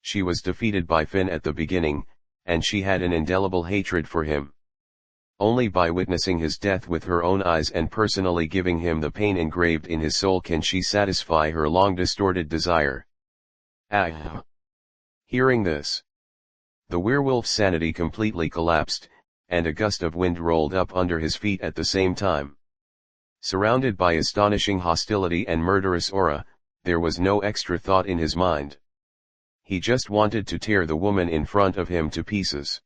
She was defeated by Finn at the beginning, and she had an indelible hatred for him. Only by witnessing his death with her own eyes and personally giving him the pain engraved in his soul can she satisfy her long distorted desire. Ah! Hearing this, the werewolf's sanity completely collapsed, and a gust of wind rolled up under his feet at the same time. Surrounded by astonishing hostility and murderous aura, there was no extra thought in his mind. He just wanted to tear the woman in front of him to pieces.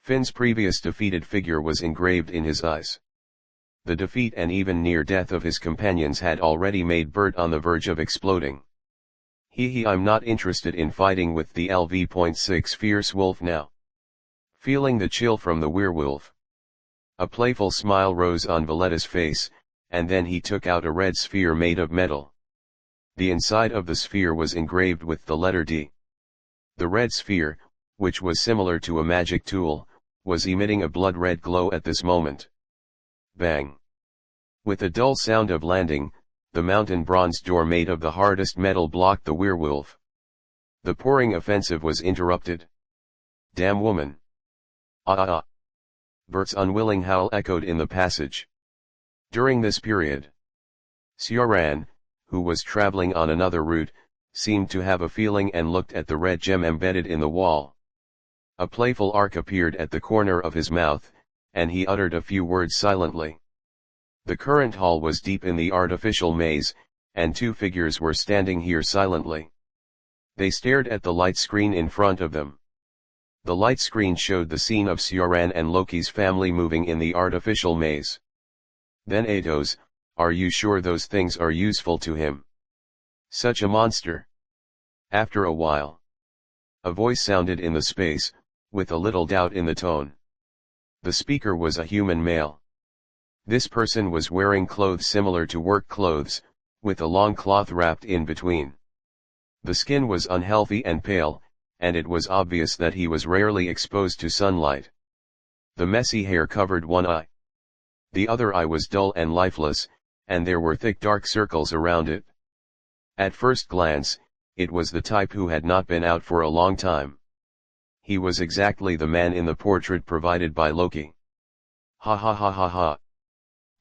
Finn's previous defeated figure was engraved in his eyes. The defeat and even near death of his companions had already made Bert on the verge of exploding. I'm not interested in fighting with the LV.6 fierce wolf now. Feeling the chill from the werewolf, a playful smile rose on Valletta's face, and then he took out a red sphere made of metal. The inside of the sphere was engraved with the letter D. The red sphere, which was similar to a magic tool, was emitting a blood-red glow at this moment. Bang! With a dull sound of landing, the mountain bronze door made of the hardest metal blocked the werewolf. The pouring offensive was interrupted. Damn woman! Ah ah ah! Bert's unwilling howl echoed in the passage. During this period, Sioran, who was traveling on another route, seemed to have a feeling and looked at the red gem embedded in the wall. A playful arc appeared at the corner of his mouth, and he uttered a few words silently. The current hall was deep in the artificial maze, and two figures were standing here silently. They stared at the light screen in front of them. The light screen showed the scene of Sioran and Loki's family moving in the artificial maze. Then Atos, are you sure those things are useful to him? Such a monster. After a while, a voice sounded in the space, with a little doubt in the tone. The speaker was a human male. This person was wearing clothes similar to work clothes, with a long cloth wrapped in between. The skin was unhealthy and pale, and it was obvious that he was rarely exposed to sunlight. The messy hair covered one eye. The other eye was dull and lifeless, and there were thick dark circles around it. At first glance, it was the type who had not been out for a long time. He was exactly the man in the portrait provided by Loki. Ha ha ha ha ha.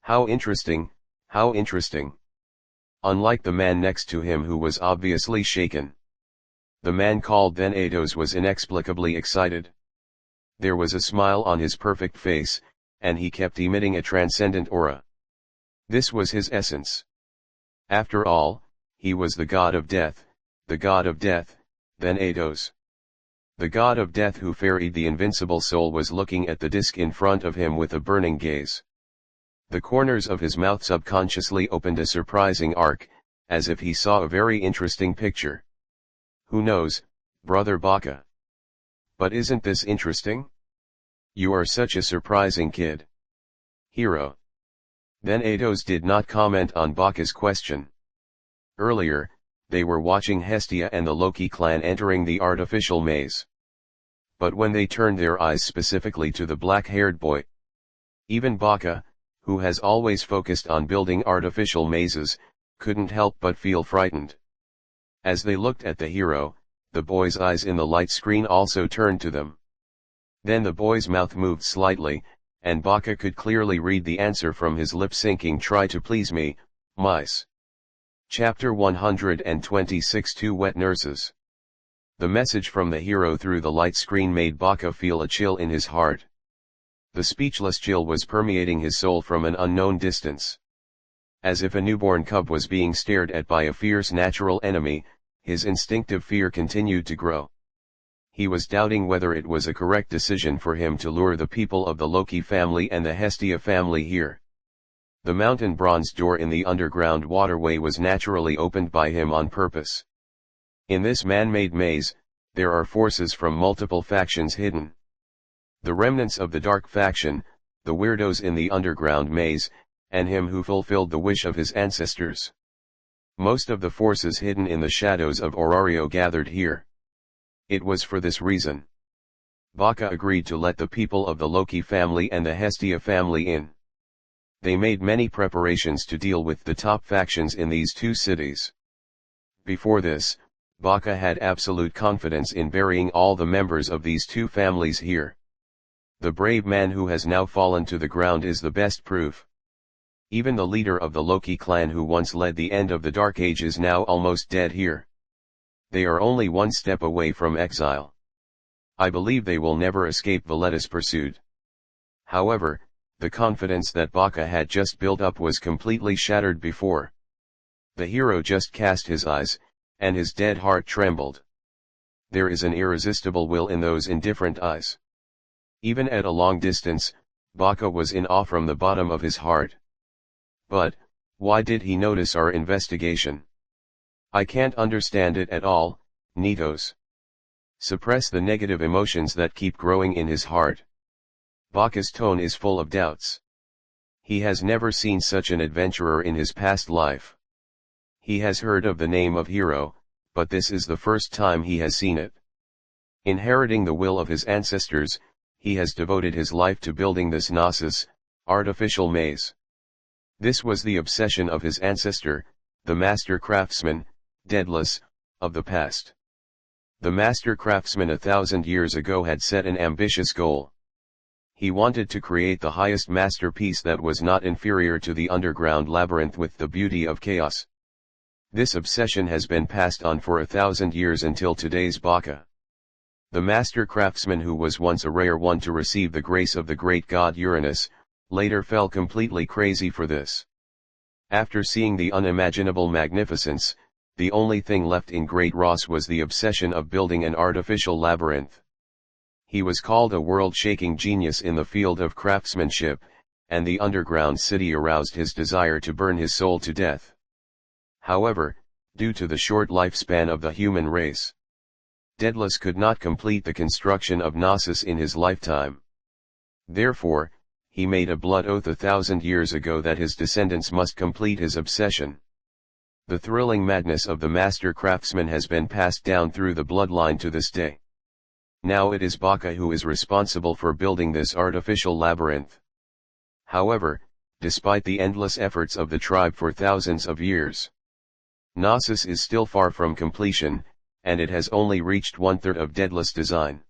How interesting, how interesting. Unlike the man next to him who was obviously shaken. The man called then Atos was inexplicably excited. There was a smile on his perfect face, and he kept emitting a transcendent aura. This was his essence. After all, he was the god of death, then Atos. The god of death who ferried the invincible soul was looking at the disk in front of him with a burning gaze. The corners of his mouth subconsciously opened a surprising arc, as if he saw a very interesting picture. Who knows, brother Baka? But isn't this interesting? You are such a surprising kid. Hero. Then Atos did not comment on Baka's question. Earlier, they were watching Hestia and the Loki clan entering the artificial maze. But when they turned their eyes specifically to the black-haired boy, even Baka, who has always focused on building artificial mazes, couldn't help but feel frightened. As they looked at the hero, the boy's eyes in the light screen also turned to them. Then the boy's mouth moved slightly, and Baka could clearly read the answer from his lips sinking, "Try to please me, mice." Chapter 126 Two Wet Nurses. The message from the hero through the light screen made Baka feel a chill in his heart. The speechless chill was permeating his soul from an unknown distance. As if a newborn cub was being stared at by a fierce natural enemy, his instinctive fear continued to grow. He was doubting whether it was a correct decision for him to lure the people of the Loki family and the Hestia family here. The mountain bronze door in the underground waterway was naturally opened by him on purpose. In this man-made maze, there are forces from multiple factions hidden. The remnants of the dark faction, the weirdos in the underground maze, and him who fulfilled the wish of his ancestors. Most of the forces hidden in the shadows of Orario gathered here. It was for this reason Baka agreed to let the people of the Loki family and the Hestia family in. They made many preparations to deal with the top factions in these two cities. Before this, Baka had absolute confidence in burying all the members of these two families here. The brave man who has now fallen to the ground is the best proof. Even the leader of the Loki clan who once led the end of the Dark Age is now almost dead here. They are only one step away from exile. I believe they will never escape Valetta's pursuit. However, the confidence that Baka had just built up was completely shattered before. The hero just cast his eyes, and his dead heart trembled. There is an irresistible will in those indifferent eyes. Even at a long distance, Baka was in awe from the bottom of his heart. But, why did he notice our investigation? I can't understand it at all, Nitos. Suppress the negative emotions that keep growing in his heart. Baka's tone is full of doubts. He has never seen such an adventurer in his past life. He has heard of the name of hero, but this is the first time he has seen it. Inheriting the will of his ancestors, he has devoted his life to building this Knossos, artificial maze. This was the obsession of his ancestor, the master craftsman, Daedalus, of the past. The master craftsman 1,000 years ago had set an ambitious goal. He wanted to create the highest masterpiece that was not inferior to the underground labyrinth with the beauty of chaos. This obsession has been passed on for 1,000 years until today's Baka. The master craftsman, who was once a rare one to receive the grace of the great god Uranus, later fell completely crazy for this. After seeing the unimaginable magnificence, the only thing left in Great Ross was the obsession of building an artificial labyrinth. He was called a world-shaking genius in the field of craftsmanship, and the underground city aroused his desire to burn his soul to death. However, due to the short lifespan of the human race, Daedalus could not complete the construction of Knossos in his lifetime. Therefore, he made a blood oath 1,000 years ago that his descendants must complete his obsession. The thrilling madness of the master craftsman has been passed down through the bloodline to this day. Now it is Baka who is responsible for building this artificial labyrinth. However, despite the endless efforts of the tribe for thousands of years, Knossos is still far from completion, and it has only reached 1/3 of Daedalus' design.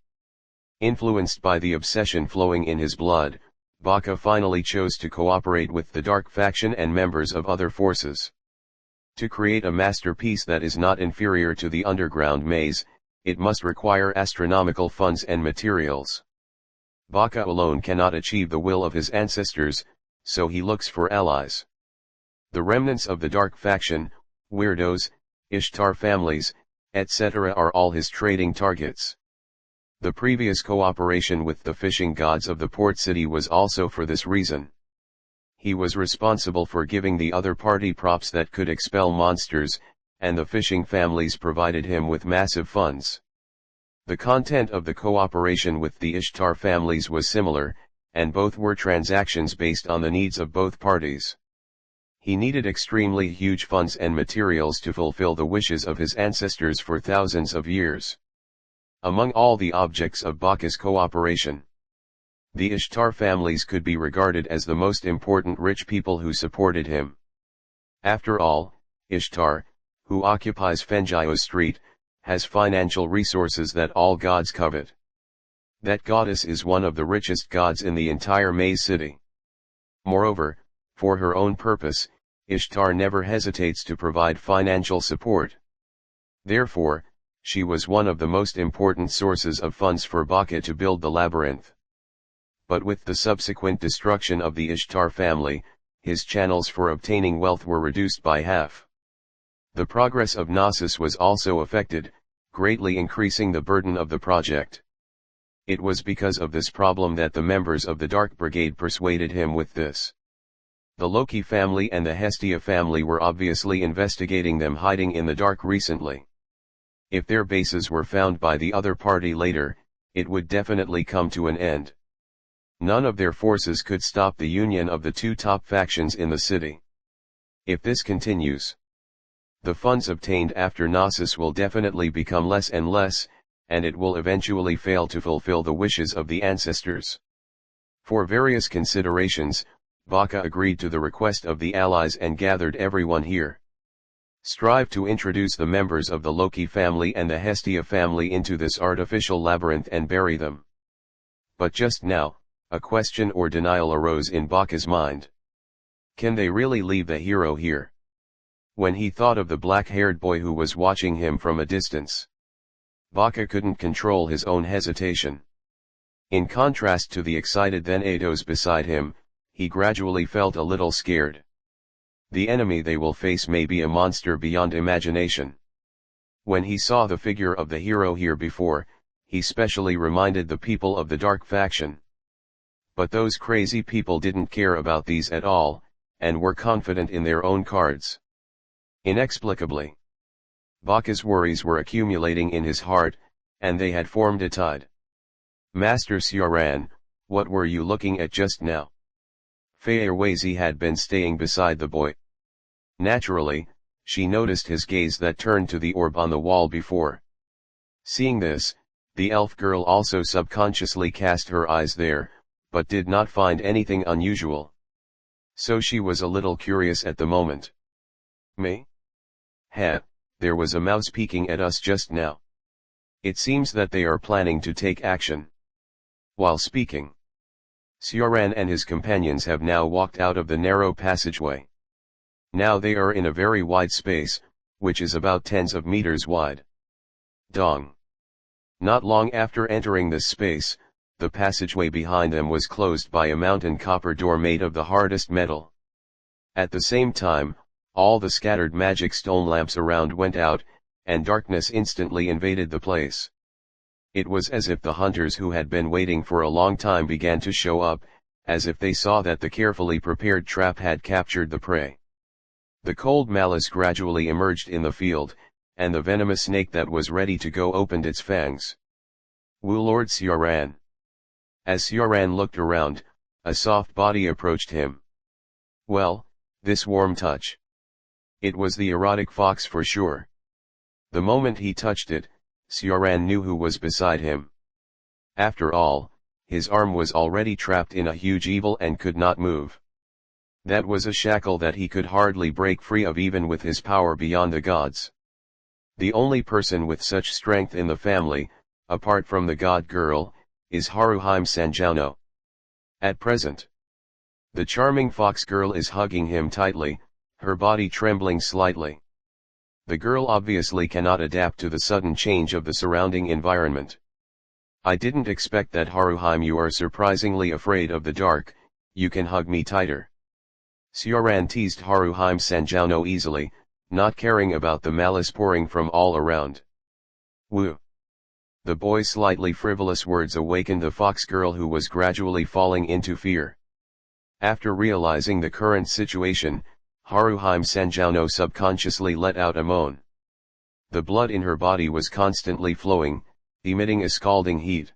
Influenced by the obsession flowing in his blood, Baka finally chose to cooperate with the Dark faction and members of other forces. To create a masterpiece that is not inferior to the underground maze, it must require astronomical funds and materials. Baka alone cannot achieve the will of his ancestors, so he looks for allies. The remnants of the Dark faction, weirdos, Ishtar families, etc. are all his trading targets. The previous cooperation with the fishing gods of the port city was also for this reason. He was responsible for giving the other party props that could expel monsters, and the fishing families provided him with massive funds. The content of the cooperation with the Ishtar families was similar, and both were transactions based on the needs of both parties. He needed extremely huge funds and materials to fulfill the wishes of his ancestors for thousands of years. Among all the objects of Baka's cooperation, the Ishtar families could be regarded as the most important rich people who supported him. After all, Ishtar, who occupies Fengios Street, has financial resources that all gods covet. That goddess is one of the richest gods in the entire Maze City. Moreover, for her own purpose, Ishtar never hesitates to provide financial support. Therefore, she was one of the most important sources of funds for Baka to build the labyrinth. But with the subsequent destruction of the Ishtar family, his channels for obtaining wealth were reduced by half. The progress of Knossos was also affected, greatly increasing the burden of the project. It was because of this problem that the members of the Dark Brigade persuaded him with this. The Loki family and the Hestia family were obviously investigating them hiding in the dark recently. If their bases were found by the other party later, it would definitely come to an end. None of their forces could stop the union of the two top factions in the city. If this continues, the funds obtained after Knossos will definitely become less and less, and it will eventually fail to fulfill the wishes of the ancestors. For various considerations, Baka agreed to the request of the allies and gathered everyone here. strive to introduce the members of the Loki family and the Hestia family into this artificial labyrinth and bury them. But just now, a question or denial arose in Baka's mind. Can they really leave the hero here? When he thought of the black-haired boy who was watching him from a distance, Baka couldn't control his own hesitation. In contrast to the excited Thanatos beside him, he gradually felt a little scared. The enemy they will face may be a monster beyond imagination. When he saw the figure of the hero here before, he specially reminded the people of the Dark faction. But those crazy people didn't care about these at all, and were confident in their own cards. Inexplicably, Baka's worries were accumulating in his heart, and they had formed a tide. Master Sioran, what were you looking at just now? Feyerwazi had been staying beside the boy. Naturally, she noticed his gaze that turned to the orb on the wall before. Seeing this, the elf girl also subconsciously cast her eyes there, but did not find anything unusual. So she was a little curious at the moment. Me? There was a mouse peeking at us just now. It seems that they are planning to take action. While speaking, Sioran and his companions have now walked out of the narrow passageway. Now they are in a very wide space, which is about tens of meters wide. Dong. Not long after entering this space, the passageway behind them was closed by a mountain copper door made of the hardest metal. At the same time, all the scattered magic stone lamps around went out, and darkness instantly invaded the place. It was as if the hunters who had been waiting for a long time began to show up, as if they saw that the carefully prepared trap had captured the prey. The cold malice gradually emerged in the field, and the venomous snake that was ready to go opened its fangs. Wu Lord Sioran. As Sioran looked around, a soft body approached him. Well, this warm touch. It was the erotic fox for sure. The moment he touched it, Sioran knew who was beside him. After all, his arm was already trapped in a huge evil and could not move. That was a shackle that he could hardly break free of even with his power beyond the gods. The only person with such strength in the family, apart from the god girl, is Haruhime Sanjano. At present, the charming fox girl is hugging him tightly, her body trembling slightly. The girl obviously cannot adapt to the sudden change of the surrounding environment. I didn't expect that, Haruhime. You are surprisingly afraid of the dark, you can hug me tighter. Sioran teased Haruhime Sanjano easily, not caring about the malice pouring from all around. Woo! The boy's slightly frivolous words awakened the fox girl, who was gradually falling into fear. After realizing the current situation, Haruhime Sanjano subconsciously let out a moan. The blood in her body was constantly flowing, emitting a scalding heat.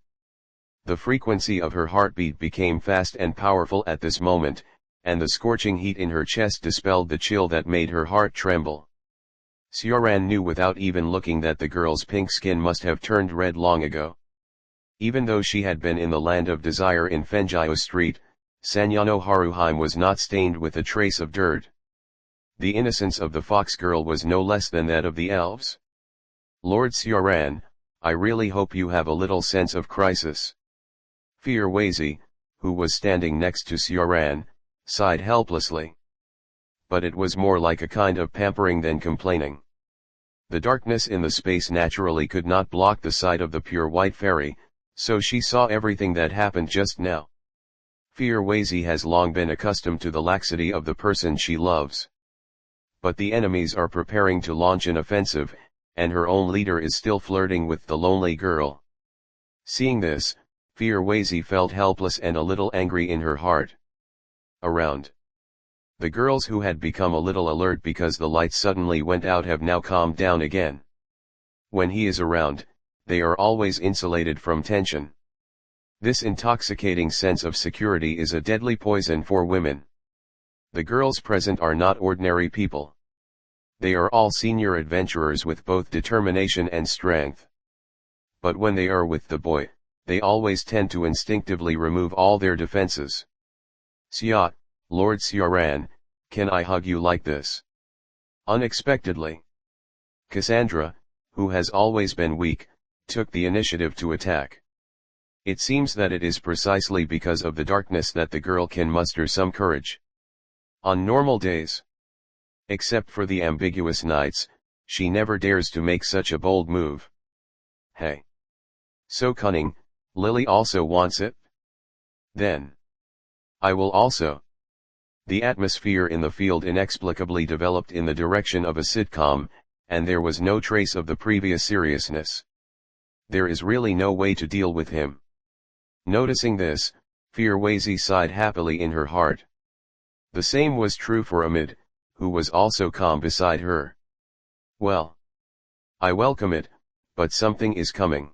The frequency of her heartbeat became fast and powerful at this moment, and the scorching heat in her chest dispelled the chill that made her heart tremble. Sioran knew without even looking that the girl's pink skin must have turned red long ago. Even though she had been in the land of desire in Fenjio Street, Sanjano Haruhime was not stained with a trace of dirt. The innocence of the fox girl was no less than that of the elves. Lord Sioran, I really hope you have a little sense of crisis. Feyerwazi, who was standing next to Sioran, sighed helplessly. But it was more like a kind of pampering than complaining. The darkness in the space naturally could not block the sight of the pure white fairy, so she saw everything that happened just now. Feyerwazi has long been accustomed to the laxity of the person she loves. But the enemies are preparing to launch an offensive, and her own leader is still flirting with the lonely girl. Seeing this, Feyerwazi felt helpless and a little angry in her heart. Around, the girls who had become a little alert because the lights suddenly went out have now calmed down again. When he is around, they are always insulated from tension. This intoxicating sense of security is a deadly poison for women. The girls present are not ordinary people. They are all senior adventurers with both determination and strength. But when they are with the boy, they always tend to instinctively remove all their defenses. Lord Sioran, can I hug you like this? Unexpectedly, Cassandra, who has always been weak, took the initiative to attack. It seems that it is precisely because of the darkness that the girl can muster some courage. On normal days, except for the ambiguous nights, she never dares to make such a bold move. Hey! So cunning, Lily also wants it? Then I will also. The atmosphere in the field inexplicably developed in the direction of a sitcom, and there was no trace of the previous seriousness. There is really no way to deal with him. Noticing this, Fearwazy sighed happily in her heart. The same was true for Ahmed, who was also calm beside her. Well, I welcome it, but something is coming.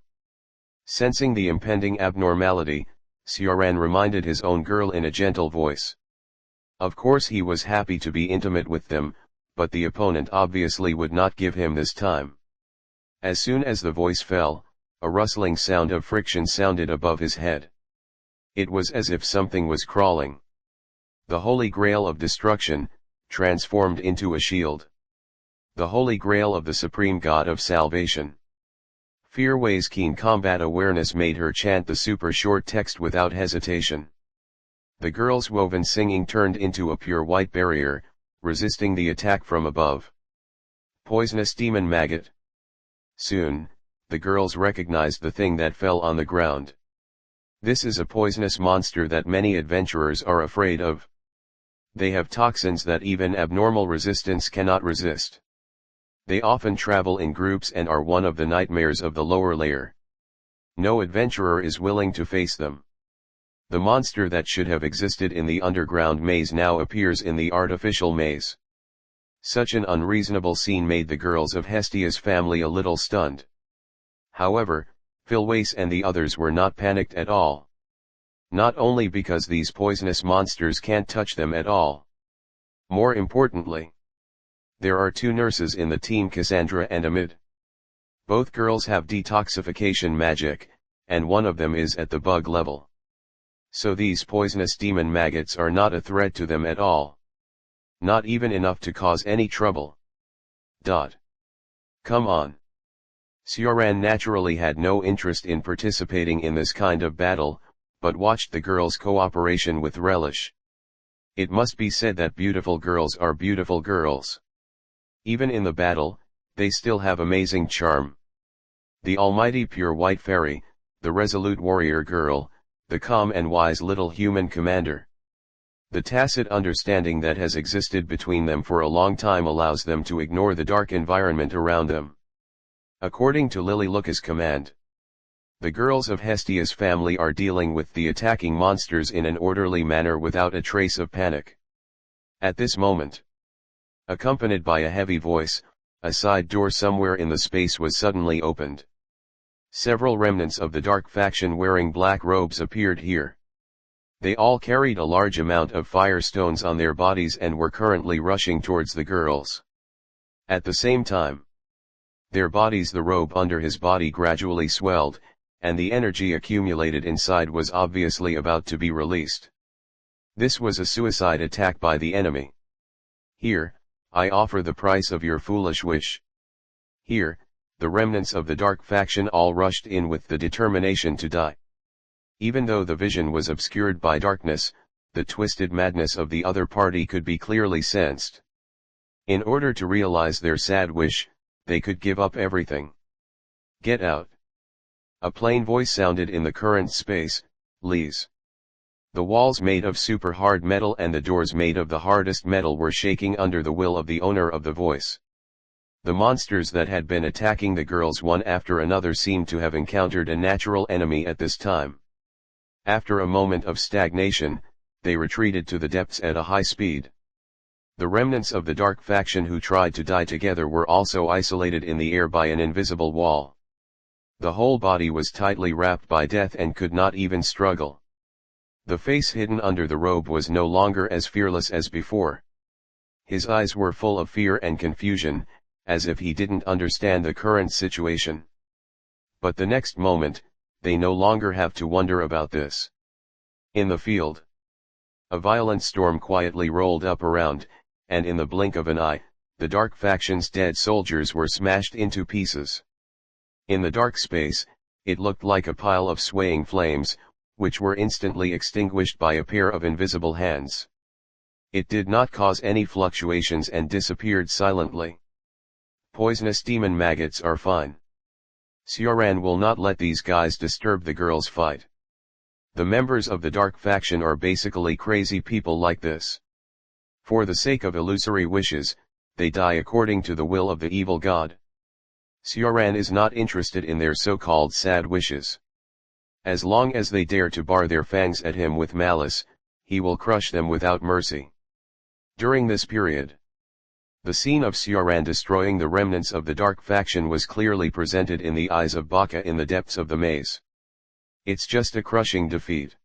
Sensing the impending abnormality, Sioran reminded his own girl in a gentle voice. Of course he was happy to be intimate with them, but the opponent obviously would not give him this time. As soon as the voice fell, a rustling sound of friction sounded above his head. It was as if something was crawling. The Holy Grail of Destruction, transformed into a shield. The Holy Grail of the Supreme God of Salvation. Fearway's keen combat awareness made her chant the super short text without hesitation. The girl's woven singing turned into a pure white barrier, resisting the attack from above. Poisonous demon maggot. Soon, the girls recognized the thing that fell on the ground. This is a poisonous monster that many adventurers are afraid of. They have toxins that even abnormal resistance cannot resist. They often travel in groups and are one of the nightmares of the lower layer. No adventurer is willing to face them. The monster that should have existed in the underground maze now appears in the artificial maze. Such an unreasonable scene made the girls of Hestia's family a little stunned. However, Philwace and the others were not panicked at all. Not only because these poisonous monsters can't touch them at all. More importantly, there are two nurses in the team, Cassandra and Ahmed. Both girls have detoxification magic, and one of them is at the bug level. So these poisonous demon maggots are not a threat to them at all. Not even enough to cause any trouble. Come on. Sioran naturally had no interest in participating in this kind of battle, but watched the girls' cooperation with relish. It must be said that beautiful girls are beautiful girls. Even in the battle, they still have amazing charm. The almighty pure white fairy, the resolute warrior girl, the calm and wise little human commander. The tacit understanding that has existed between them for a long time allows them to ignore the dark environment around them. According to Lily Luca's command, the girls of Hestia's family are dealing with the attacking monsters in an orderly manner without a trace of panic. At this moment, accompanied by a heavy voice, a side door somewhere in the space was suddenly opened. Several remnants of the dark faction wearing black robes appeared here. They all carried a large amount of firestones on their bodies and were currently rushing towards the girls. At the same time, their bodies, the robe under his body gradually swelled, and the energy accumulated inside was obviously about to be released. This was a suicide attack by the enemy. Here, I offer the price of your foolish wish. Here, the remnants of the dark faction all rushed in with the determination to die. Even though the vision was obscured by darkness, the twisted madness of the other party could be clearly sensed. In order to realize their sad wish, they could give up everything. Get out. A plain voice sounded in the current space, Lees. The walls made of super hard metal and the doors made of the hardest metal were shaking under the will of the owner of the voice. The monsters that had been attacking the girls one after another seemed to have encountered a natural enemy at this time. After a moment of stagnation, they retreated to the depths at a high speed. The remnants of the dark faction who tried to die together were also isolated in the air by an invisible wall. The whole body was tightly wrapped by death and could not even struggle. The face hidden under the robe was no longer as fearless as before. His eyes were full of fear and confusion, as if he didn't understand the current situation. But the next moment, they no longer have to wonder about this. In the field, a violent storm quietly rolled up around, and in the blink of an eye, the dark faction's dead soldiers were smashed into pieces. In the dark space, it looked like a pile of swaying flames, which were instantly extinguished by a pair of invisible hands. It did not cause any fluctuations and disappeared silently. Poisonous demon maggots are fine. Sioran will not let these guys disturb the girls' fight. The members of the dark faction are basically crazy people like this. For the sake of illusory wishes, they die according to the will of the evil god. Sioran is not interested in their so-called sad wishes. As long as they dare to bar their fangs at him with malice, he will crush them without mercy. During this period, the scene of Sioran destroying the remnants of the dark faction was clearly presented in the eyes of Baka in the depths of the maze. It's just a crushing defeat.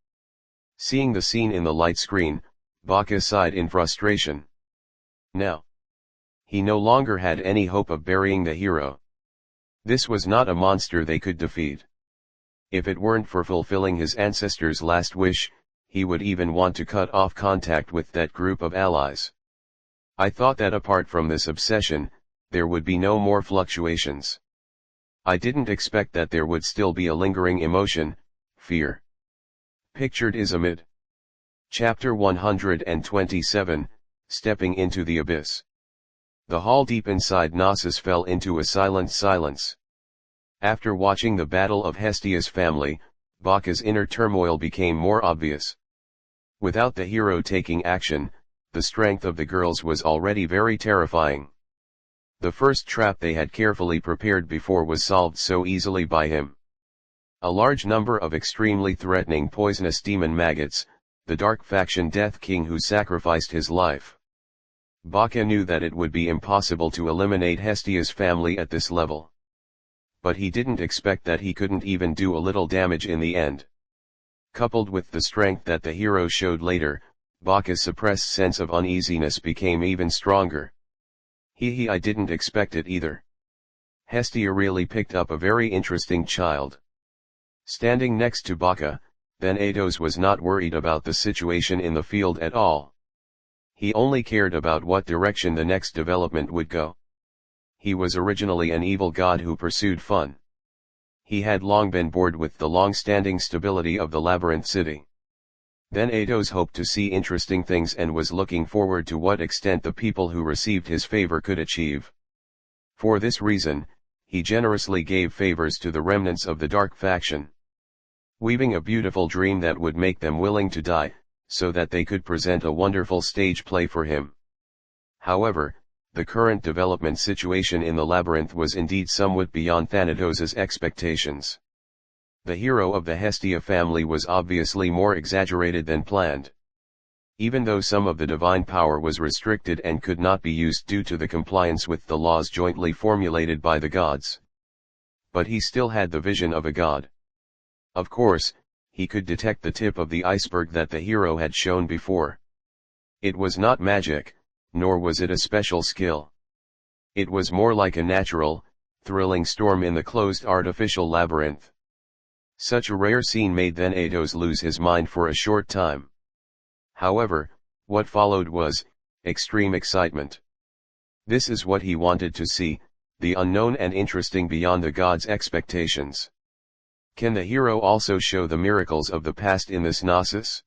Seeing the scene in the light screen, Baka sighed in frustration. Now, he no longer had any hope of burying the hero. This was not a monster they could defeat. If it weren't for fulfilling his ancestors' last wish, he would even want to cut off contact with that group of allies. I thought that apart from this obsession, there would be no more fluctuations. I didn't expect that there would still be a lingering emotion, fear. Pictured is amid. Chapter 127, Stepping into the Abyss. The hall deep inside Knossos fell into a silent silence. After watching the battle of Hestia's family, Baka's inner turmoil became more obvious. Without the hero taking action, the strength of the girls was already very terrifying. The first trap they had carefully prepared before was solved so easily by him. A large number of extremely threatening poisonous demon maggots, the dark faction Death King who sacrificed his life. Baka knew that it would be impossible to eliminate Hestia's family at this level. But he didn't expect that he couldn't even do a little damage in the end. Coupled with the strength that the hero showed later, Baka's suppressed sense of uneasiness became even stronger. I didn't expect it either. Hestia really picked up a very interesting child. Standing next to Baka, then Atos was not worried about the situation in the field at all. He only cared about what direction the next development would go. He was originally an evil god who pursued fun. He had long been bored with the long-standing stability of the Labyrinth City. Then Atos hoped to see interesting things and was looking forward to what extent the people who received his favor could achieve. For this reason, he generously gave favors to the remnants of the dark faction, weaving a beautiful dream that would make them willing to die, so that they could present a wonderful stage play for him. However, the current development situation in the labyrinth was indeed somewhat beyond Thanatos' expectations. The hero of the Hestia family was obviously more exaggerated than planned. Even though some of the divine power was restricted and could not be used due to the compliance with the laws jointly formulated by the gods. But he still had the vision of a god. Of course, he could detect the tip of the iceberg that the hero had shown before. It was not magic, nor was it a special skill. It was more like a natural, thrilling storm in the closed artificial labyrinth. Such a rare scene made then Atos lose his mind for a short time. However, what followed was extreme excitement. This is what he wanted to see, the unknown and interesting beyond the god's expectations. Can the hero also show the miracles of the past in this Knossos?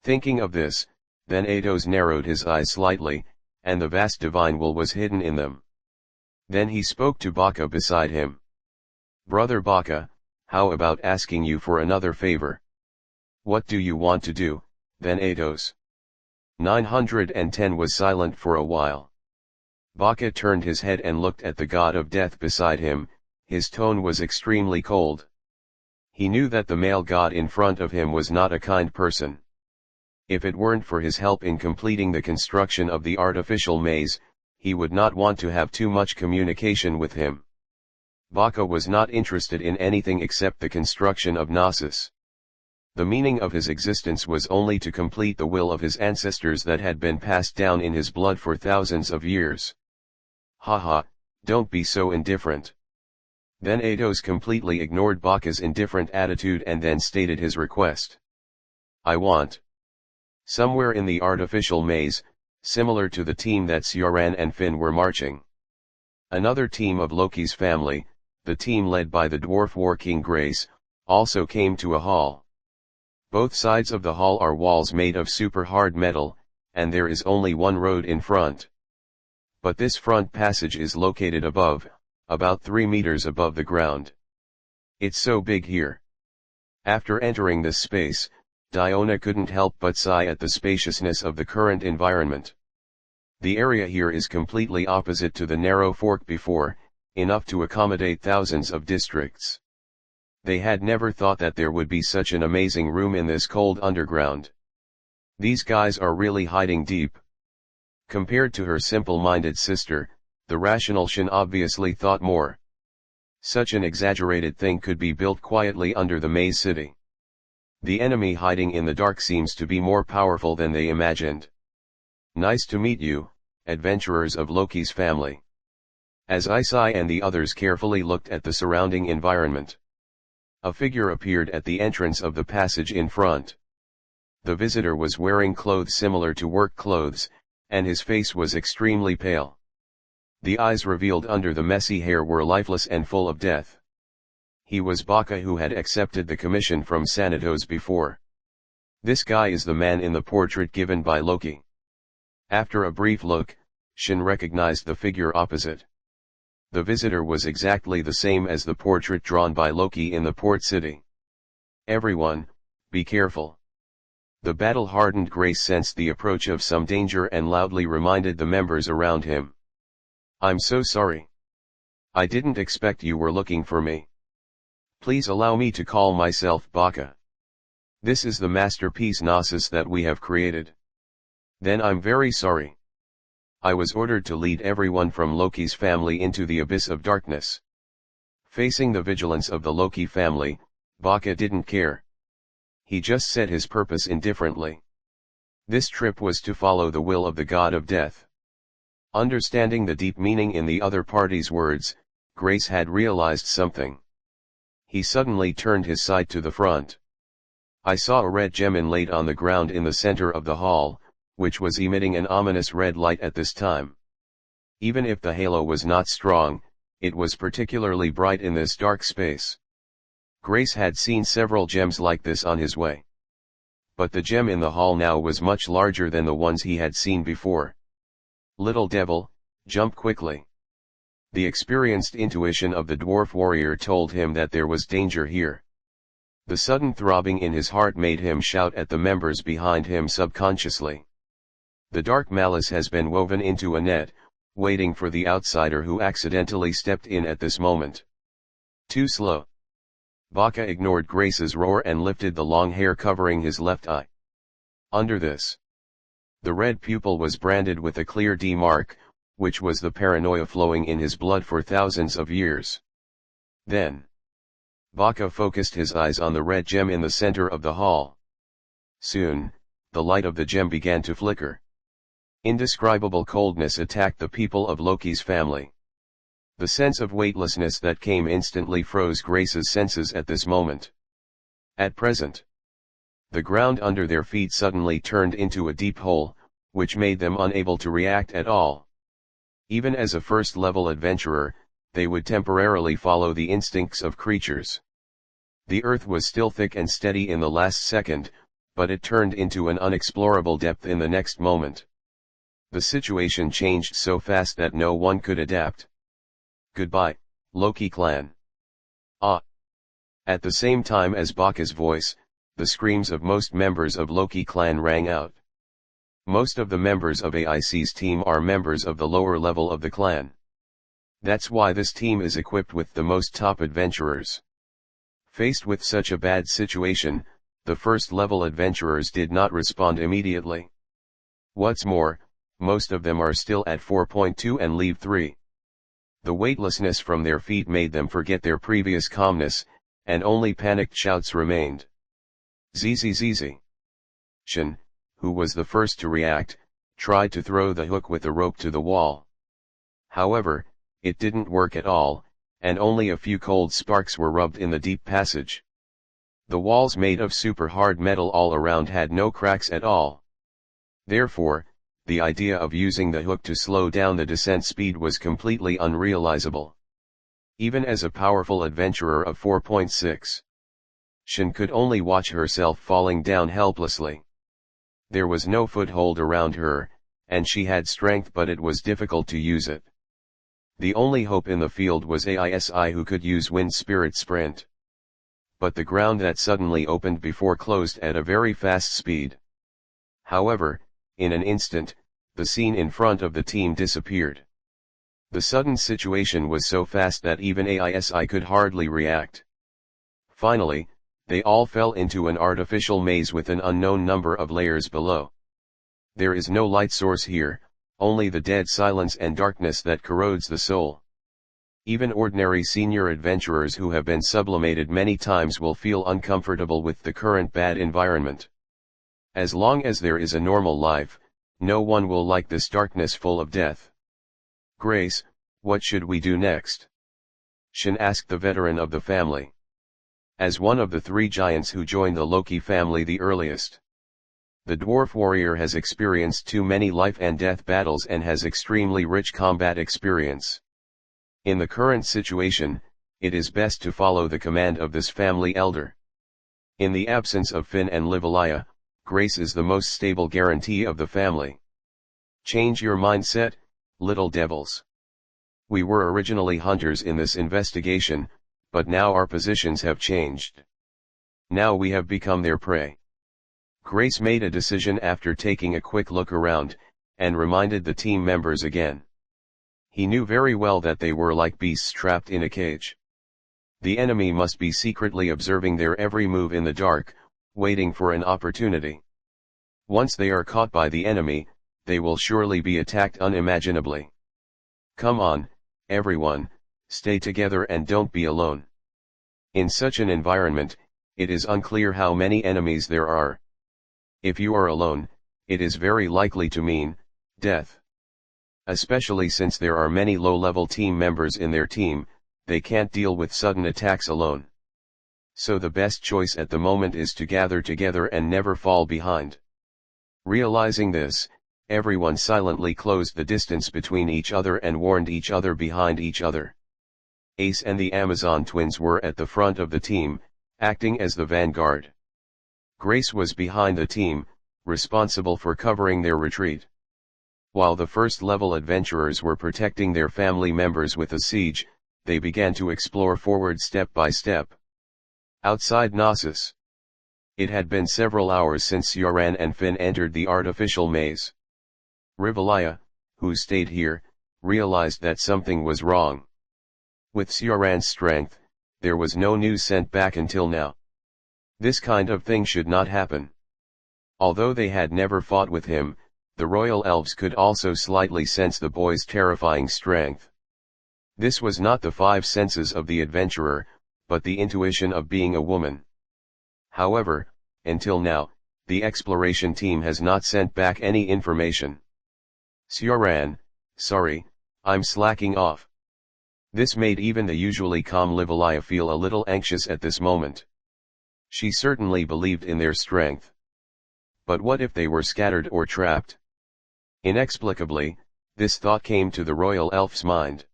Thinking of this, then Atos narrowed his eyes slightly, and the vast divine will was hidden in them. Then he spoke to Baka beside him. Brother Baka, how about asking you for another favor? What do you want to do, then Atos? 910 was silent for a while. Baka turned his head and looked at the god of death beside him, his tone was extremely cold. He knew that the male god in front of him was not a kind person. If it weren't for his help in completing the construction of the artificial maze, he would not want to have too much communication with him. Baka was not interested in anything except the construction of Knossos. The meaning of his existence was only to complete the will of his ancestors that had been passed down in his blood for thousands of years. Haha, don't be so indifferent. Then Atos completely ignored Baka's indifferent attitude and then stated his request. I want. Somewhere in the artificial maze, similar to the team that Sioran and Finn were marching. Another team of Loki's family, the team led by the dwarf war king Grace, also came to a hall. Both sides of the hall are walls made of super hard metal, and there is only one road in front. But this front passage is located above, about 3 meters above the ground. It's so big here. After entering this space, Diona couldn't help but sigh at the spaciousness of the current environment. The area here is completely opposite to the narrow fork before, enough to accommodate thousands of districts. They had never thought that there would be such an amazing room in this cold underground. These guys are really hiding deep. Compared to her simple-minded sister, the rational Shin obviously thought more. Such an exaggerated thing could be built quietly under the maze city. The enemy hiding in the dark seems to be more powerful than they imagined. Nice to meet you, adventurers of Loki's family. As Isai and the others carefully looked at the surrounding environment, a figure appeared at the entrance of the passage in front. The visitor was wearing clothes similar to work clothes, and his face was extremely pale. The eyes revealed under the messy hair were lifeless and full of death. He was Baka, who had accepted the commission from Sanatos before. This guy is the man in the portrait given by Loki. After a brief look, Shin recognized the figure opposite. The visitor was exactly the same as the portrait drawn by Loki in the port city. Everyone, be careful. The battle-hardened Grace sensed the approach of some danger and loudly reminded the members around him. I'm so sorry. I didn't expect you were looking for me. Please allow me to call myself Baka. This is the masterpiece Gnosis that we have created. Then I'm very sorry. I was ordered to lead everyone from Loki's family into the abyss of darkness. Facing the vigilance of the Loki family, Baka didn't care. He just said his purpose indifferently. This trip was to follow the will of the god of death. Understanding the deep meaning in the other party's words, Grace had realized something. He suddenly turned his side to the front. I saw a red gem inlaid on the ground in the center of the hall, which was emitting an ominous red light at this time. Even if the halo was not strong, it was particularly bright in this dark space. Grace had seen several gems like this on his way. But the gem in the hall now was much larger than the ones he had seen before. Little devil, jump quickly. The experienced intuition of the dwarf warrior told him that there was danger here. The sudden throbbing in his heart made him shout at the members behind him subconsciously. The dark malice has been woven into a net, waiting for the outsider who accidentally stepped in at this moment. Too slow. Baka ignored Grace's roar and lifted the long hair covering his left eye. Under this, the red pupil was branded with a clear D mark, which was the paranoia flowing in his blood for thousands of years. Then, Baka focused his eyes on the red gem in the center of the hall. Soon, the light of the gem began to flicker. Indescribable coldness attacked the people of Loki's family. The sense of weightlessness that came instantly froze Grace's senses at this moment. At present, the ground under their feet suddenly turned into a deep hole, which made them unable to react at all. Even as a first-level adventurer, they would temporarily follow the instincts of creatures. The earth was still thick and steady in the last second, but it turned into an unexplorable depth in the next moment. The situation changed so fast that no one could adapt. Goodbye, Loki clan. Ah! At the same time as Baka's voice, the screams of most members of Loki clan rang out. Most of the members of AIC's team are members of the lower level of the clan. That's why this team is equipped with the most top adventurers. Faced with such a bad situation, the first-level adventurers did not respond immediately. What's more, most of them are still at 4.2 and leave 3. The weightlessness from their feet made them forget their previous calmness, and only panicked shouts remained. ZZZZ. Shin, who was the first to react, tried to throw the hook with the rope to the wall. However, it didn't work at all, and only a few cold sparks were rubbed in the deep passage. The walls made of super hard metal all around had no cracks at all. Therefore, the idea of using the hook to slow down the descent speed was completely unrealizable. Even as a powerful adventurer of 4.6, Shin could only watch herself falling down helplessly. There was no foothold around her, and she had strength, but it was difficult to use it. The only hope in the field was Aisi, who could use Wind Spirit Sprint. But the ground that suddenly opened before closed at a very fast speed. However, in an instant, the scene in front of the team disappeared. The sudden situation was so fast that even Aisi could hardly react. Finally, they all fell into an artificial maze with an unknown number of layers below. There is no light source here, only the dead silence and darkness that corrodes the soul. Even ordinary senior adventurers who have been sublimated many times will feel uncomfortable with the current bad environment. As long as there is a normal life, no one will like this darkness full of death. Grace, what should we do next? Shin asked the veteran of the family. As one of the 3 giants who joined the Loki family the earliest, the dwarf warrior has experienced too many life and death battles and has extremely rich combat experience. In the current situation, it is best to follow the command of this family elder. In the absence of Finn and Livalia, Grace is the most stable guarantee of the family. Change your mindset, little devils. We were originally hunters in this investigation, but now our positions have changed. Now we have become their prey. Grace made a decision after taking a quick look around, and reminded the team members again. He knew very well that they were like beasts trapped in a cage. The enemy must be secretly observing their every move in the dark, waiting for an opportunity. Once they are caught by the enemy, they will surely be attacked unimaginably. Come on, everyone, stay together and don't be alone. In such an environment, it is unclear how many enemies there are. If you are alone, it is very likely to mean death. Especially since there are many low-level team members in their team, they can't deal with sudden attacks alone. So the best choice at the moment is to gather together and never fall behind. Realizing this, everyone silently closed the distance between each other and warned each other behind each other. Ace and the Amazon twins were at the front of the team, acting as the vanguard. Grace was behind the team, responsible for covering their retreat. While the first-level adventurers were protecting their family members with a siege, they began to explore forward step by step. Outside Knossos, it had been several hours since Yoran and Finn entered the artificial maze. Rivalia, who stayed here, realized that something was wrong. With Sioran's strength, there was no news sent back until now. This kind of thing should not happen. Although they had never fought with him, the royal elves could also slightly sense the boy's terrifying strength. This was not the 5 senses of the adventurer, but the intuition of being a woman. However, until now, the exploration team has not sent back any information. Sioran, sorry, I'm slacking off. This made even the usually calm Livalia feel a little anxious at this moment. She certainly believed in their strength. But what if they were scattered or trapped? Inexplicably, this thought came to the royal elf's mind.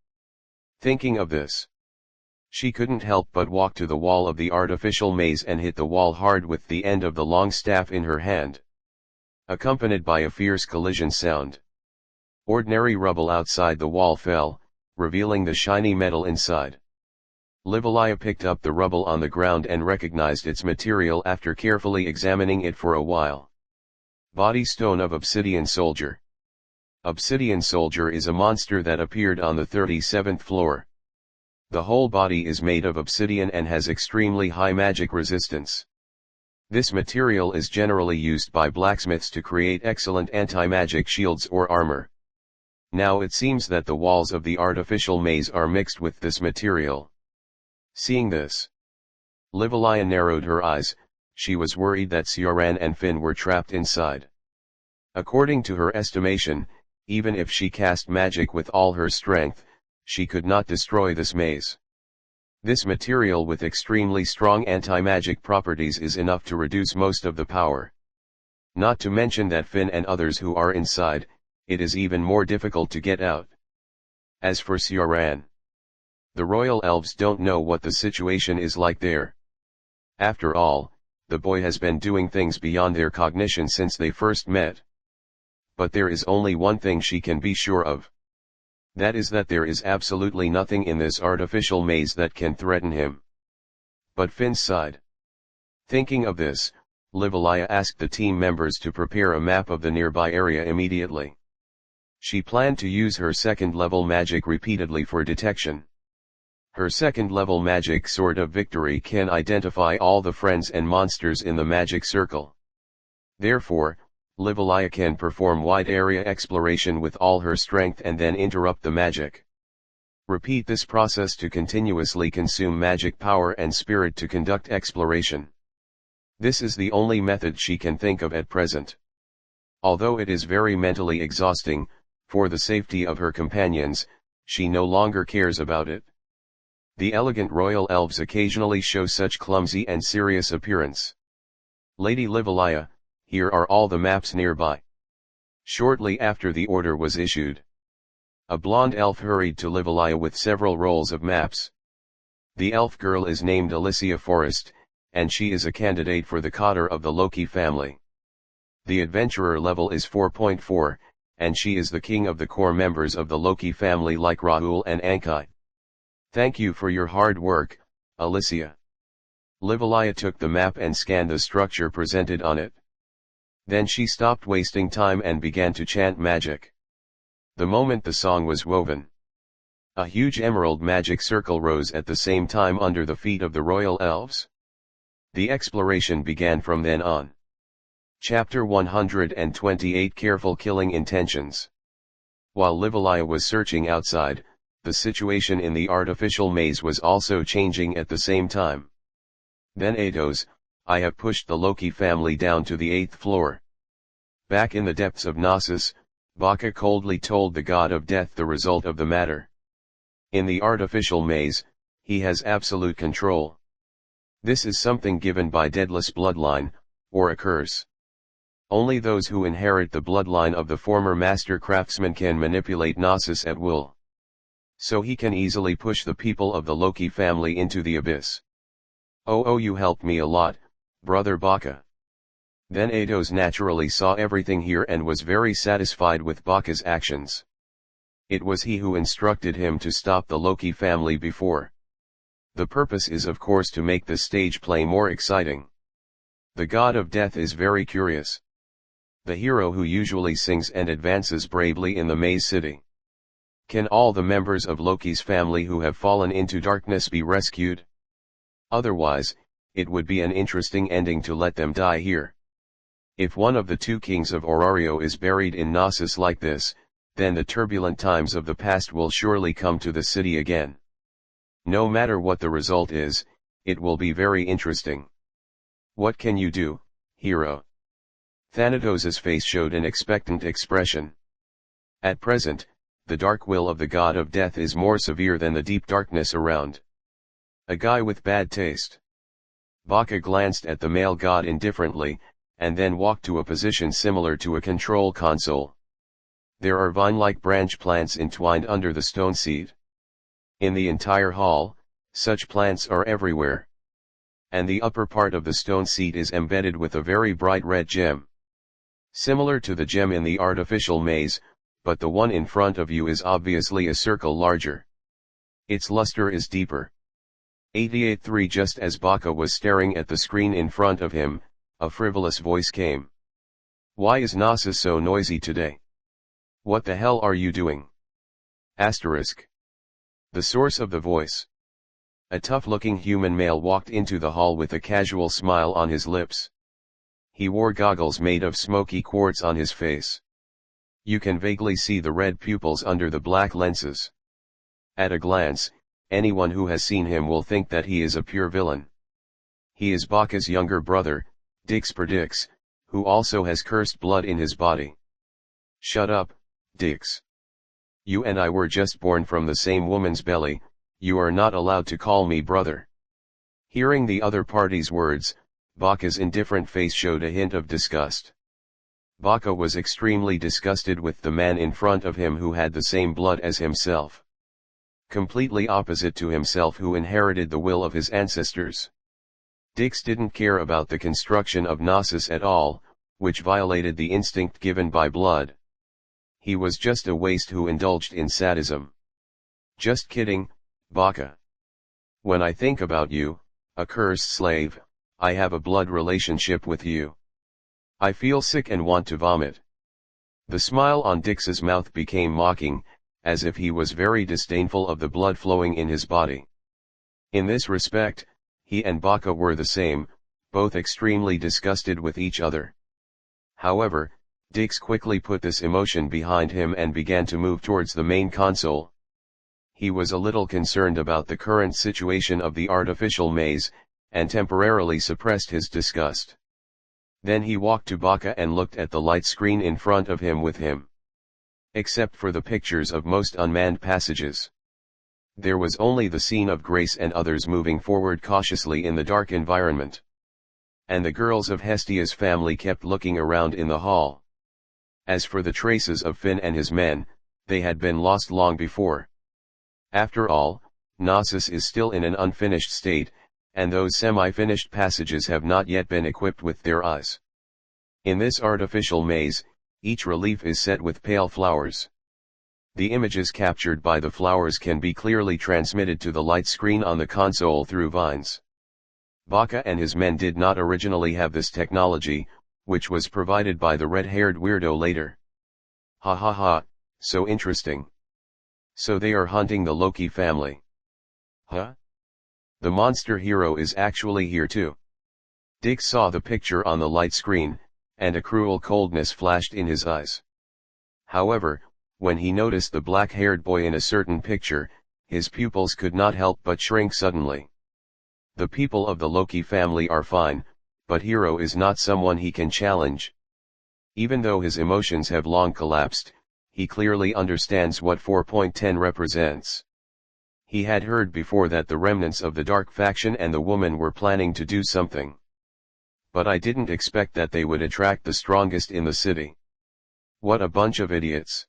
Thinking of this, she couldn't help but walk to the wall of the artificial maze and hit the wall hard with the end of the long staff in her hand, accompanied by a fierce collision sound. Ordinary rubble outside the wall fell, revealing the shiny metal inside. Livalia picked up the rubble on the ground and recognized its material after carefully examining it for a while. Body stone of Obsidian Soldier. Obsidian Soldier is a monster that appeared on the 37th floor. The whole body is made of obsidian and has extremely high magic resistance. This material is generally used by blacksmiths to create excellent anti-magic shields or armor. Now it seems that the walls of the artificial maze are mixed with this material. Seeing this, Livalia narrowed her eyes. She was worried that Sioran and Finn were trapped inside. According to her estimation, even if she cast magic with all her strength, she could not destroy this maze. This material with extremely strong anti-magic properties is enough to reduce most of the power. Not to mention that Finn and others who are inside, it is even more difficult to get out. As for Sioran, the royal elves don't know what the situation is like there. After all, the boy has been doing things beyond their cognition since they first met. But there is only one thing she can be sure of. That is that there is absolutely nothing in this artificial maze that can threaten him. But Finn sighed. Thinking of this, Livalia asked the team members to prepare a map of the nearby area immediately. She planned to use her second-level magic repeatedly for detection. Her second-level magic Sword of Victory can identify all the friends and monsters in the magic circle. Therefore, Livalia can perform wide-area exploration with all her strength and then interrupt the magic. Repeat this process to continuously consume magic power and spirit to conduct exploration. This is the only method she can think of at present. Although it is very mentally exhausting, for the safety of her companions, she no longer cares about it. The elegant royal elves occasionally show such clumsy and serious appearance. Lady Livalia, here are all the maps nearby. Shortly after the order was issued, a blonde elf hurried to Livalia with several rolls of maps. The elf girl is named Alicia Forrest, and she is a candidate for the Cotter of the Loki family. The adventurer level is 4.4, and she is the king of the core members of the Loki family like Rahul and Ankai. Thank you for your hard work, Alicia. Livalia took the map and scanned the structure presented on it. Then she stopped wasting time and began to chant magic. The moment the song was woven, a huge emerald magic circle rose at the same time under the feet of the royal elves. The exploration began from then on. Chapter 128 Careful Killing Intentions. While Livalia was searching outside, the situation in the artificial maze was also changing at the same time. Then Ados, I have pushed the Loki family down to the 8th floor. Back in the depths of Knossos, Baka coldly told the god of death the result of the matter. In the artificial maze, he has absolute control. This is something given by Daedalus bloodline, or a curse. Only those who inherit the bloodline of the former master craftsman can manipulate Knossos at will. So he can easily push the people of the Loki family into the abyss. Oh, you helped me a lot, brother Baka. Then Ados naturally saw everything here and was very satisfied with Baka's actions. It was he who instructed him to stop the Loki family before. The purpose is of course to make the stage play more exciting. The god of death is very curious. The hero who usually sings and advances bravely in the maze city. Can all the members of Loki's family who have fallen into darkness be rescued? Otherwise, it would be an interesting ending to let them die here. If one of the two kings of Orario is buried in Knossos like this, then the turbulent times of the past will surely come to the city again. No matter what the result is, it will be very interesting. What can you do, hero? Thanatos' face showed an expectant expression. At present, the dark will of the god of death is more severe than the deep darkness around. A guy with bad taste. Baka glanced at the male god indifferently, and then walked to a position similar to a control console. There are vine-like branch plants entwined under the stone seat. In the entire hall, such plants are everywhere. And the upper part of the stone seat is embedded with a very bright red gem. Similar to the gem in the artificial maze, but the one in front of you is obviously a circle larger. Its luster is deeper. 88-3 Just as Baka was staring at the screen in front of him, a frivolous voice came. Why is Knossos so noisy today? What the hell are you doing? Asterisk. The source of the voice. A tough-looking human male walked into the hall with a casual smile on his lips. He wore goggles made of smoky quartz on his face. You can vaguely see the red pupils under the black lenses. At a glance, anyone who has seen him will think that he is a pure villain. He is Baka's younger brother, Dix per Dix, who also has cursed blood in his body. Shut up, Dix. You and I were just born from the same woman's belly, you are not allowed to call me brother. Hearing the other party's words, Baka's indifferent face showed a hint of disgust. Baka was extremely disgusted with the man in front of him who had the same blood as himself. Completely opposite to himself, who inherited the will of his ancestors. Dix didn't care about the construction of Gnosis at all, which violated the instinct given by blood. He was just a waste who indulged in sadism. Just kidding, Baka. When I think about you, a cursed slave, I have a blood relationship with you. I feel sick and want to vomit. The smile on Dix's mouth became mocking, as if he was very disdainful of the blood flowing in his body. In this respect, he and Baka were the same, both extremely disgusted with each other. However, Dix quickly put this emotion behind him and began to move towards the main console. He was a little concerned about the current situation of the artificial maze, and temporarily suppressed his disgust. Then he walked to Baka and looked at the light screen in front of him with him. Except for the pictures of most unmanned passages. There was only the scene of Grace and others moving forward cautiously in the dark environment. And the girls of Hestia's family kept looking around in the hall. As for the traces of Finn and his men, they had been lost long before. After all, Gnosis is still in an unfinished state, and those semi-finished passages have not yet been equipped with their eyes. In this artificial maze, each relief is set with pale flowers. The images captured by the flowers can be clearly transmitted to the light screen on the console through vines. Baka and his men did not originally have this technology, which was provided by the red-haired weirdo later. Ha ha ha, so interesting. So they are hunting the Loki family. Huh? The monster hero is actually here too. Dix saw the picture on the light screen, and a cruel coldness flashed in his eyes. However, when he noticed the black-haired boy in a certain picture, his pupils could not help but shrink suddenly. The people of the Loki family are fine, but Hero is not someone he can challenge. Even though his emotions have long collapsed, he clearly understands what 4.10 represents. He had heard before that the remnants of the Dark faction and the woman were planning to do something. But I didn't expect that they would attract the strongest in the city. What a bunch of idiots.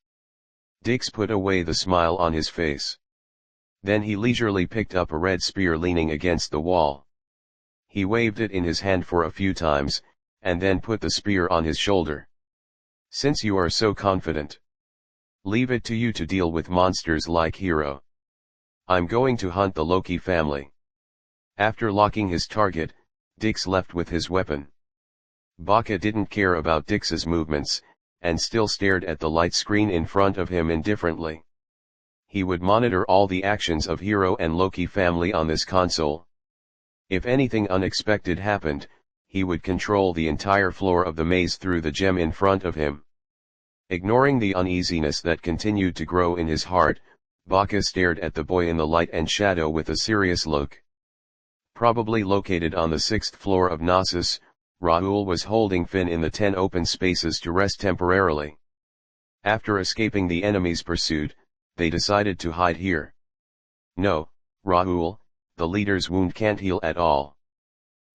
Dix put away the smile on his face. Then he leisurely picked up a red spear leaning against the wall. He waved it in his hand for a few times, and then put the spear on his shoulder. Since you are so confident, leave it to you to deal with monsters like Hero. I'm going to hunt the Loki family. After locking his target, Dix left with his weapon. Baka didn't care about Dix's movements, and still stared at the light screen in front of him indifferently. He would monitor all the actions of Hero and Loki family on this console. If anything unexpected happened, he would control the entire floor of the maze through the gem in front of him. Ignoring the uneasiness that continued to grow in his heart, Baka stared at the boy in the light and shadow with a serious look. Probably located on the 6th floor of Gnosis, Raoul was holding Finn in the 10 open spaces to rest temporarily. After escaping the enemy's pursuit, they decided to hide here. No, Raoul, the leader's wound can't heal at all.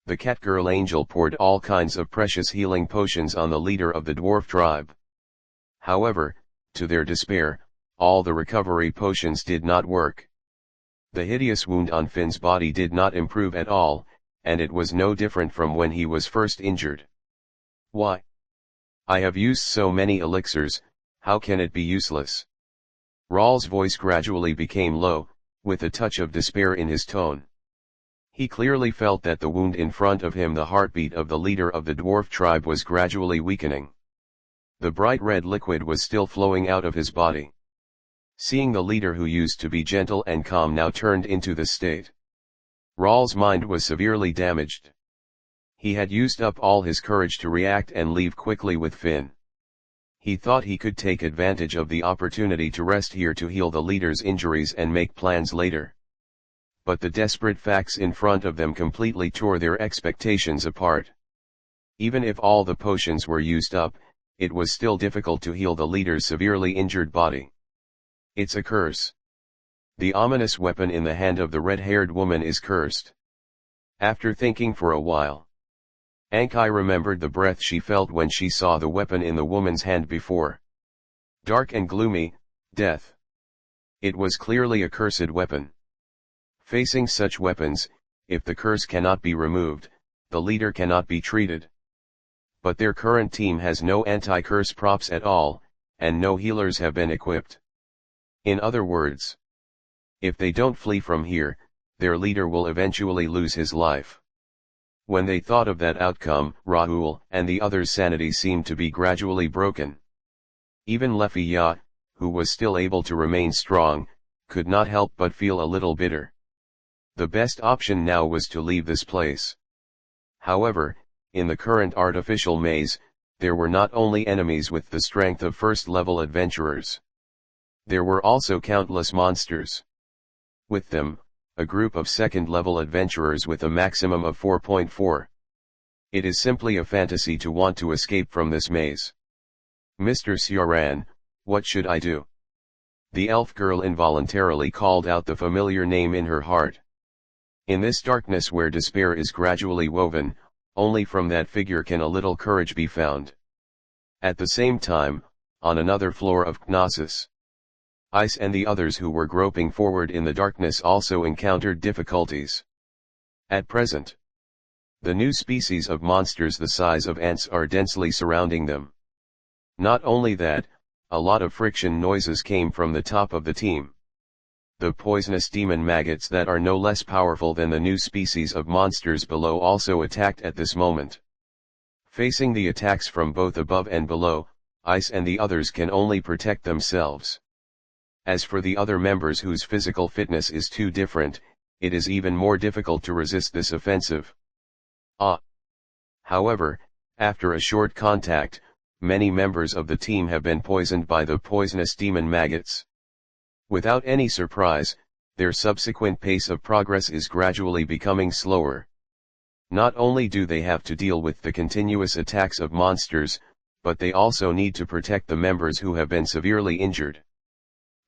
The Catgirl Angel poured all kinds of precious healing potions on the leader of the dwarf tribe. However, to their despair, all the recovery potions did not work. The hideous wound on Finn's body did not improve at all, and it was no different from when he was first injured. Why? I have used so many elixirs, how can it be useless? Raul's voice gradually became low, with a touch of despair in his tone. He clearly felt that the wound in front of him, the heartbeat of the leader of the dwarf tribe, was gradually weakening. The bright red liquid was still flowing out of his body. Seeing the leader who used to be gentle and calm now turned into this state, Raul's mind was severely damaged. He had used up all his courage to react and leave quickly with Finn. He thought he could take advantage of the opportunity to rest here to heal the leader's injuries and make plans later. But the desperate facts in front of them completely tore their expectations apart. Even if all the potions were used up, it was still difficult to heal the leader's severely injured body. It's a curse. The ominous weapon in the hand of the red-haired woman is cursed. After thinking for a while, Ankai remembered the breath she felt when she saw the weapon in the woman's hand before. Dark and gloomy, death. It was clearly a cursed weapon. Facing such weapons, if the curse cannot be removed, the leader cannot be treated. But their current team has no anti-curse props at all, and no healers have been equipped. In other words, if they don't flee from here, their leader will eventually lose his life. When they thought of that outcome, Rahul and the others' sanity seemed to be gradually broken. Even Lefia, who was still able to remain strong, could not help but feel a little bitter. The best option now was to leave this place. However, in the current artificial maze, there were not only enemies with the strength of first-level adventurers. There were also countless monsters. With them, a group of second-level adventurers with a maximum of 4.4. It is simply a fantasy to want to escape from this maze. Mr. Sioran, what should I do? The elf girl involuntarily called out the familiar name in her heart. In this darkness where despair is gradually woven, only from that figure can a little courage be found. At the same time, on another floor of Knossos, Ice and the others who were groping forward in the darkness also encountered difficulties. At present, the new species of monsters the size of ants are densely surrounding them. Not only that, a lot of friction noises came from the top of the team. The poisonous demon maggots that are no less powerful than the new species of monsters below also attacked at this moment. Facing the attacks from both above and below, Ice and the others can only protect themselves. As for the other members whose physical fitness is too different, it is even more difficult to resist this offensive. However, after a short contact, many members of the team have been poisoned by the poisonous demon maggots. Without any surprise, their subsequent pace of progress is gradually becoming slower. Not only do they have to deal with the continuous attacks of monsters, but they also need to protect the members who have been severely injured.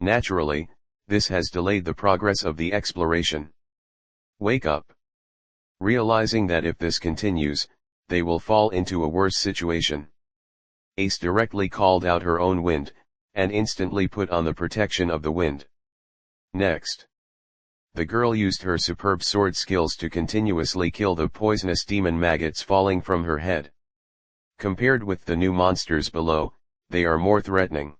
Naturally, this has delayed the progress of the exploration. Wake up. Realizing that if this continues, they will fall into a worse situation. Ace directly called out her own wind, and instantly put on the protection of the wind. Next, the girl used her superb sword skills to continuously kill the poisonous demon maggots falling from her head. Compared with the new monsters below, they are more threatening.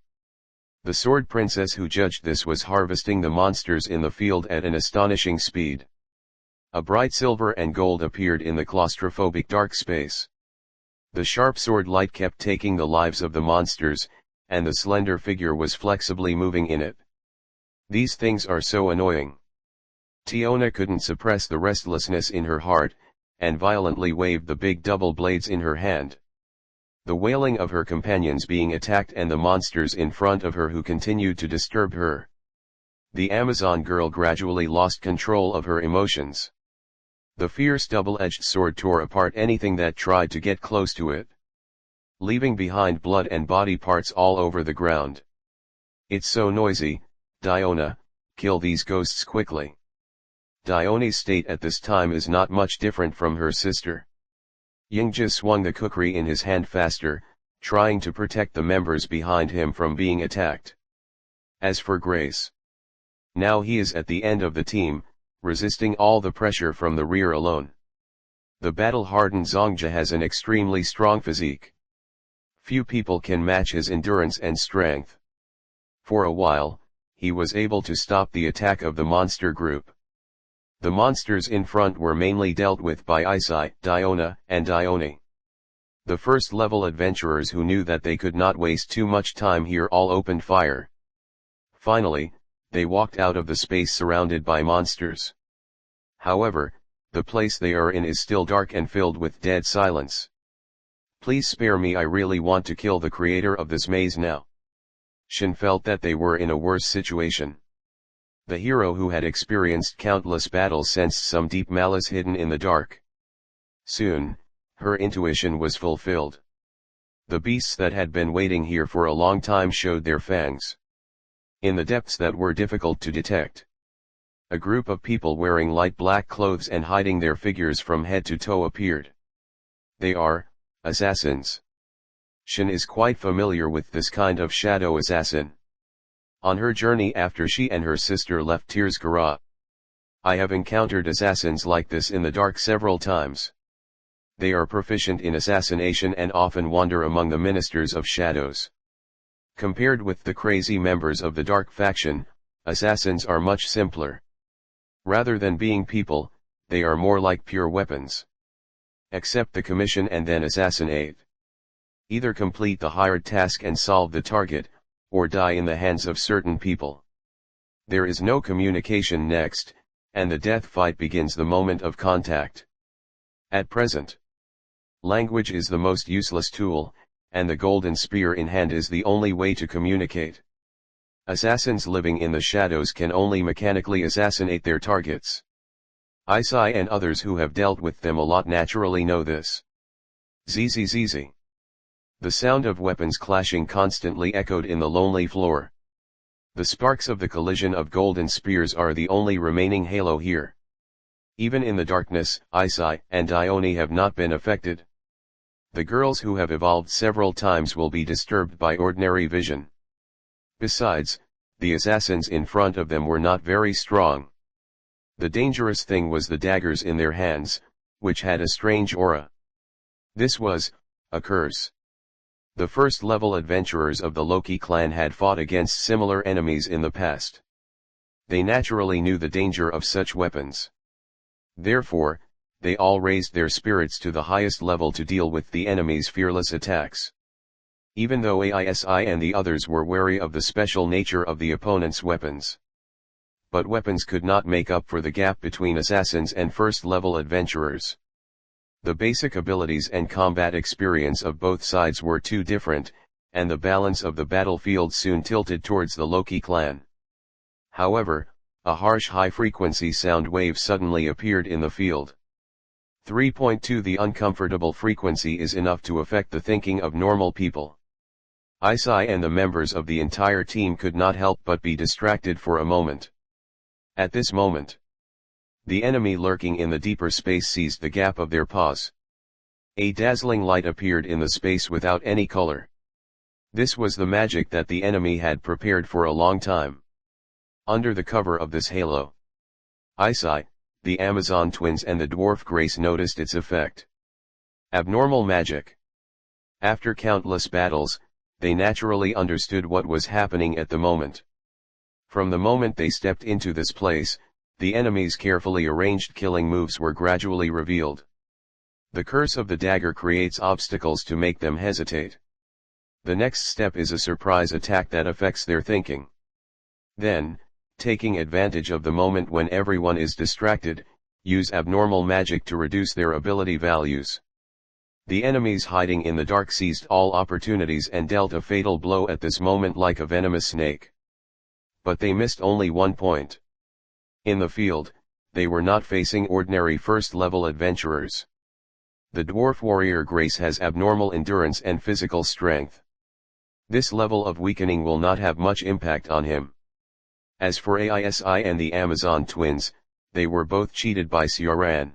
The sword princess who judged this was harvesting the monsters in the field at an astonishing speed. A bright silver and gold appeared in the claustrophobic dark space. The sharp sword light kept taking the lives of the monsters, and the slender figure was flexibly moving in it. These things are so annoying. Tiona couldn't suppress the restlessness in her heart, and violently waved the big double blades in her hand. The wailing of her companions being attacked and the monsters in front of her who continued to disturb her. The Amazon girl gradually lost control of her emotions. The fierce double-edged sword tore apart anything that tried to get close to it, leaving behind blood and body parts all over the ground. It's so noisy, Diona, kill these ghosts quickly. Diona's state at this time is not much different from her sister. Yingja swung the kukri in his hand faster, trying to protect the members behind him from being attacked. As for Grace, now he is at the end of the team, resisting all the pressure from the rear alone. The battle-hardened Zongja has an extremely strong physique. Few people can match his endurance and strength. For a while, he was able to stop the attack of the monster group. The monsters in front were mainly dealt with by Isai, Diona, and Dione. The first-level adventurers who knew that they could not waste too much time here all opened fire. Finally, they walked out of the space surrounded by monsters. However, the place they are in is still dark and filled with dead silence. Please spare me, I really want to kill the creator of this maze now. Shin felt that they were in a worse situation. The hero who had experienced countless battles sensed some deep malice hidden in the dark. Soon, her intuition was fulfilled. The beasts that had been waiting here for a long time showed their fangs. In the depths that were difficult to detect, a group of people wearing light black clothes and hiding their figures from head to toe appeared. They are, assassins. Shin is quite familiar with this kind of shadow assassin. On her journey after she and her sister left Tirzgara, I have encountered assassins like this in the dark several times. They are proficient in assassination and often wander among the ministers of shadows. Compared with the crazy members of the dark faction, assassins are much simpler. Rather than being people, they are more like pure weapons. Accept the commission and then assassinate. Either complete the hired task and solve the target, or die in the hands of certain people. There is no communication next, and the death fight begins the moment of contact. At present, language is the most useless tool, and the golden spear in hand is the only way to communicate. Assassins living in the shadows can only mechanically assassinate their targets. Isai and others who have dealt with them a lot naturally know this. Zzz. The sound of weapons clashing constantly echoed in the lonely floor. The sparks of the collision of golden spears are the only remaining halo here. Even in the darkness, Isai and Dione have not been affected. The girls who have evolved several times will be disturbed by ordinary vision. Besides, the assassins in front of them were not very strong. The dangerous thing was the daggers in their hands, which had a strange aura. This was a curse. The first-level adventurers of the Loki clan had fought against similar enemies in the past. They naturally knew the danger of such weapons. Therefore, they all raised their spirits to the highest level to deal with the enemy's fearless attacks. Even though Aisi and the others were wary of the special nature of the opponent's weapons. But weapons could not make up for the gap between assassins and first-level adventurers. The basic abilities and combat experience of both sides were too different, and the balance of the battlefield soon tilted towards the Loki clan. However, a harsh high-frequency sound wave suddenly appeared in the field. 3.2 The uncomfortable frequency is enough to affect the thinking of normal people. Isai and the members of the entire team could not help but be distracted for a moment. At this moment, the enemy lurking in the deeper space seized the gap of their paws. A dazzling light appeared in the space without any color. This was the magic that the enemy had prepared for a long time. Under the cover of this halo, Isai, the Amazon twins and the dwarf Grace noticed its effect. Abnormal magic. After countless battles, they naturally understood what was happening at the moment. From the moment they stepped into this place, the enemy's carefully arranged killing moves were gradually revealed. The curse of the dagger creates obstacles to make them hesitate. The next step is a surprise attack that affects their thinking. Then, taking advantage of the moment when everyone is distracted, use abnormal magic to reduce their ability values. The enemies hiding in the dark seized all opportunities and dealt a fatal blow at this moment like a venomous snake. But they missed only one point. In the field, they were not facing ordinary first-level adventurers. The dwarf warrior Grace has abnormal endurance and physical strength. This level of weakening will not have much impact on him. As for Aisi and the Amazon twins, they were both cheated by Sioran.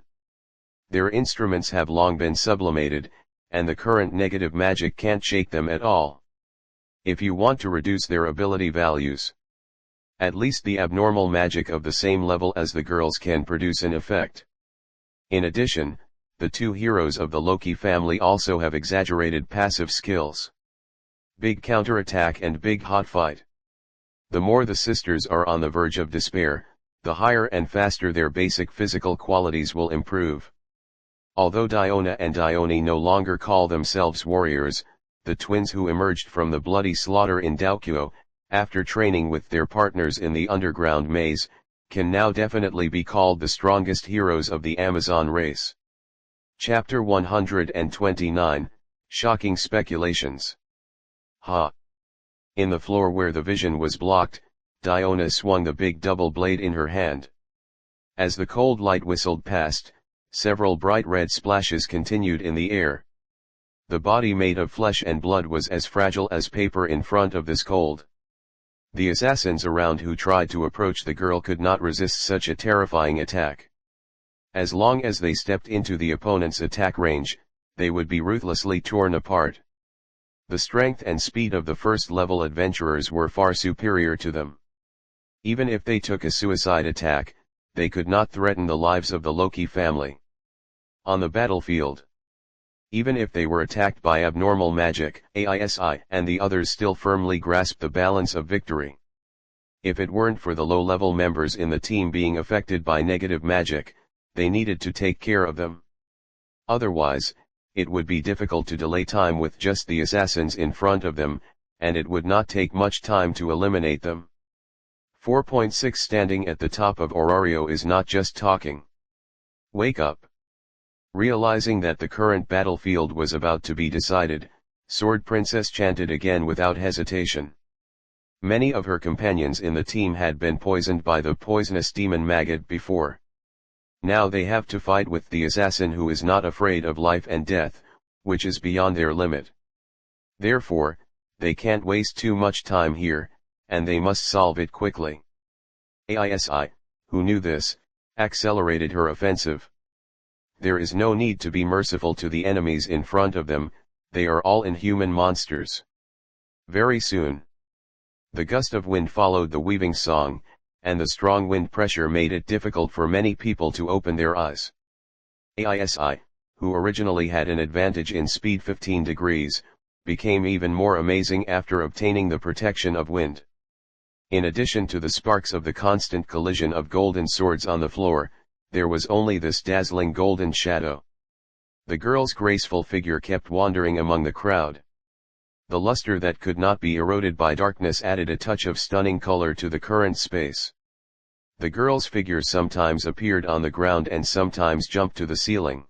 Their instruments have long been sublimated, and the current negative magic can't shake them at all. If you want to reduce their ability values, at least the abnormal magic of the same level as the girls can produce an effect. In addition, the two heroes of the Loki family also have exaggerated passive skills. Big counterattack and big hot fight. The more the sisters are on the verge of despair, the higher and faster their basic physical qualities will improve. Although Diona and Dione no longer call themselves warriors, the twins who emerged from the bloody slaughter in Daukyo, after training with their partners in the underground maze, can now definitely be called the strongest heroes of the Amazon race. Chapter 129, Shocking Speculations. Ha! In the floor where the vision was blocked, Diona swung the big double blade in her hand. As the cold light whistled past, several bright red splashes continued in the air. The body made of flesh and blood was as fragile as paper in front of this cold. The assassins around who tried to approach the girl could not resist such a terrifying attack. As long as they stepped into the opponent's attack range, they would be ruthlessly torn apart. The strength and speed of the first-level adventurers were far superior to them. Even if they took a suicide attack, they could not threaten the lives of the Loki family. On the battlefield, even if they were attacked by abnormal magic, AISI, and the others still firmly grasped the balance of victory. If it weren't for the low-level members in the team being affected by negative magic, they needed to take care of them. Otherwise, it would be difficult to delay time with just the assassins in front of them, and it would not take much time to eliminate them. 4.6 Standing at the top of Orario is not just talking. Wake up. Realizing that the current battlefield was about to be decided, Sword Princess chanted again without hesitation. Many of her companions in the team had been poisoned by the poisonous demon maggot before. Now they have to fight with the assassin who is not afraid of life and death, which is beyond their limit. Therefore, they can't waste too much time here, and they must solve it quickly. AISI, who knew this, accelerated her offensive. There is no need to be merciful to the enemies in front of them, they are all inhuman monsters. Very soon, the gust of wind followed the weaving song, and the strong wind pressure made it difficult for many people to open their eyes. AISI, who originally had an advantage in speed 15 degrees, became even more amazing after obtaining the protection of wind. In addition to the sparks of the constant collision of golden swords on the floor, there was only this dazzling golden shadow. The girl's graceful figure kept wandering among the crowd. The luster that could not be eroded by darkness added a touch of stunning color to the current space. The girl's figure sometimes appeared on the ground and sometimes jumped to the ceiling.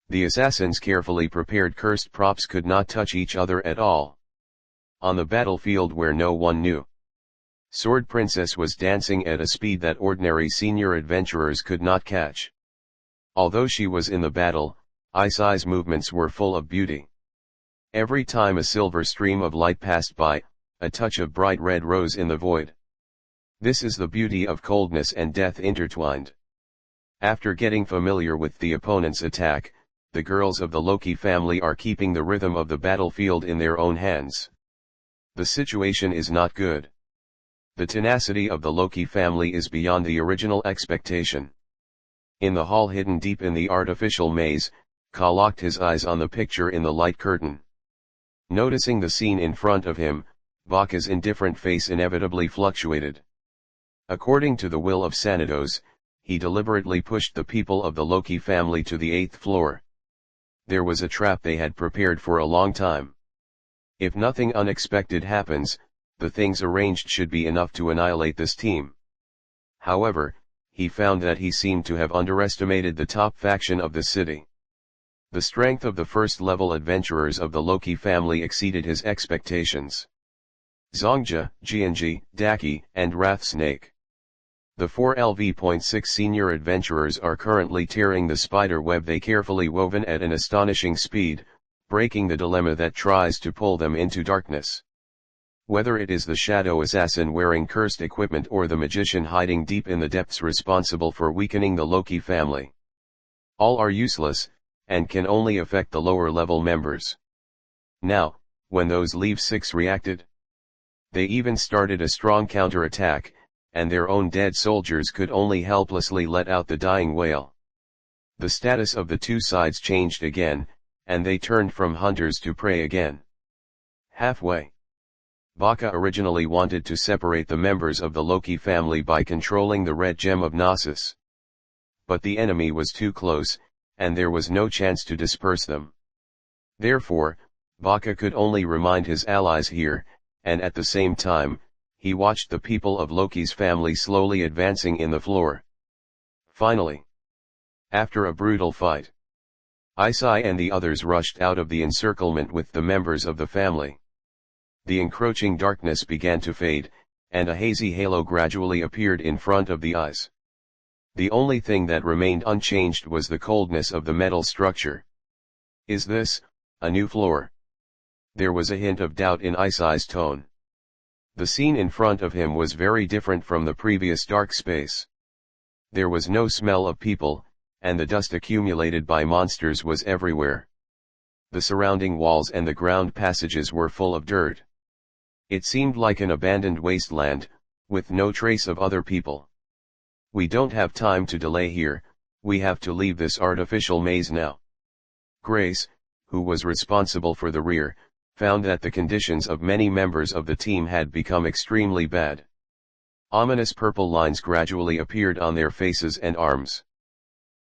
The assassins' carefully prepared cursed props could not touch each other at all. On the battlefield where no one knew, Sword Princess was dancing at a speed that ordinary senior adventurers could not catch. Although she was in the battle, Isai's movements were full of beauty. Every time a silver stream of light passed by, a touch of bright red rose in the void. This is the beauty of coldness and death intertwined. After getting familiar with the opponent's attack, the girls of the Loki family are keeping the rhythm of the battlefield in their own hands. The situation is not good. The tenacity of the Loki family is beyond the original expectation. In the hall hidden deep in the artificial maze, Ka locked his eyes on the picture in the light curtain. Noticing the scene in front of him, Baka's indifferent face inevitably fluctuated. According to the will of Xanatos, he deliberately pushed the people of the Loki family to the 8th floor. There was a trap they had prepared for a long time. If nothing unexpected happens, the things arranged should be enough to annihilate this team. However, he found that he seemed to have underestimated the top faction of the city. The strength of the first-level adventurers of the Loki family exceeded his expectations. Zongja, Jianji, Daki, and Wrathsnake. The 4LV.6 senior adventurers are currently tearing the spider web they carefully woven at an astonishing speed, breaking the dilemma that tries to pull them into darkness. Whether it is the shadow assassin wearing cursed equipment or the magician hiding deep in the depths responsible for weakening the Loki family, all are useless, and can only affect the lower-level members. Now, when those Leave 6 reacted, they even started a strong counterattack, and their own dead soldiers could only helplessly let out the dying wail. The status of the two sides changed again, and they turned from hunters to prey again. Halfway, Baka originally wanted to separate the members of the Loki family by controlling the red gem of Gnosis. But the enemy was too close, and there was no chance to disperse them. Therefore, Baka could only remind his allies here, and at the same time, he watched the people of Loki's family slowly advancing in the floor. Finally, after a brutal fight, Isai and the others rushed out of the encirclement with the members of the family. The encroaching darkness began to fade, and a hazy halo gradually appeared in front of the eyes. The only thing that remained unchanged was the coldness of the metal structure. Is this a new floor? There was a hint of doubt in Isai's tone. The scene in front of him was very different from the previous dark space. There was no smell of people, and the dust accumulated by monsters was everywhere. The surrounding walls and the ground passages were full of dirt. It seemed like an abandoned wasteland, with no trace of other people. "We don't have time to delay here, we have to leave this artificial maze now." Grace, who was responsible for the rear, found that the conditions of many members of the team had become extremely bad. Ominous purple lines gradually appeared on their faces and arms.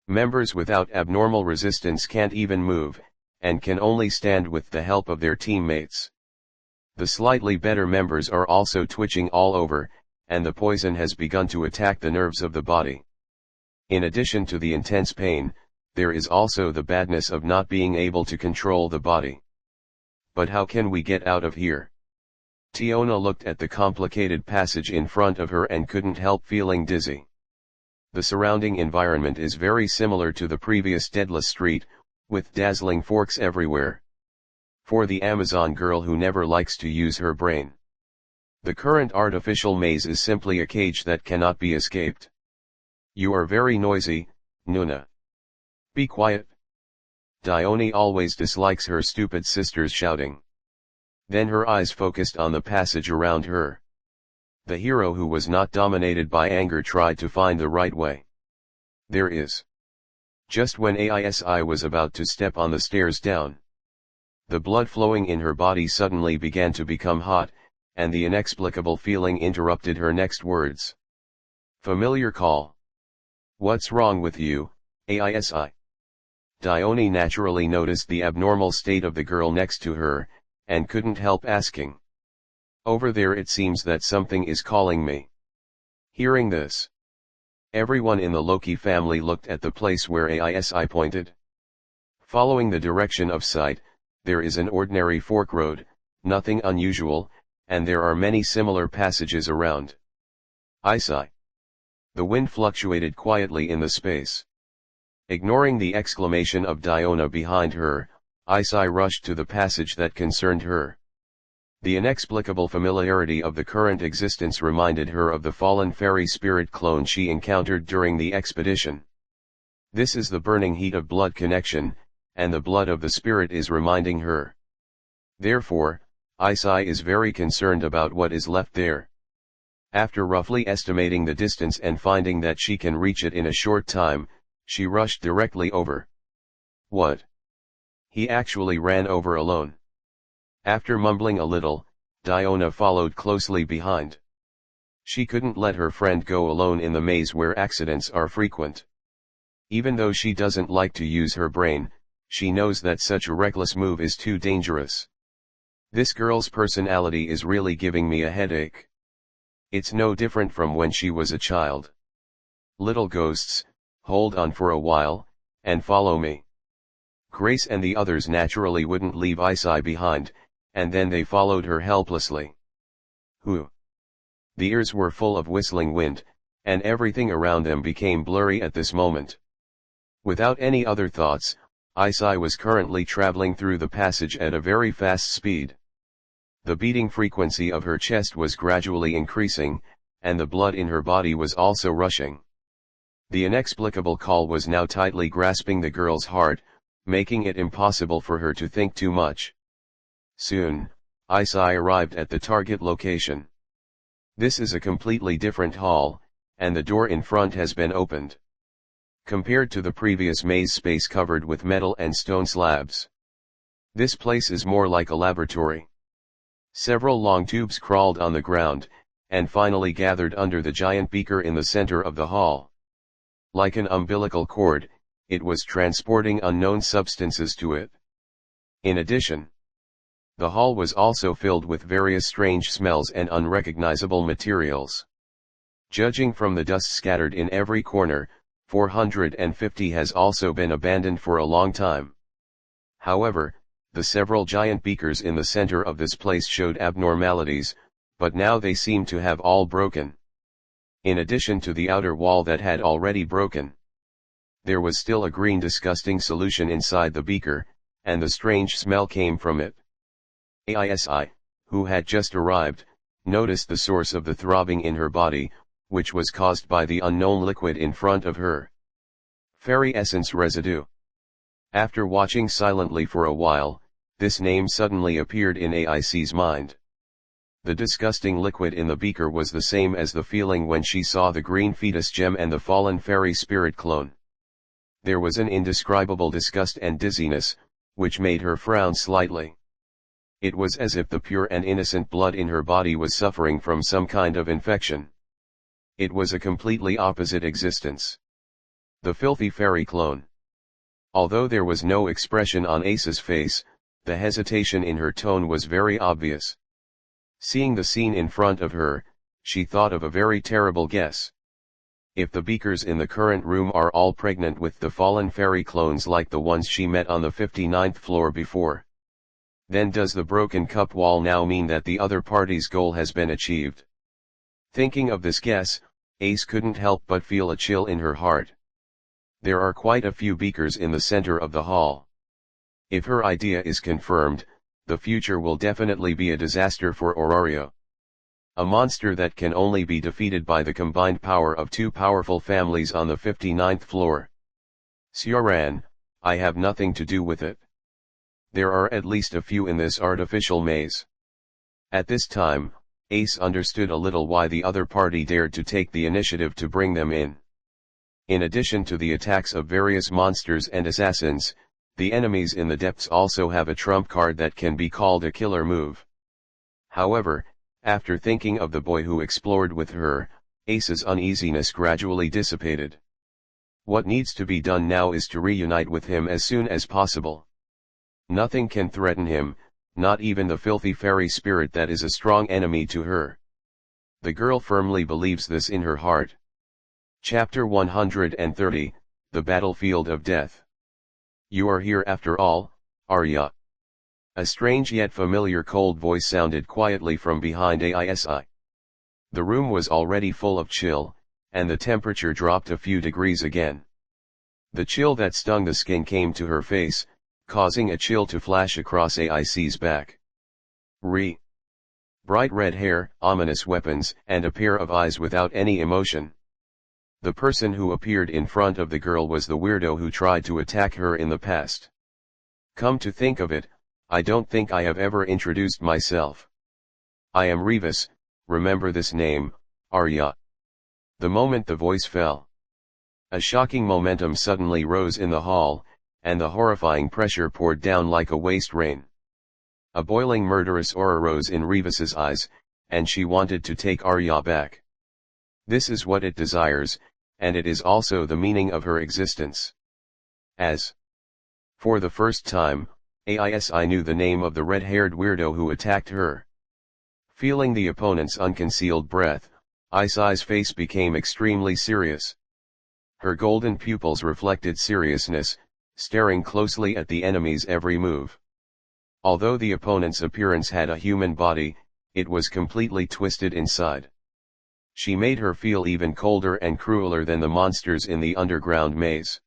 Members without abnormal resistance can't even move, and can only stand with the help of their teammates. The slightly better members are also twitching all over, and the poison has begun to attack the nerves of the body. In addition to the intense pain, there is also the badness of not being able to control the body. But how can we get out of here? Tiona looked at the complicated passage in front of her and couldn't help feeling dizzy. The surrounding environment is very similar to the previous Deadless Street, with dazzling forks everywhere. For the Amazon girl who never likes to use her brain, the current artificial maze is simply a cage that cannot be escaped. "You are very noisy, Nuna. Be quiet." Dione always dislikes her stupid sister's shouting. Then her eyes focused on the passage around her. The hero who was not dominated by anger tried to find the right way. There is. Just when Aisi was about to step on the stairs down, the blood flowing in her body suddenly began to become hot, and the inexplicable feeling interrupted her next words. Familiar call. "What's wrong with you, Aisi?" Dione naturally noticed the abnormal state of the girl next to her, and couldn't help asking. "Over there, it seems that something is calling me." Hearing this, everyone in the Loki family looked at the place where Aisi pointed. Following the direction of sight, there is an ordinary fork road, nothing unusual, and there are many similar passages around. "Aisi." The wind fluctuated quietly in the space. Ignoring the exclamation of Diona behind her, Aisi rushed to the passage that concerned her. The inexplicable familiarity of the current existence reminded her of the fallen fairy spirit clone she encountered during the expedition. This is the burning heat of blood connection, and the blood of the spirit is reminding her. Therefore, Aisi is very concerned about what is left there. After roughly estimating the distance and finding that she can reach it in a short time, she rushed directly over. What? He actually ran over alone. After mumbling a little, Diona followed closely behind. She couldn't let her friend go alone in the maze where accidents are frequent. Even though she doesn't like to use her brain, she knows that such a reckless move is too dangerous. This girl's personality is really giving me a headache. It's no different from when she was a child. Little ghosts, hold on for a while, and follow me. Grace and the others naturally wouldn't leave Aisi behind, and then they followed her helplessly. Who? The ears were full of whistling wind, and everything around them became blurry at this moment. Without any other thoughts, Aisi was currently traveling through the passage at a very fast speed. The beating frequency of her chest was gradually increasing, and the blood in her body was also rushing. The inexplicable call was now tightly grasping the girl's heart, making it impossible for her to think too much. Soon, Aisi arrived at the target location. This is a completely different hall, and the door in front has been opened. Compared to the previous maze space covered with metal and stone slabs, this place is more like a laboratory. Several long tubes crawled on the ground, and finally gathered under the giant beaker in the center of the hall. Like an umbilical cord, it was transporting unknown substances to it. In addition, the hall was also filled with various strange smells and unrecognizable materials. Judging from the dust scattered in every corner, 450 has also been abandoned for a long time. However, the several giant beakers in the center of this place showed abnormalities, but now they seem to have all broken. In addition to the outer wall that had already broken, there was still a green disgusting solution inside the beaker, and the strange smell came from it. Aisi, who had just arrived, noticed the source of the throbbing in her body, which was caused by the unknown liquid in front of her. Fairy essence residue. After watching silently for a while, this name suddenly appeared in AIC's mind. The disgusting liquid in the beaker was the same as the feeling when she saw the green fetus gem and the fallen fairy spirit clone. There was an indescribable disgust and dizziness, which made her frown slightly. It was as if the pure and innocent blood in her body was suffering from some kind of infection. It was a completely opposite existence. The filthy fairy clone. Although there was no expression on Ace's face, the hesitation in her tone was very obvious. Seeing the scene in front of her, she thought of a very terrible guess. If the beakers in the current room are all pregnant with the fallen fairy clones like the ones she met on the 59th floor before, then does the broken cup wall now mean that the other party's goal has been achieved? Thinking of this guess, Ace couldn't help but feel a chill in her heart. There are quite a few beakers in the center of the hall. If her idea is confirmed, the future will definitely be a disaster for Aurario. A monster that can only be defeated by the combined power of two powerful families on the 59th floor. Sioran, I have nothing to do with it. There are at least a few in this artificial maze. At this time, Ace understood a little why the other party dared to take the initiative to bring them in. In addition to the attacks of various monsters and assassins, the enemies in the depths also have a trump card that can be called a killer move. However, after thinking of the boy who explored with her, Ace's uneasiness gradually dissipated. What needs to be done now is to reunite with him as soon as possible. Nothing can threaten him, not even the filthy fairy spirit that is a strong enemy to her. The girl firmly believes this in her heart. Chapter 130, The Battlefield of Death. You are here after all, Arya. A strange yet familiar cold voice sounded quietly from behind AISI. The room was already full of chill, and the temperature dropped a few degrees again. The chill that stung the skin came to her face, causing a chill to flash across AIC's back. Bright red hair, ominous weapons, and a pair of eyes without any emotion. The person who appeared in front of the girl was the weirdo who tried to attack her in the past. Come to think of it, I don't think I have ever introduced myself. I am Revis, remember this name, Arya. The moment the voice fell, a shocking momentum suddenly rose in the hall, and the horrifying pressure poured down like a waste rain. A boiling murderous aura rose in Revis's eyes, and she wanted to take Arya back. This is what it desires, and it is also the meaning of her existence. As for the first time, AISI knew the name of the red-haired weirdo who attacked her. Feeling the opponent's unconcealed breath, Isai's face became extremely serious. Her golden pupils reflected seriousness, staring closely at the enemy's every move. Although the opponent's appearance had a human body, it was completely twisted inside. She made her feel even colder and crueler than the monsters in the underground maze.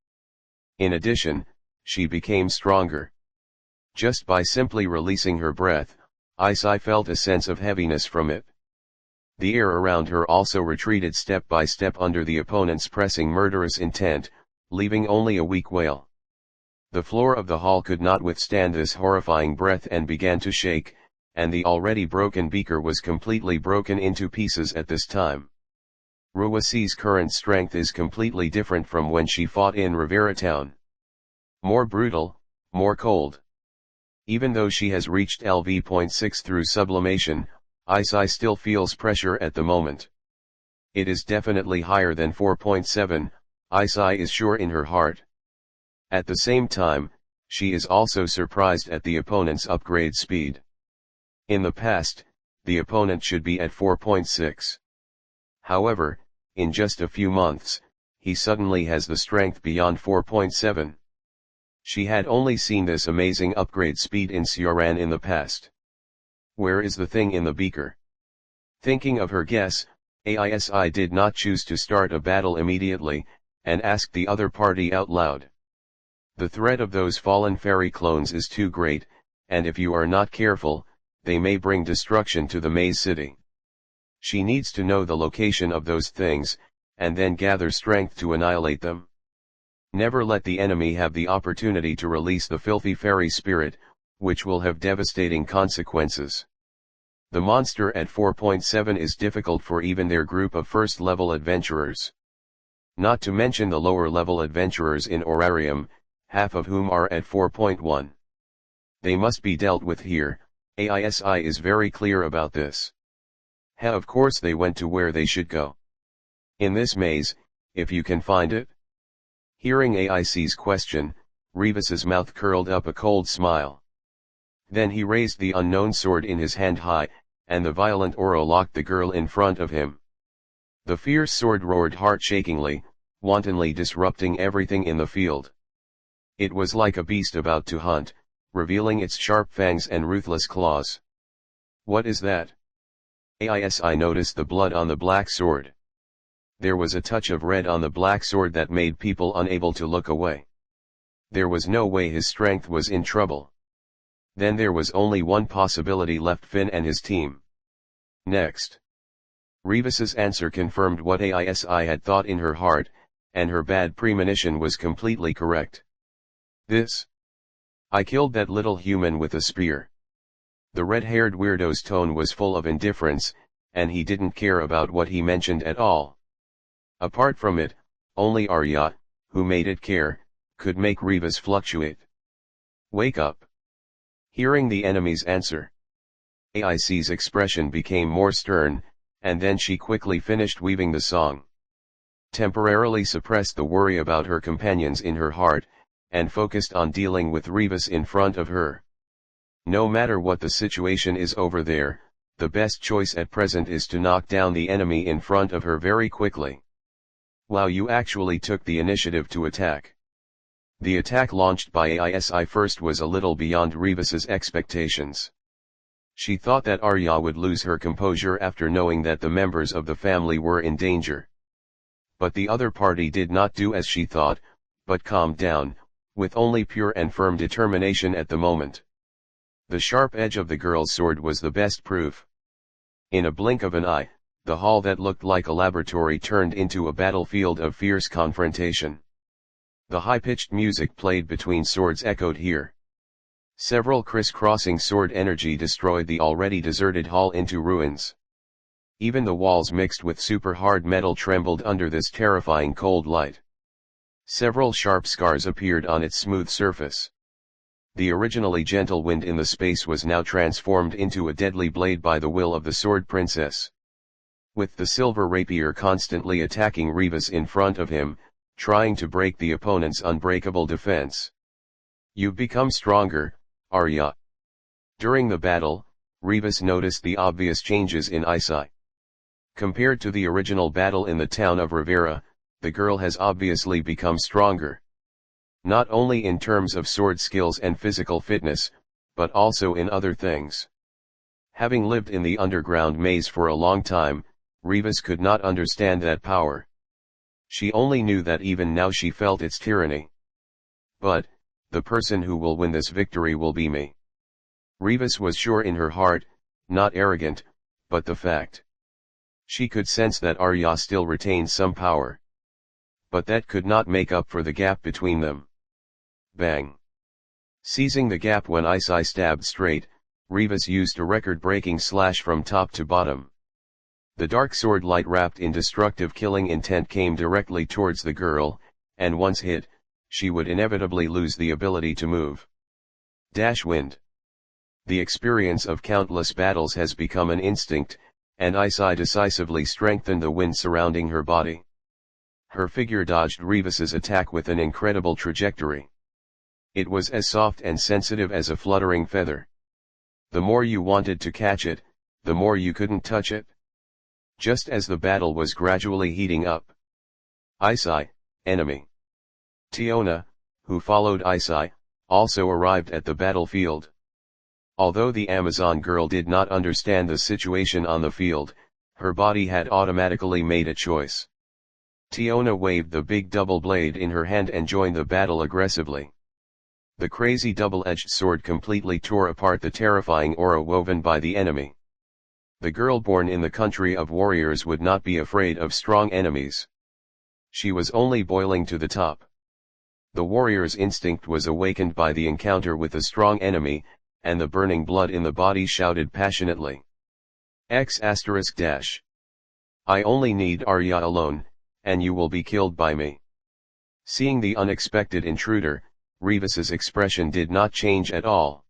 In addition, she became stronger. Just by simply releasing her breath, Isai felt a sense of heaviness from it. The air around her also retreated step by step under the opponent's pressing murderous intent, leaving only a weak wail. The floor of the hall could not withstand this horrifying breath and began to shake, and the already broken beaker was completely broken into pieces at this time. Ruwasi's current strength is completely different from when she fought in Rivera Town. More brutal, more cold. Even though she has reached LV.6 through sublimation, Isai still feels pressure at the moment. It is definitely higher than 4.7, Isai is sure in her heart. At the same time, she is also surprised at the opponent's upgrade speed. In the past, the opponent should be at 4.6. However, in just a few months, he suddenly has the strength beyond 4.7. She had only seen this amazing upgrade speed in Sioran in the past. Where is the thing in the beaker? Thinking of her guess, AISI did not choose to start a battle immediately, and asked the other party out loud. The threat of those fallen fairy clones is too great, and if you are not careful, they may bring destruction to the Maze City. She needs to know the location of those things, and then gather strength to annihilate them. Never let the enemy have the opportunity to release the filthy fairy spirit, which will have devastating consequences. The monster at 4.7 is difficult for even their group of first-level adventurers. Not to mention the lower-level adventurers in Orarium, half of whom are at 4.1. They must be dealt with here. AISI is very clear about this. Of course they went to where they should go. In this maze, if you can find it. Hearing AIC's question, Revis's mouth curled up a cold smile. Then he raised the unknown sword in his hand high, and the violent aura locked the girl in front of him. The fierce sword roared heart-shakingly, wantonly disrupting everything in the field. It was like a beast about to hunt, revealing its sharp fangs and ruthless claws. What is that? AISI noticed the blood on the black sword. There was a touch of red on the black sword that made people unable to look away. There was no way his strength was in trouble. Then there was only one possibility left: Finn and his team. Next. Revis's answer confirmed what AISI had thought in her heart, and her bad premonition was completely correct. I killed that little human with a spear. The red-haired weirdo's tone was full of indifference, and he didn't care about what he mentioned at all. Apart from it, only Arya, who made it care, could make Revis fluctuate. Wake up. Hearing the enemy's answer, AIC's expression became more stern, and then she quickly finished weaving the song. Temporarily suppressed the worry about her companions in her heart, and focused on dealing with Revis in front of her. No matter what the situation is over there, the best choice at present is to knock down the enemy in front of her very quickly. Wow, you actually took the initiative to attack. The attack launched by AISI first was a little beyond Revis's expectations. She thought that Arya would lose her composure after knowing that the members of the family were in danger. But the other party did not do as she thought, but calmed down, with only pure and firm determination at the moment. The sharp edge of the girl's sword was the best proof. In a blink of an eye, the hall that looked like a laboratory turned into a battlefield of fierce confrontation. The high-pitched music played between swords echoed here. Several criss-crossing sword energy destroyed the already deserted hall into ruins. Even the walls mixed with super hard metal trembled under this terrifying cold light. Several sharp scars appeared on its smooth surface. The originally gentle wind in the space was now transformed into a deadly blade by the will of the Sword Princess. With the silver rapier constantly attacking Revis in front of him, trying to break the opponent's unbreakable defense. You've become stronger, Arya. During the battle, Revis noticed the obvious changes in Isai. Compared to the original battle in the town of Rivera, the girl has obviously become stronger. Not only in terms of sword skills and physical fitness, but also in other things. Having lived in the underground maze for a long time, Revis could not understand that power. She only knew that even now she felt its tyranny. But, the person who will win this victory will be me. Revis was sure in her heart, not arrogant, but the fact. She could sense that Arya still retained some power. But that could not make up for the gap between them. Bang. Seizing the gap when Isai stabbed straight, Revis used a record-breaking slash from top to bottom. The dark sword light wrapped in destructive killing intent came directly towards the girl, and once hit, she would inevitably lose the ability to move. Dash wind. The experience of countless battles has become an instinct, and Isai decisively strengthened the wind surrounding her body. Her figure dodged Revis's attack with an incredible trajectory. It was as soft and sensitive as a fluttering feather. The more you wanted to catch it, the more you couldn't touch it. Just as the battle was gradually heating up. Isai, enemy. Tiona, who followed Isai, also arrived at the battlefield. Although the Amazon girl did not understand the situation on the field, her body had automatically made a choice. Tiona waved the big double blade in her hand and joined the battle aggressively. The crazy double-edged sword completely tore apart the terrifying aura woven by the enemy. The girl born in the country of warriors would not be afraid of strong enemies. She was only boiling to the top. The warrior's instinct was awakened by the encounter with a strong enemy, and the burning blood in the body shouted passionately. ****. I only need Arya alone, and you will be killed by me. Seeing the unexpected intruder, Revis's expression did not change at all.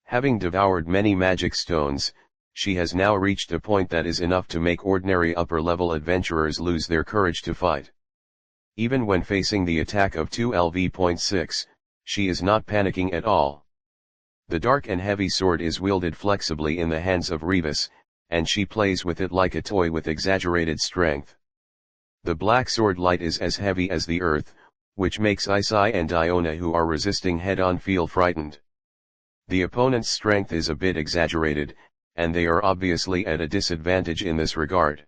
Having devoured many magic stones, she has now reached a point that is enough to make ordinary upper-level adventurers lose their courage to fight. Even when facing the attack of 2 LV.6, she is not panicking at all. The dark and heavy sword is wielded flexibly in the hands of Revis, and she plays with it like a toy with exaggerated strength. The black sword light is as heavy as the earth, which makes Isai and Diona, who are resisting head-on, feel frightened. The opponent's strength is a bit exaggerated, and they are obviously at a disadvantage in this regard.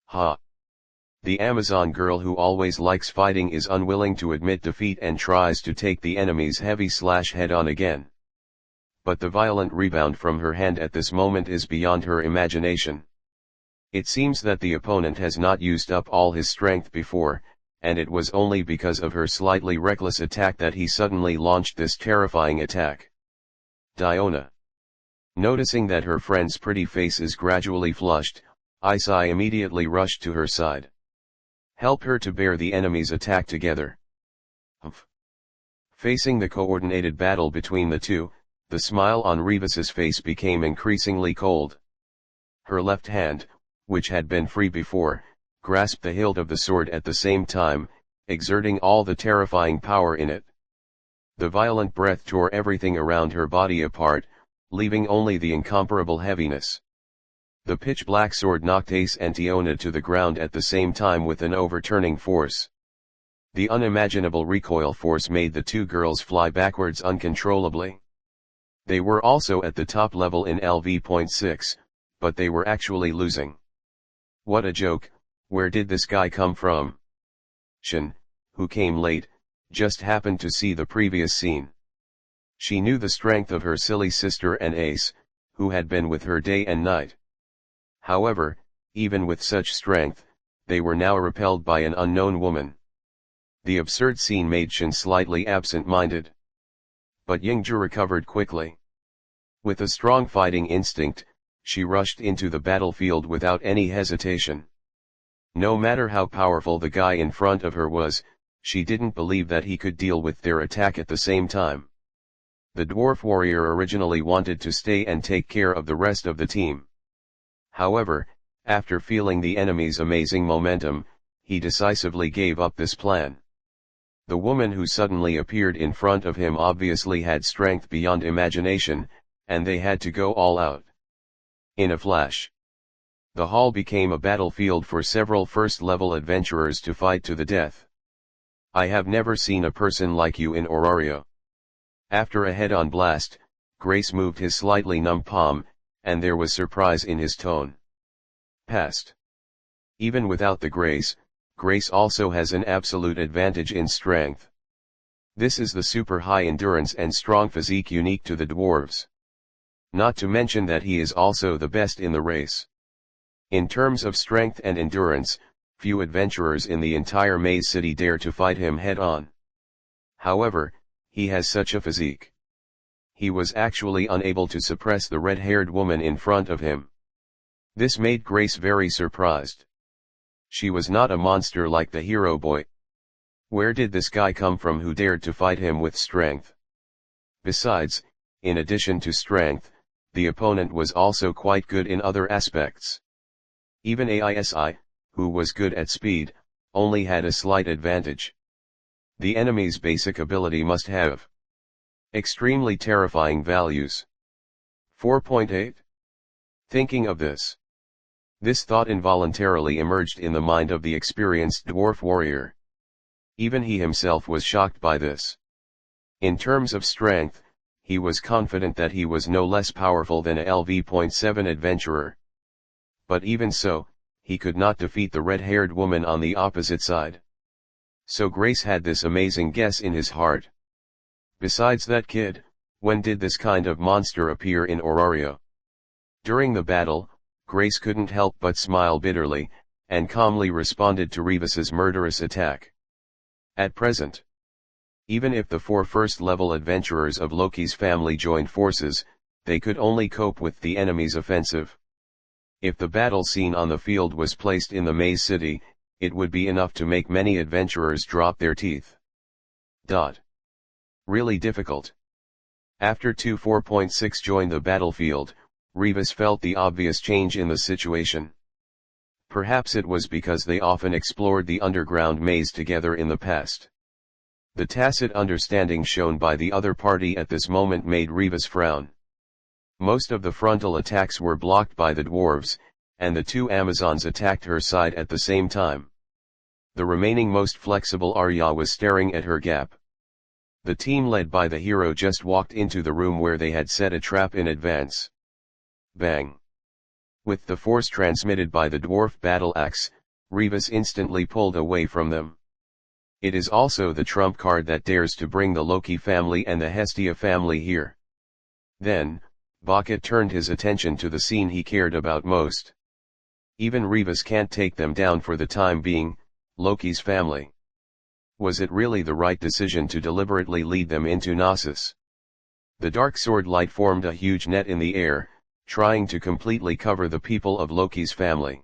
Ha! The Amazon girl who always likes fighting is unwilling to admit defeat and tries to take the enemy's heavy slash head-on again. But the violent rebound from her hand at this moment is beyond her imagination. It seems that the opponent has not used up all his strength before, and it was only because of her slightly reckless attack that he suddenly launched this terrifying attack. Diona. Noticing that her friend's pretty face is gradually flushed, Isai immediately rushed to her side. Help her to bear the enemy's attack together. Humph. Facing the coordinated battle between the two, the smile on Revis's face became increasingly cold. Her left hand, which had been free before, grasped the hilt of the sword at the same time, exerting all the terrifying power in it. The violent breath tore everything around her body apart, leaving only the incomparable heaviness. The pitch-black sword knocked Ace and Diona to the ground at the same time with an overturning force. The unimaginable recoil force made the two girls fly backwards uncontrollably. They were also at the top level in LV.6, but they were actually losing. What a joke, where did this guy come from? Shin, who came late, just happened to see the previous scene. She knew the strength of her silly sister and Ace, who had been with her day and night. However, even with such strength, they were now repelled by an unknown woman. The absurd scene made Shin slightly absent-minded. But Yingzhu recovered quickly. With a strong fighting instinct, she rushed into the battlefield without any hesitation. No matter how powerful the guy in front of her was, she didn't believe that he could deal with their attack at the same time. The dwarf warrior originally wanted to stay and take care of the rest of the team. However, after feeling the enemy's amazing momentum, he decisively gave up this plan. The woman who suddenly appeared in front of him obviously had strength beyond imagination, and they had to go all out. In a flash, the hall became a battlefield for several first-level adventurers to fight to the death. I have never seen a person like you in Orario. After a head-on blast, Grace moved his slightly numb palm, and there was surprise in his tone. Past. Even without the Grace also has an absolute advantage in strength. This is the super high endurance and strong physique unique to the dwarves. Not to mention that he is also the best in the race. In terms of strength and endurance, few adventurers in the entire Maze City dare to fight him head-on. However, he has such a physique. He was actually unable to suppress the red-haired woman in front of him. This made Grace very surprised. She was not a monster like the hero boy. Where did this guy come from who dared to fight him with strength? Besides, in addition to strength, the opponent was also quite good in other aspects. Even Aisi, who was good at speed, only had a slight advantage. The enemy's basic ability must have extremely terrifying values. 4.8. Thinking of this thought involuntarily emerged in the mind of the experienced dwarf warrior. Even he himself was shocked by this. In terms of strength, he was confident that he was no less powerful than a LV.7 adventurer. But even so, he could not defeat the red-haired woman on the opposite side. So Grace had this amazing guess in his heart. Besides that kid, when did this kind of monster appear in Orario? During the battle, Grace couldn't help but smile bitterly, and calmly responded to Revis's murderous attack. At present, Even if the 4 first-level adventurers of Loki's family joined forces, they could only cope with the enemy's offensive. If the battle scene on the field was placed in the Maze City, it would be enough to make many adventurers drop their teeth. Really difficult. After 2-4.6 joined the battlefield, Rebus felt the obvious change in the situation. Perhaps it was because they often explored the underground maze together in the past. The tacit understanding shown by the other party at this moment made Rebus frown. Most of the frontal attacks were blocked by the dwarves, and the 2 Amazons attacked her side at the same time. The remaining most flexible Arya was staring at her gap. The team led by the hero just walked into the room where they had set a trap in advance. Bang! With the force transmitted by the dwarf battle axe, Rebus instantly pulled away from them. It is also the trump card that dares to bring the Loki family and the Hestia family here. Then, Baka turned his attention to the scene he cared about most. Even Rebus can't take them down for the time being, Loki's family. Was it really the right decision to deliberately lead them into Knossos? The dark sword light formed a huge net in the air, trying to completely cover the people of Loki's family.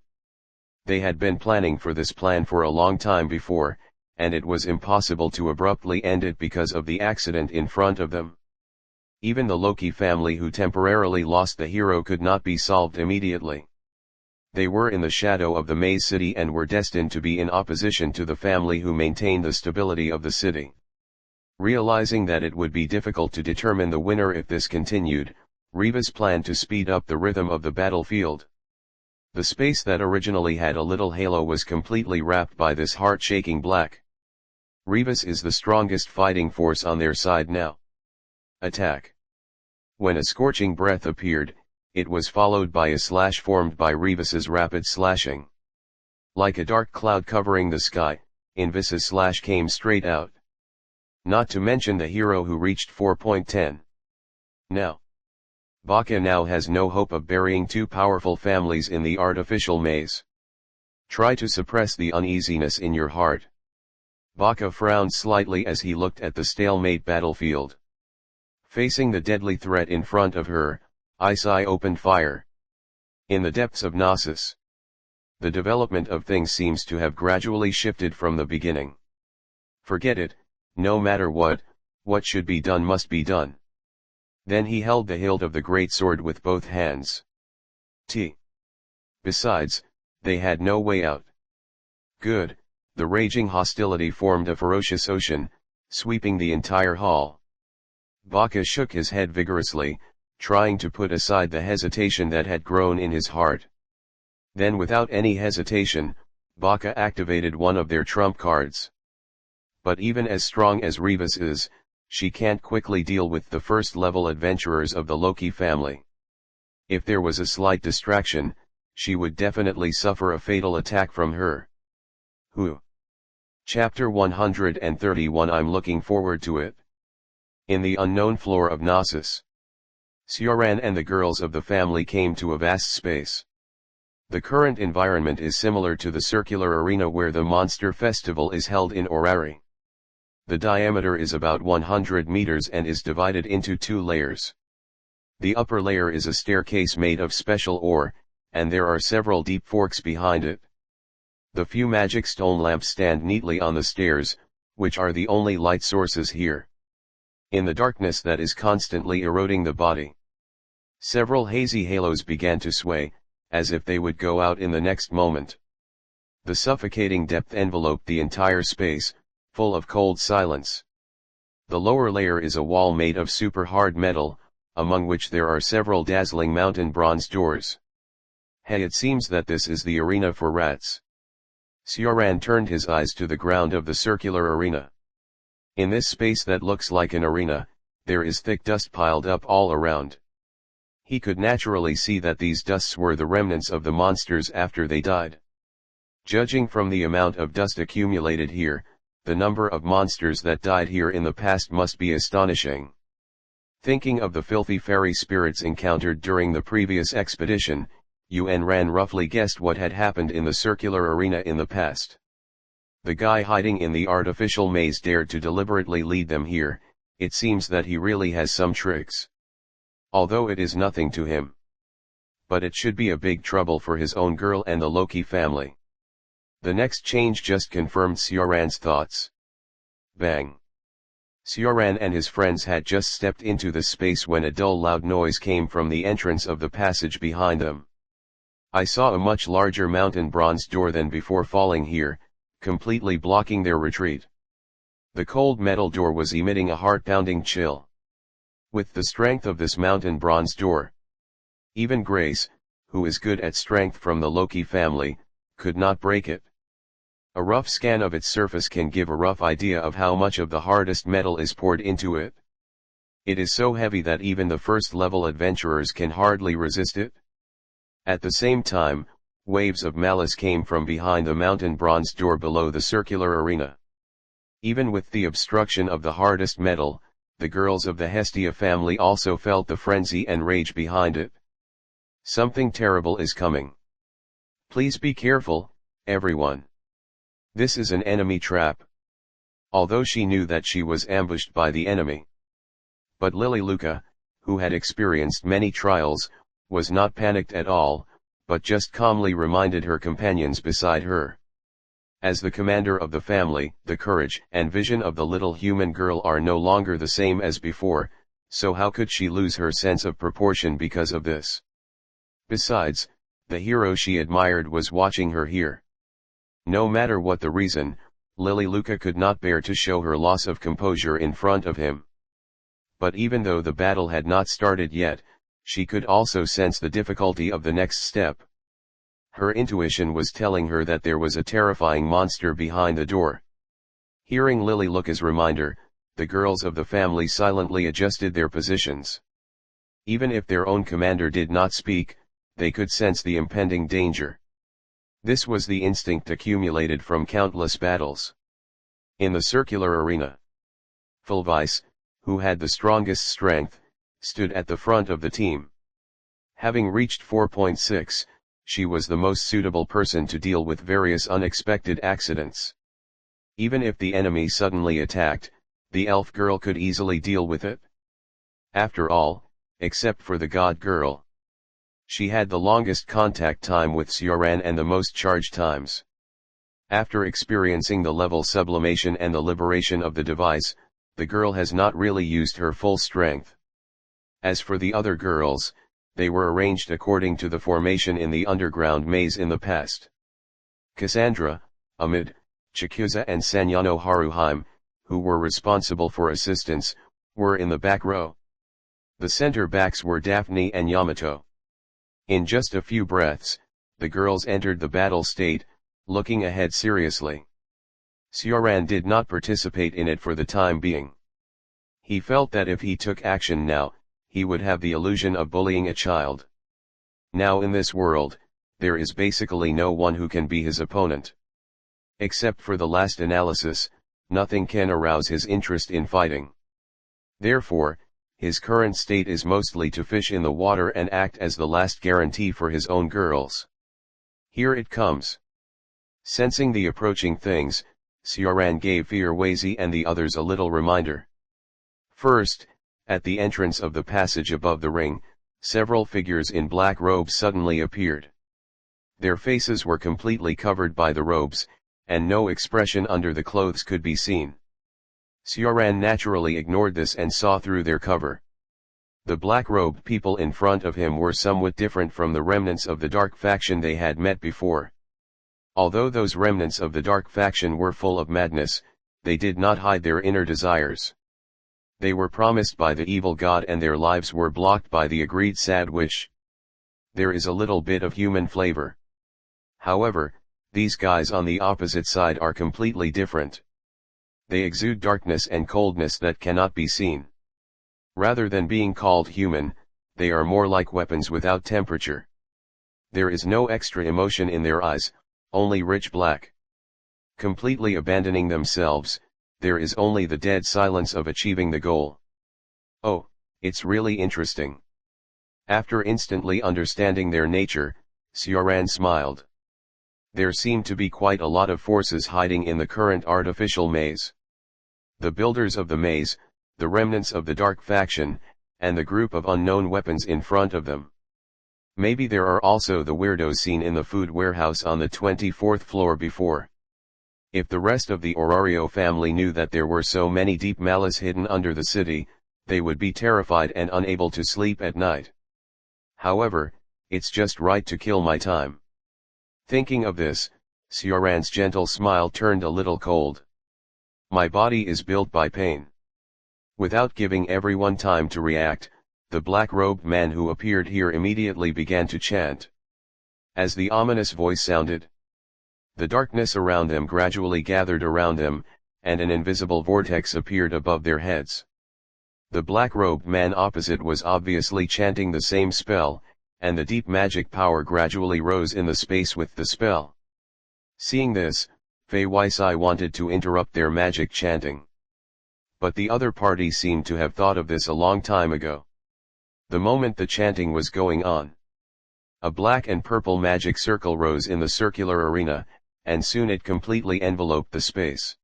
They had been planning for this plan for a long time before, and it was impossible to abruptly end it because of the accident in front of them. Even the Loki family who temporarily lost the hero could not be solved immediately. They were in the shadow of the Maze City and were destined to be in opposition to the family who maintained the stability of the city. Realizing that it would be difficult to determine the winner if this continued, Rebus planned to speed up the rhythm of the battlefield. The space that originally had a little halo was completely wrapped by this heart-shaking black. Rebus is the strongest fighting force on their side now. Attack! When a scorching breath appeared, it was followed by a slash formed by Rebus's rapid slashing. Like a dark cloud covering the sky, Invis's slash came straight out. Not to mention the hero who reached 4.10. Now, Baka now has no hope of burying 2 powerful families in the artificial maze. Try to suppress the uneasiness in your heart. Baka frowned slightly as he looked at the stalemate battlefield. Facing the deadly threat in front of her, Isai opened fire. In the depths of Knossos, the development of things seems to have gradually shifted from the beginning. Forget it, no matter what should be done must be done. Then he held the hilt of the great sword with both hands. Besides, they had no way out. Good, the raging hostility formed a ferocious ocean, sweeping the entire hall. Baka shook his head vigorously, trying to put aside the hesitation that had grown in his heart. Then without any hesitation, Baka activated one of their trump cards. But even as strong as Rebus is, she can't quickly deal with the first-level adventurers of the Loki family. If there was a slight distraction, she would definitely suffer a fatal attack from her. Chapter 131. I'm looking forward to it. In the unknown floor of Knossos, Sioran and the girls of the family came to a vast space. The current environment is similar to the circular arena where the monster festival is held in Orari. The diameter is about 100 meters and is divided into 2 layers. The upper layer is a staircase made of special ore, and there are several deep forks behind it. The few magic stone lamps stand neatly on the stairs, which are the only light sources here. In the darkness that is constantly eroding the body, several hazy halos began to sway, as if they would go out in the next moment. The suffocating depth enveloped the entire space, full of cold silence. The lower layer is a wall made of super hard metal, among which there are several dazzling mountain bronze doors. Hey, it seems that this is the arena for rats. Sioran turned his eyes to the ground of the circular arena. In this space that looks like an arena, there is thick dust piled up all around. He could naturally see that these dusts were the remnants of the monsters after they died. Judging from the amount of dust accumulated here, the number of monsters that died here in the past must be astonishing. Thinking of the filthy fairy spirits encountered during the previous expedition, Yuan Ran roughly guessed what had happened in the circular arena in the past. The guy hiding in the artificial maze dared to deliberately lead them here. It seems that he really has some tricks. Although it is nothing to him. But it should be a big trouble for his own girl and the Loki family. The next change just confirmed Sioran's thoughts. Bang! Sioran and his friends had just stepped into the space when a dull loud noise came from the entrance of the passage behind them. I saw a much larger mountain bronze door than before falling here, completely blocking their retreat. The cold metal door was emitting a heart-pounding chill. With the strength of this mountain bronze door, even Grace, who is good at strength from the Loki family, could not break it. A rough scan of its surface can give a rough idea of how much of the hardest metal is poured into it. It is so heavy that even the first-level adventurers can hardly resist it. At the same time, waves of malice came from behind the mountain bronze door below the circular arena. Even with the obstruction of the hardest metal, the girls of the Hestia family also felt the frenzy and rage behind it. Something terrible is coming. Please be careful, everyone. This is an enemy trap. Although she knew that she was ambushed by the enemy. But Lily Luca, who had experienced many trials, was not panicked at all, but just calmly reminded her companions beside her. As the commander of the family, the courage and vision of the little human girl are no longer the same as before, so how could she lose her sense of proportion because of this? Besides, the hero she admired was watching her here. No matter what the reason, Lily Luca could not bear to show her loss of composure in front of him. But even though the battle had not started yet, she could also sense the difficulty of the next step. Her intuition was telling her that there was a terrifying monster behind the door. Hearing Lily Luca's reminder, the girls of the family silently adjusted their positions. Even if their own commander did not speak, they could sense the impending danger. This was the instinct accumulated from countless battles. In the circular arena, Fulvice, who had the strongest strength, stood at the front of the team. Having reached 4.6, she was the most suitable person to deal with various unexpected accidents. Even if the enemy suddenly attacked, the elf girl could easily deal with it. After all, except for the god girl, she had the longest contact time with Sioran and the most charge times. After experiencing the level sublimation and the liberation of the device, the girl has not really used her full strength. As for the other girls, they were arranged according to the formation in the underground maze in the past. Cassandra, Amid, Chikusa and Sanyano Haruheim, who were responsible for assistance, were in the back row. The center backs were Daphne and Yamato. In just a few breaths, the girls entered the battle state, looking ahead seriously. Sioran did not participate in it for the time being. He felt that if he took action now, he would have the illusion of bullying a child. Now in this world, there is basically no one who can be his opponent. Except for the last analysis, nothing can arouse his interest in fighting. Therefore, his current state is mostly to fish in the water and act as the last guarantee for his own girls. Here it comes. Sensing the approaching things, Sioran gave Fearwazy and the others a little reminder. First, at the entrance of the passage above the ring, several figures in black robes suddenly appeared. Their faces were completely covered by the robes, and no expression under the clothes could be seen. Sioran naturally ignored this and saw through their cover. The black-robed people in front of him were somewhat different from the remnants of the dark faction they had met before. Although those remnants of the dark faction were full of madness, they did not hide their inner desires. They were promised by the evil god and their lives were blocked by the agreed sad wish. There is a little bit of human flavor. However, these guys on the opposite side are completely different. They exude darkness and coldness that cannot be seen. Rather than being called human, they are more like weapons without temperature. There is no extra emotion in their eyes, only rich black. Completely abandoning themselves, there is only the dead silence of achieving the goal. Oh, it's really interesting. After instantly understanding their nature, Sioran smiled. There seemed to be quite a lot of forces hiding in the current artificial maze. The builders of the maze, the remnants of the dark faction, and the group of unknown weapons in front of them. Maybe there are also the weirdos seen in the food warehouse on the 24th floor before. If the rest of the Orario family knew that there were so many deep malice hidden under the city, they would be terrified and unable to sleep at night. However, it's just right to kill my time. Thinking of this, Sioran's gentle smile turned a little cold. My body is built by pain. Without giving everyone time to react, the black-robed man who appeared here immediately began to chant. As the ominous voice sounded, the darkness around them gradually gathered around them, and an invisible vortex appeared above their heads. The black-robed man opposite was obviously chanting the same spell, and the deep magic power gradually rose in the space with the spell. Seeing this, Fei Weisai wanted to interrupt their magic chanting. But the other party seemed to have thought of this a long time ago. The moment the chanting was going on, a black and purple magic circle rose in the circular arena, and soon it completely enveloped the space.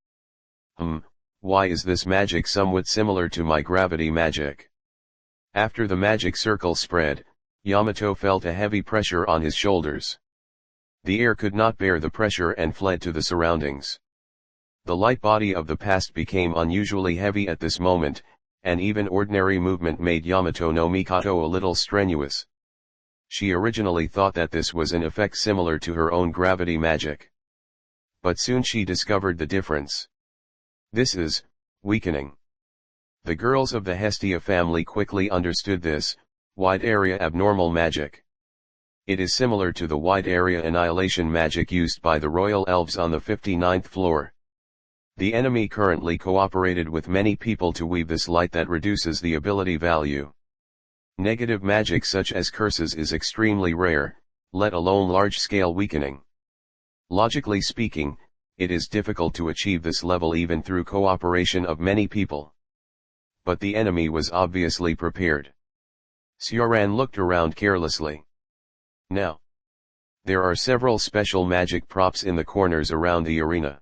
Why is this magic somewhat similar to my gravity magic? After the magic circle spread, Yamato felt a heavy pressure on his shoulders. The air could not bear the pressure and fled to the surroundings. The light body of the past became unusually heavy at this moment, and even ordinary movement made Yamato no Mikoto a little strenuous. She originally thought that this was an effect similar to her own gravity magic. But soon she discovered the difference. This is weakening. The girls of the Hestia family quickly understood this, wide area abnormal magic. It is similar to the wide area annihilation magic used by the royal elves on the 59th floor. The enemy currently cooperated with many people to weave this light that reduces the ability value. Negative magic such as curses is extremely rare, let alone large-scale weakening. Logically speaking, it is difficult to achieve this level even through cooperation of many people. But the enemy was obviously prepared. Sioran looked around carelessly. Now, there are several special magic props in the corners around the arena.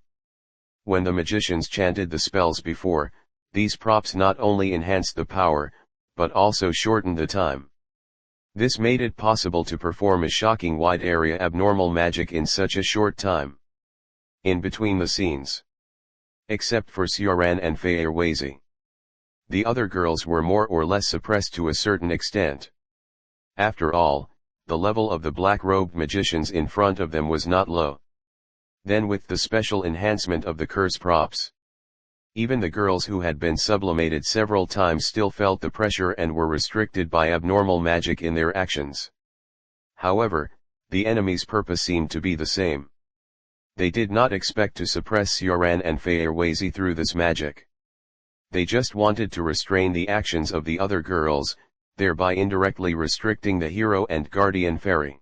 When the magicians chanted the spells before, these props not only enhanced the power, but also shortened the time. This made it possible to perform a shocking wide area abnormal magic in such a short time. In between the scenes, except for Sioran and Feyerwazi, the other girls were more or less suppressed to a certain extent. After all, the level of the black-robed magicians in front of them was not low. Then with the special enhancement of the curse props, even the girls who had been sublimated several times still felt the pressure and were restricted by abnormal magic in their actions. However, the enemy's purpose seemed to be the same. They did not expect to suppress Sioran and Feyerwazi through this magic. They just wanted to restrain the actions of the other girls, thereby indirectly restricting the hero and guardian fairy.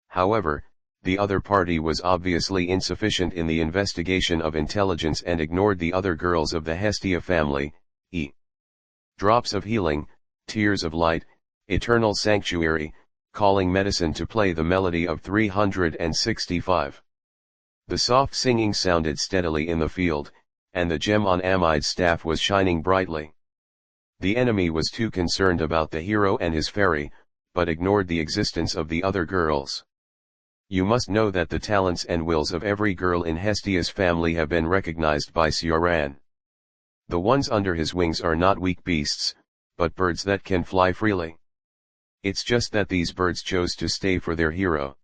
However, the other party was obviously insufficient in the investigation of intelligence and ignored the other girls of the Hestia family, drops of healing, tears of light, eternal sanctuary, calling medicine to play the melody of 365. The soft singing sounded steadily in the field, and the gem on Amide's staff was shining brightly. The enemy was too concerned about the hero and his fairy, but ignored the existence of the other girls. You must know that the talents and wills of every girl in Hestia's family have been recognized by Sioran. The ones under his wings are not weak beasts, but birds that can fly freely. It's just that these birds chose to stay for their hero.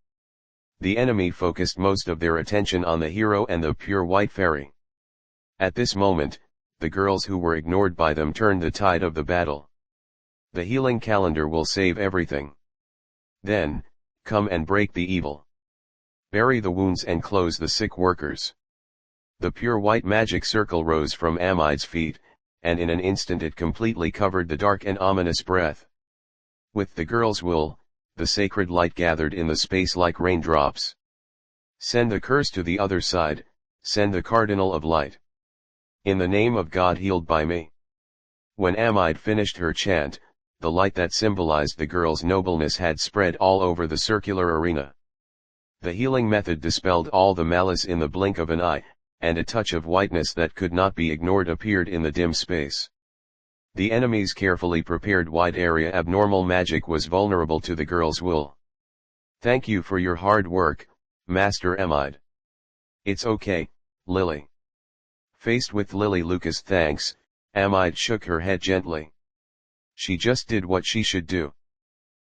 The enemy focused most of their attention on the hero and the pure white fairy. At this moment, the girls who were ignored by them turned the tide of the battle. The healing calendar will save everything. Then, come and break the evil. Bury the wounds and close the sick workers. The pure white magic circle rose from Amide's feet, and in an instant it completely covered the dark and ominous breath. With the girl's will, the sacred light gathered in the space like raindrops. Send the curse to the other side, send the cardinal of light. In the name of God healed by me. When Amide finished her chant, the light that symbolized the girl's nobleness had spread all over the circular arena. The healing method dispelled all the malice in the blink of an eye, and a touch of whiteness that could not be ignored appeared in the dim space. The enemy's carefully prepared wide area abnormal magic was vulnerable to the girl's will. "Thank you for your hard work, Master Amide." "It's okay, Lily." Faced with Lily Lucas' thanks, Amide shook her head gently. She just did what she should do.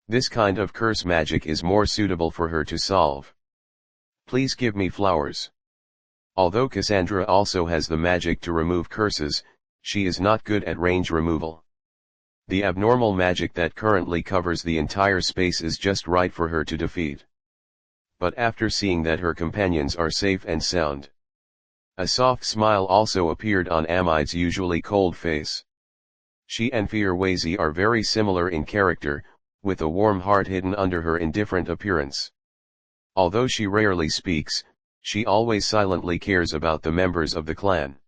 This kind of curse magic is more suitable for her to solve. "Please give me flowers." Although Cassandra also has the magic to remove curses, she is not good at range removal. The abnormal magic that currently covers the entire space is just right for her to defeat. But after seeing that her companions are safe and sound, a soft smile also appeared on Amide's usually cold face. She and Fearwazy are very similar in character, with a warm heart hidden under her indifferent appearance. Although she rarely speaks, she always silently cares about the members of the clan.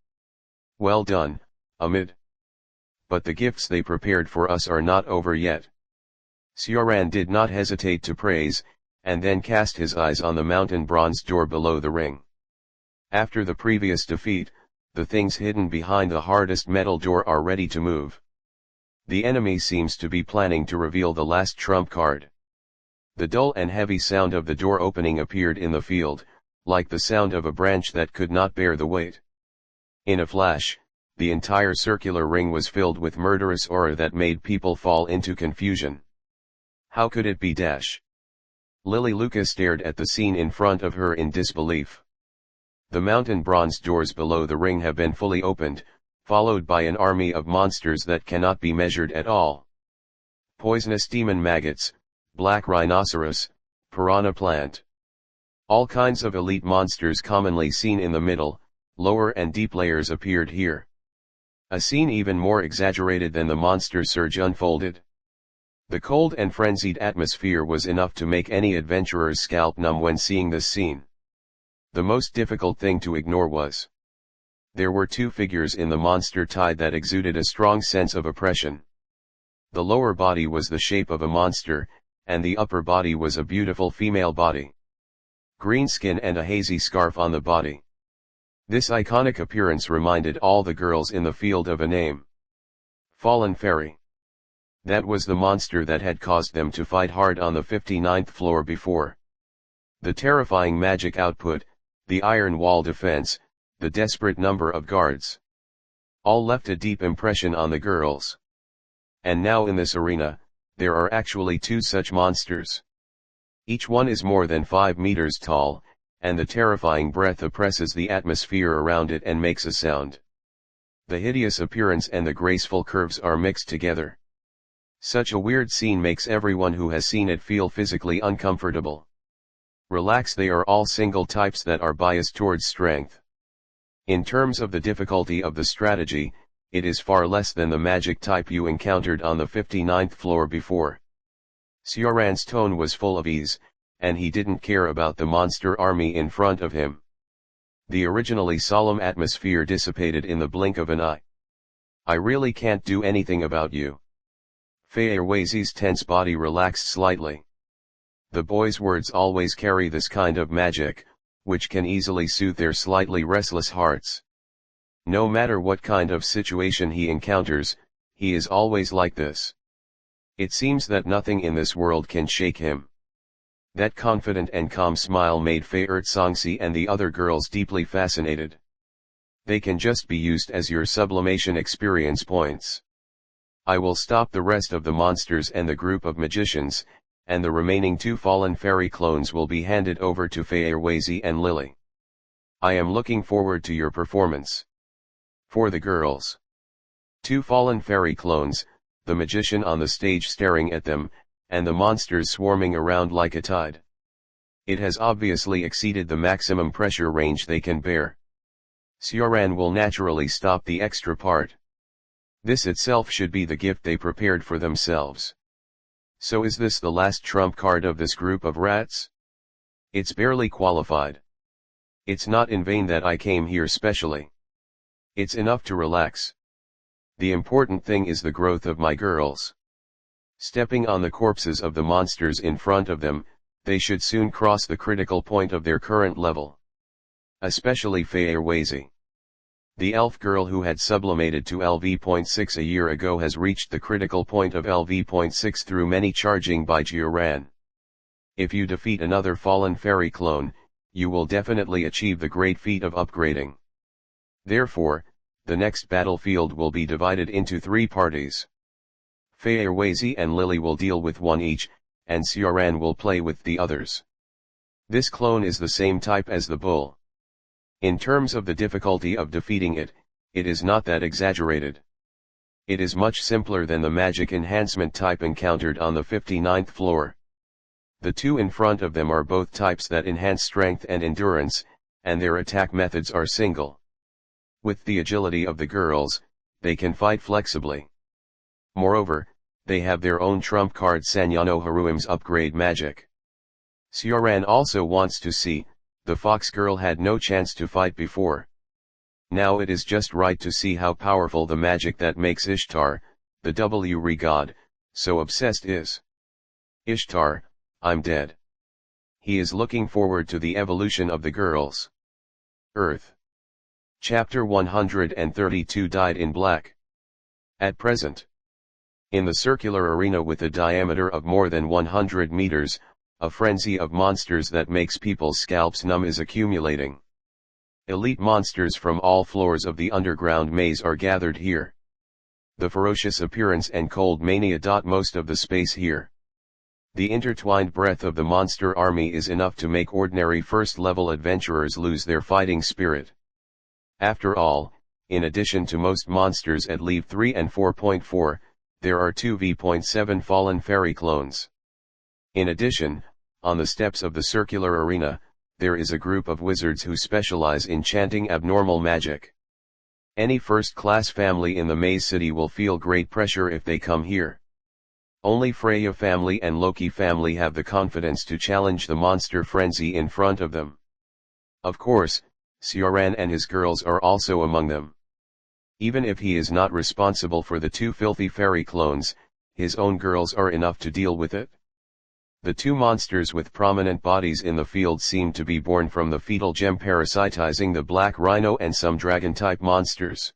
"Well done, Amid. But the gifts they prepared for us are not over yet." Sioran did not hesitate to praise, and then cast his eyes on the mountain bronze door below the ring. After the previous defeat, the things hidden behind the hardest metal door are ready to move. The enemy seems to be planning to reveal the last trump card. The dull and heavy sound of the door opening appeared in the field, like the sound of a branch that could not bear the weight. In a flash, the entire circular ring was filled with murderous aura that made people fall into confusion. How could it be? Lily Lucas stared at the scene in front of her in disbelief. The mountain bronze doors below the ring have been fully opened, followed by an army of monsters that cannot be measured at all. Poisonous demon maggots, black rhinoceros, piranha plant. All kinds of elite monsters commonly seen in the middle, lower and deep layers appeared here. A scene even more exaggerated than the monster surge unfolded. The cold and frenzied atmosphere was enough to make any adventurer's scalp numb when seeing this scene. The most difficult thing to ignore was there were two figures in the monster tide that exuded a strong sense of oppression. The lower body was the shape of a monster, and the upper body was a beautiful female body. Green skin and a hazy scarf on the body. This iconic appearance reminded all the girls in the field of a name. Fallen Fairy. That was the monster that had caused them to fight hard on the 59th floor before. The terrifying magic output, the iron wall defense, the desperate number of guards. All left a deep impression on the girls. And now in this arena, there are actually two such monsters. Each one is more than 5 meters tall, and the terrifying breath oppresses the atmosphere around it and makes a sound. The hideous appearance and the graceful curves are mixed together. Such a weird scene makes everyone who has seen it feel physically uncomfortable. Relax, they are all single types that are biased towards strength. In terms of the difficulty of the strategy, it is far less than the magic type you encountered on the 59th floor before. Sioran's tone was full of ease, and he didn't care about the monster army in front of him. The originally solemn atmosphere dissipated in the blink of an eye. "I really can't do anything about you." Fearwazy's tense body relaxed slightly. The boy's words always carry this kind of magic, which can easily soothe their slightly restless hearts. No matter what kind of situation he encounters, he is always like this. It seems that nothing in this world can shake him. That confident and calm smile made Songsi and the other girls deeply fascinated. They can just be used as your sublimation experience points. I will stop the rest of the monsters and the group of magicians, and the remaining 2 fallen fairy clones will be handed over to Fearwazy and Lily. I am looking forward to your performance. For the girls. 2 fallen fairy clones, the magician on the stage staring at them, and the monsters swarming around like a tide. It has obviously exceeded the maximum pressure range they can bear. Sioran will naturally stop the extra part. This itself should be the gift they prepared for themselves. So is this the last trump card of this group of rats? It's barely qualified. It's not in vain that I came here specially. It's enough to relax. The important thing is the growth of my girls. Stepping on the corpses of the monsters in front of them, they should soon cross the critical point of their current level. Especially Feyerwazi. The elf girl who had sublimated to LV.6 a year ago has reached the critical point of LV.6 through many charging by Gioran. If you defeat another fallen fairy clone, you will definitely achieve the great feat of upgrading. Therefore, the next battlefield will be divided into 3 parties. Feyerwazi and Lily will deal with one each, and Sioran will play with the others. This clone is the same type as the bull. In terms of the difficulty of defeating it, it is not that exaggerated. It is much simpler than the magic enhancement type encountered on the 59th floor. The 2 in front of them are both types that enhance strength and endurance, and their attack methods are single. With the agility of the girls, they can fight flexibly. Moreover, they have their own trump card Sanyano Haruim's upgrade magic. Sioran also wants to see, the fox girl had no chance to fight before. Now it is just right to see how powerful the magic that makes Ishtar, the W god, so obsessed is. Ishtar, I'm dead. He is looking forward to the evolution of the girls. Earth. Chapter 132 Dyed in Black. At present, in the circular arena with a diameter of more than 100 meters, a frenzy of monsters that makes people's scalps numb is accumulating. Elite monsters from all floors of the underground maze are gathered here. The ferocious appearance and cold mania dot most of the space here. The intertwined breath of the monster army is enough to make ordinary first-level adventurers lose their fighting spirit. After all, in addition to most monsters at Leve 3 and 4.4, there are 2 V.7 fallen fairy clones. In addition, on the steps of the circular arena, there is a group of wizards who specialize in chanting abnormal magic. Any first-class family in the Maze City will feel great pressure if they come here. Only Freya family and Loki family have the confidence to challenge the monster frenzy in front of them. Of course, Sioran and his girls are also among them. Even if he is not responsible for the 2 filthy fairy clones, his own girls are enough to deal with it. The 2 monsters with prominent bodies in the field seem to be born from the fetal gem parasitizing the black rhino and some dragon-type monsters.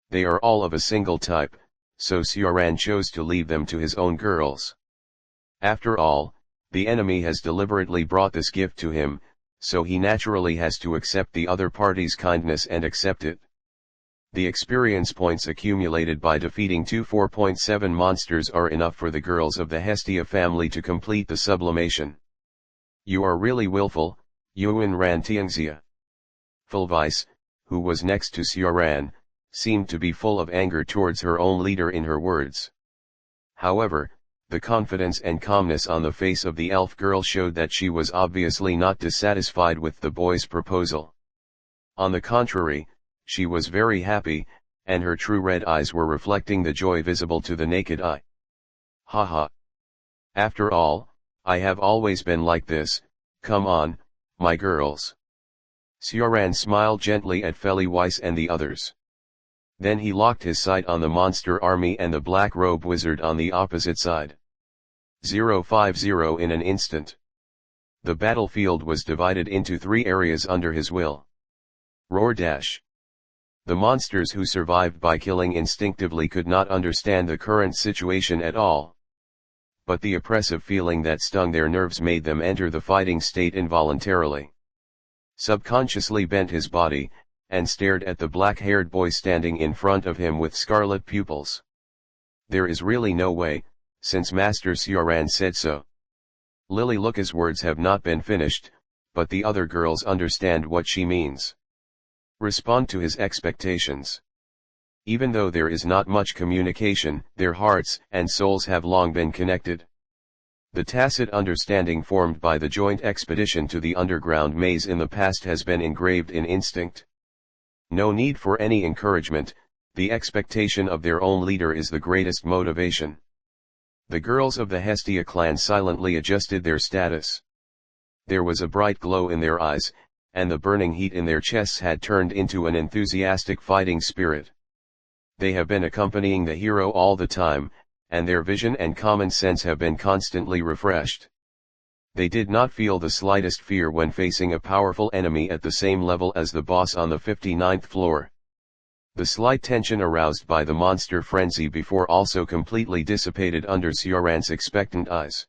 They are all of a single type, so Sioran chose to leave them to his own girls. After all, the enemy has deliberately brought this gift to him, so he naturally has to accept the other party's kindness and accept it. The experience points accumulated by defeating 2 4.7 monsters are enough for the girls of the Hestia family to complete the sublimation. You are really willful, Yuan Ran Tiangxia. Fulvice, who was next to Sioran, seemed to be full of anger towards her own leader in her words. However, the confidence and calmness on the face of the elf girl showed that she was obviously not dissatisfied with the boy's proposal. On the contrary, she was very happy, and her true red eyes were reflecting the joy visible to the naked eye. Haha. After all, I have always been like this, come on, my girls. Sioran smiled gently at Feliweiss and the others. Then he locked his sight on the monster army and the black robe wizard on the opposite side. 050 in an instant. The battlefield was divided into 3 areas under his will. Roar dash. The monsters who survived by killing instinctively could not understand the current situation at all. But the oppressive feeling that stung their nerves made them enter the fighting state involuntarily. Subconsciously bent his body, and stared at the black-haired boy standing in front of him with scarlet pupils. There is really no way, since Master Sioran said so. Lily Luca's words have not been finished, but the other girls understand what she means. Respond to his expectations. Even though there is not much communication, their hearts and souls have long been connected. The tacit understanding formed by the joint expedition to the underground maze in the past has been engraved in instinct. No need for any encouragement, the expectation of their own leader is the greatest motivation. The girls of the Hestia clan silently adjusted their status. There was a bright glow in their eyes, and the burning heat in their chests had turned into an enthusiastic fighting spirit. They have been accompanying the hero all the time, and their vision and common sense have been constantly refreshed. They did not feel the slightest fear when facing a powerful enemy at the same level as the boss on the 59th floor. The slight tension aroused by the monster frenzy before also completely dissipated under Sioran's expectant eyes.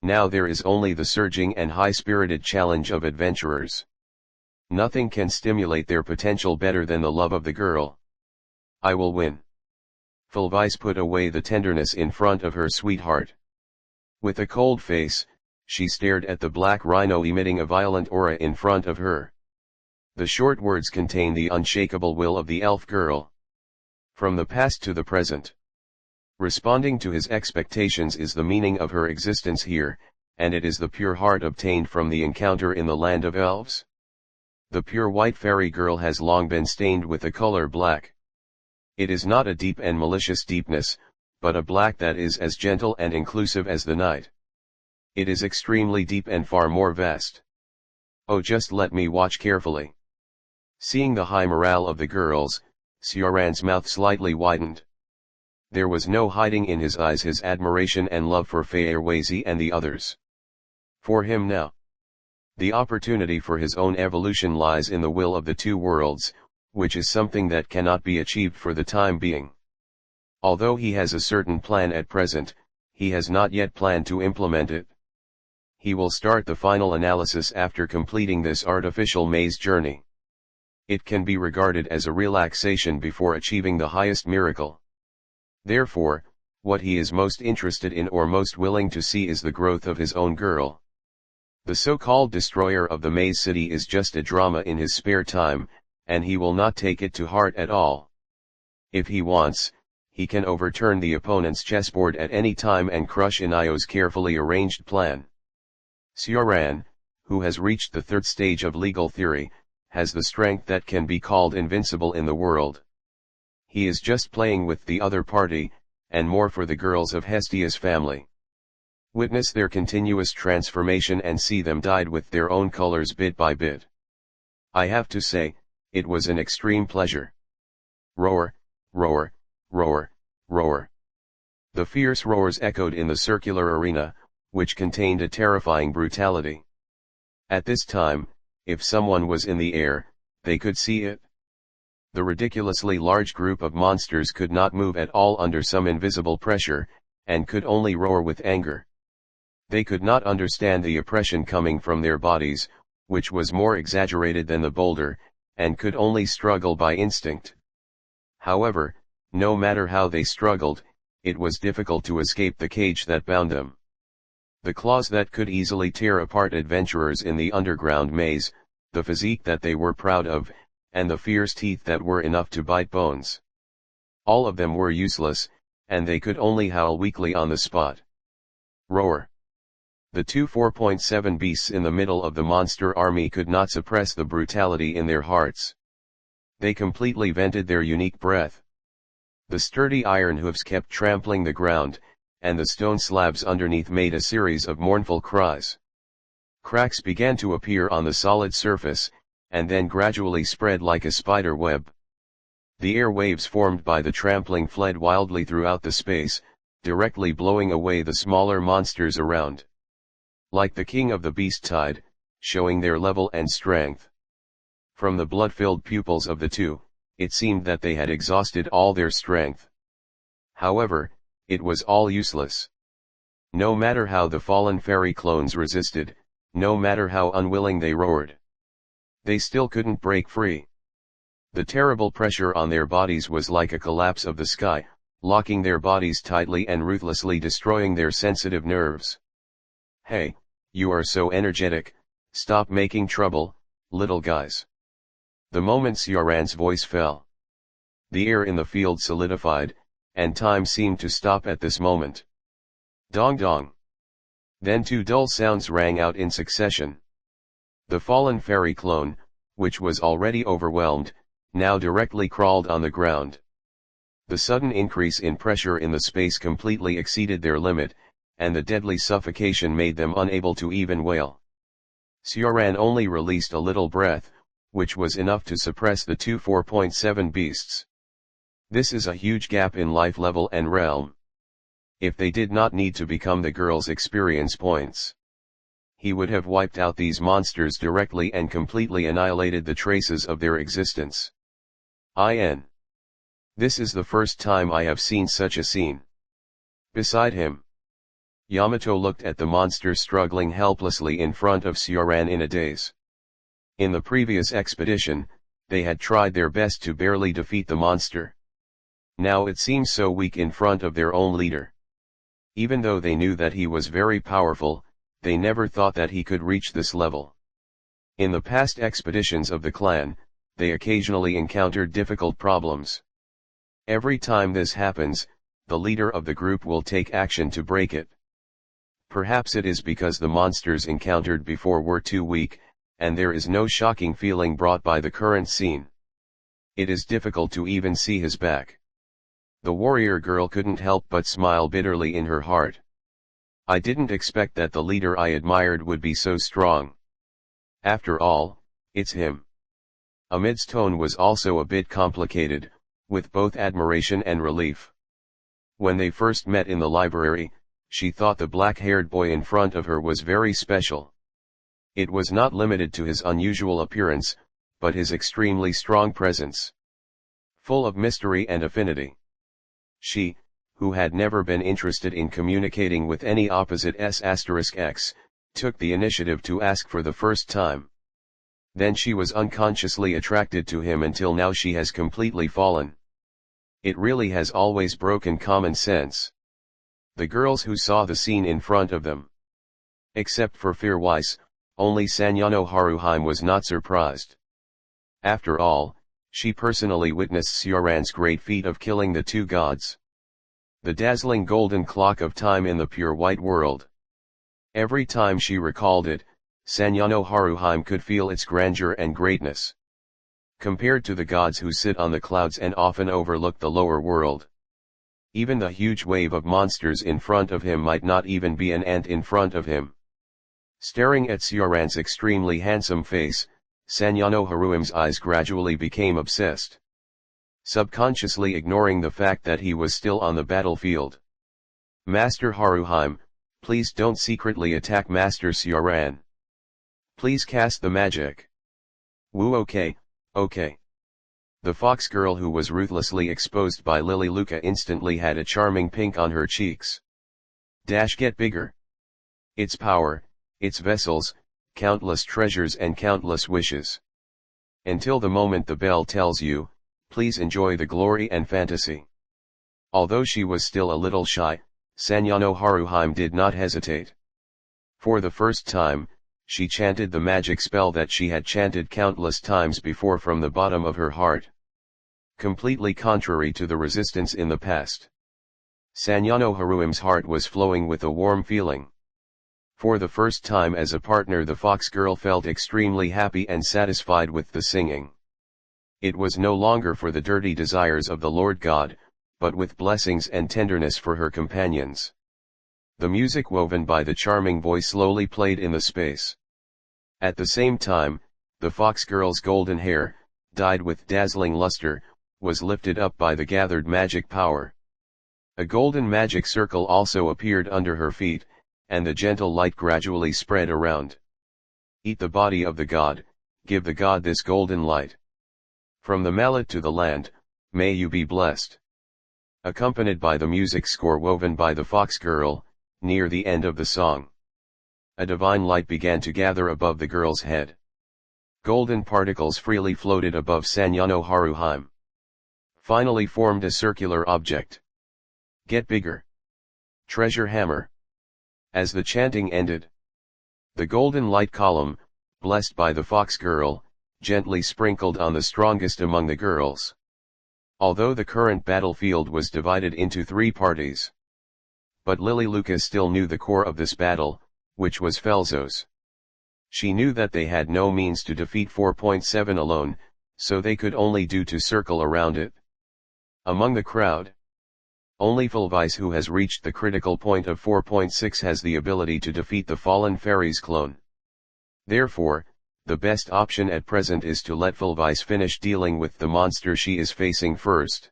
Now there is only the surging and high-spirited challenge of adventurers. Nothing can stimulate their potential better than the love of the girl. I will win. Fulvice put away the tenderness in front of her sweetheart. With a cold face, she stared at the black rhino emitting a violent aura in front of her. The short words contain the unshakable will of the elf girl. From the past to the present. Responding to his expectations is the meaning of her existence here, and it is the pure heart obtained from the encounter in the land of elves. The pure white fairy girl has long been stained with the color black. It is not a deep and malicious deepness, but a black that is as gentle and inclusive as the night. It is extremely deep and far more vast. Oh, just let me watch carefully. Seeing the high morale of the girls, Sioran's mouth slightly widened. There was no hiding in his eyes his admiration and love for Feyerwazi and the others. For him now, the opportunity for his own evolution lies in the will of the two worlds, which is something that cannot be achieved for the time being. Although he has a certain plan at present, he has not yet planned to implement it. He will start the final analysis after completing this artificial maze journey. It can be regarded as a relaxation before achieving the highest miracle. Therefore, what he is most interested in or most willing to see is the growth of his own girl. The so-called destroyer of the maze city is just a drama in his spare time, and he will not take it to heart at all. If he wants, he can overturn the opponent's chessboard at any time and crush Inio's carefully arranged plan. Sioran, who has reached the third stage of legal theory, has the strength that can be called invincible in the world. He is just playing with the other party, and more for the girls of Hestia's family. Witness their continuous transformation and see them dyed with their own colors bit by bit. I have to say, it was an extreme pleasure. Roar, roar, roar, roar. The fierce roars echoed in the circular arena, which contained a terrifying brutality. At this time, if someone was in the air, they could see it. The ridiculously large group of monsters could not move at all under some invisible pressure, and could only roar with anger. They could not understand the oppression coming from their bodies, which was more exaggerated than the boulder, and could only struggle by instinct. However, no matter how they struggled, it was difficult to escape the cage that bound them. The claws that could easily tear apart adventurers in the underground maze, the physique that they were proud of, and the fierce teeth that were enough to bite bones. All of them were useless, and they could only howl weakly on the spot. Roar. The two 4.7 beasts in the middle of the monster army could not suppress the brutality in their hearts. They completely vented their unique breath. The sturdy iron hoofs kept trampling the ground, and the stone slabs underneath made a series of mournful cries. Cracks began to appear on the solid surface, and then gradually spread like a spider web. The air waves formed by the trampling fled wildly throughout the space, directly blowing away the smaller monsters around. Like the king of the beast tide, showing their level and strength. From the blood-filled pupils of the two, it seemed that they had exhausted all their strength. However, it was all useless. No matter how the fallen fairy clones resisted, no matter how unwilling they roared, they still couldn't break free. The terrible pressure on their bodies was like a collapse of the sky, locking their bodies tightly and ruthlessly destroying their sensitive nerves. Hey, you are so energetic, stop making trouble, little guys. The moment Sioran's voice fell, the air in the field solidified, and time seemed to stop at this moment. Dong dong. Then two dull sounds rang out in succession. The fallen fairy clone, which was already overwhelmed, now directly crawled on the ground. The sudden increase in pressure in the space completely exceeded their limit, and the deadly suffocation made them unable to even wail. Sioran only released a little breath, which was enough to suppress the two 4.7 beasts. This is a huge gap in life level and realm. If they did not need to become the girls' experience points, he would have wiped out these monsters directly and completely annihilated the traces of their existence. This is the first time I have seen such a scene. Beside him, Yamato looked at the monster struggling helplessly in front of Sioran in a daze. In the previous expedition, they had tried their best to barely defeat the monster. Now it seems so weak in front of their own leader. Even though they knew that he was very powerful, they never thought that he could reach this level. In the past expeditions of the clan, they occasionally encountered difficult problems. Every time this happens, the leader of the group will take action to break it. Perhaps it is because the monsters encountered before were too weak, and there is no shocking feeling brought by the current scene. It is difficult to even see his back. The warrior girl couldn't help but smile bitterly in her heart. I didn't expect that the leader I admired would be so strong. After all, it's him. Amid's tone was also a bit complicated, with both admiration and relief. When they first met in the library, she thought the black-haired boy in front of her was very special. It was not limited to his unusual appearance, but his extremely strong presence. Full of mystery and affinity. She, who had never been interested in communicating with any opposite S**X, took the initiative to ask for the first time. Then she was unconsciously attracted to him until now she has completely fallen. It really has always broken common sense. The girls who saw the scene in front of them. Except for Fearwise, only Sanyano Haruhime was not surprised. After all, she personally witnessed Sioran's great feat of killing the two gods. The dazzling golden clock of time in the pure white world. Every time she recalled it, Sanyano Haruhime could feel its grandeur and greatness. Compared to the gods who sit on the clouds and often overlook the lower world. Even the huge wave of monsters in front of him might not even be an ant in front of him. Staring at Sioran's extremely handsome face, Sanyano Haruhime's eyes gradually became obsessed. Subconsciously ignoring the fact that he was still on the battlefield. Master Haruhime, please don't secretly attack Master Sioran. Please cast the magic. Woo, okay. The fox girl who was ruthlessly exposed by Lily Luca instantly had a charming pink on her cheeks. Get bigger. Its power, its vessels, countless treasures and countless wishes. Until the moment the bell tells you, please enjoy the glory and fantasy. Although she was still a little shy, Sanyano Haruhime did not hesitate. For the first time, she chanted the magic spell that she had chanted countless times before from the bottom of her heart. Completely contrary to the resistance in the past. Sanyano Haruhime's heart was flowing with a warm feeling. For the first time as a partner the fox girl felt extremely happy and satisfied with the singing. It was no longer for the dirty desires of the Lord God, but with blessings and tenderness for her companions. The music woven by the charming voice slowly played in the space. At the same time, the fox girl's golden hair, dyed with dazzling luster, was lifted up by the gathered magic power. A golden magic circle also appeared under her feet, and the gentle light gradually spread around. Eat the body of the god, give the god this golden light. From the mallet to the land, may you be blessed. Accompanied by the music score woven by the fox girl, near the end of the song. A divine light began to gather above the girl's head. Golden particles freely floated above Sanyano Haruhime. Finally formed a circular object. Get bigger. Treasure hammer. As the chanting ended, the golden light column, blessed by the fox girl, gently sprinkled on the strongest among the girls. Although the current battlefield was divided into 3 parties. But Lily Luca still knew the core of this battle, which was Felzos. She knew that they had no means to defeat 4.7 alone, so they could only do to circle around it. Among the crowd, only Fulvice who has reached the critical point of 4.6 has the ability to defeat the fallen fairy's clone. Therefore, the best option at present is to let Fulvice finish dealing with the monster she is facing first.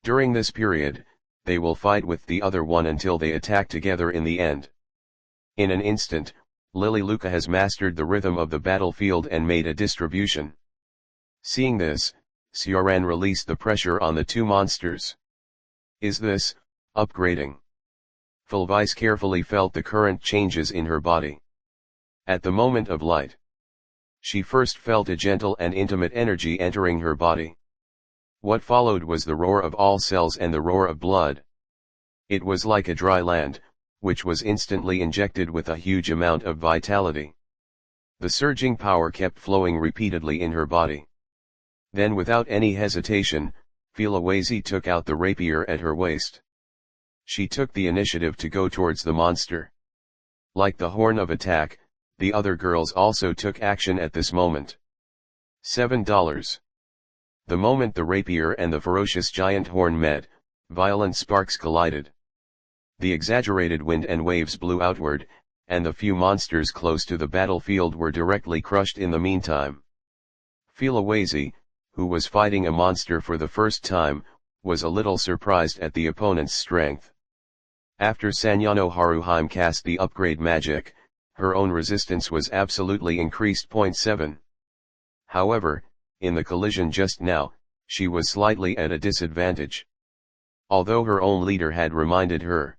During this period, they will fight with the other one until they attack together in the end. In an instant, Lily Luca has mastered the rhythm of the battlefield and made a distribution. Seeing this, Sioran released the pressure on the two monsters. Is this upgrading? Fulvice carefully felt the current changes in her body. At the moment of light, she first felt a gentle and intimate energy entering her body. What followed was the roar of all cells and the roar of blood. It was like a dry land, which was instantly injected with a huge amount of vitality. The surging power kept flowing repeatedly in her body. Then without any hesitation, Filawayzee took out the rapier at her waist. She took the initiative to go towards the monster. Like the horn of attack, the other girls also took action at this moment. $7. The moment the rapier and the ferocious giant horn met, violent sparks collided. The exaggerated wind and waves blew outward, and the few monsters close to the battlefield were directly crushed in the meantime. Filawayzee, who was fighting a monster for the first time, was a little surprised at the opponent's strength. After Sanyano Haruhime cast the upgrade magic, her own resistance was absolutely increased. 0.7. However, in the collision just now, she was slightly at a disadvantage. Although her own leader had reminded her.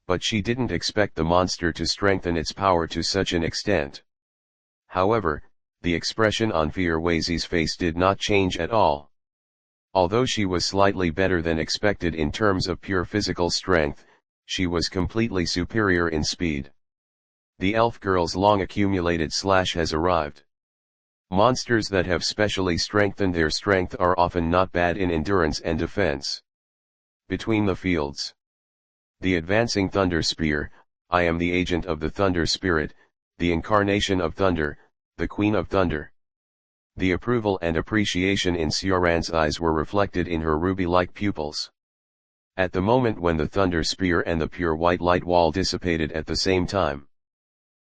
But she didn't expect the monster to strengthen its power to such an extent. However, the expression on Filawayzee's face did not change at all. Although she was slightly better than expected in terms of pure physical strength, she was completely superior in speed. The elf girl's long accumulated slash has arrived. Monsters that have specially strengthened their strength are often not bad in endurance and defense. Between the fields. The advancing Thunder Spear. I am the agent of the Thunder Spirit, the incarnation of Thunder, the Queen of Thunder. The approval and appreciation in Sioran's eyes were reflected in her ruby-like pupils. At the moment when the Thunder Spear and the pure white light wall dissipated at the same time.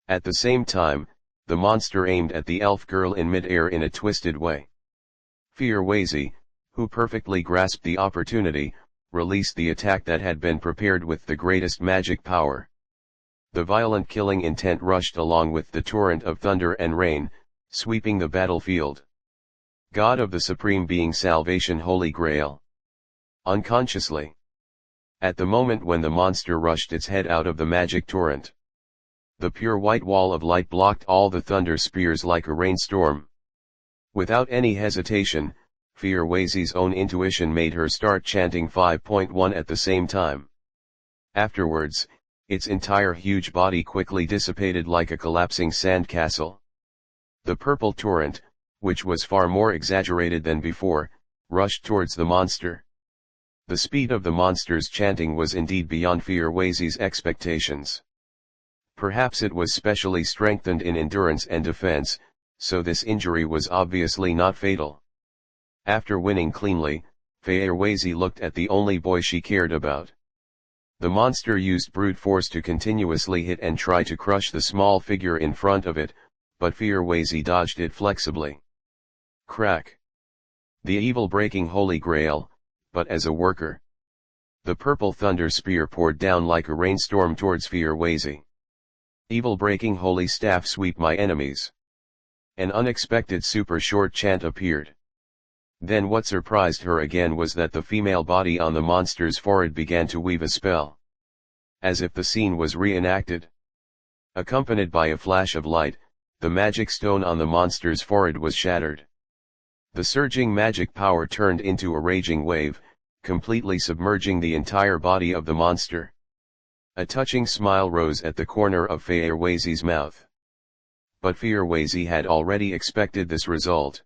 At the same time, the monster aimed at the elf girl in mid-air in a twisted way. Filawayzee, who perfectly grasped the opportunity, released the attack that had been prepared with the greatest magic power. The violent killing intent rushed along with the torrent of thunder and rain, sweeping the battlefield. God of the Supreme Being, Salvation, Holy Grail. Unconsciously. At the moment when the monster rushed its head out of the magic torrent, the pure white wall of light blocked all the thunder spears like a rainstorm. Without any hesitation, Filawayzee's own intuition made her start chanting 5.1 at the same time. Afterwards, its entire huge body quickly dissipated like a collapsing sandcastle. The purple torrent, which was far more exaggerated than before, rushed towards the monster. The speed of the monster's chanting was indeed beyond Filawayzee's expectations. Perhaps it was specially strengthened in endurance and defense, so this injury was obviously not fatal. After winning cleanly, Filawayzee looked at the only boy she cared about. The monster used brute force to continuously hit and try to crush the small figure in front of it, but Filawayzee dodged it flexibly. Crack! The evil breaking Holy Grail, but as a worker. The purple thunder spear poured down like a rainstorm towards Filawayzee. Evil breaking holy staff, sweep my enemies. An unexpected super short chant appeared. Then what surprised her again was that the female body on the monster's forehead began to weave a spell. As if the scene was reenacted. Accompanied by a flash of light, the magic stone on the monster's forehead was shattered. The surging magic power turned into a raging wave, completely submerging the entire body of the monster. A touching smile rose at the corner of Filawayzee's mouth. But Filawayzee had already expected this result.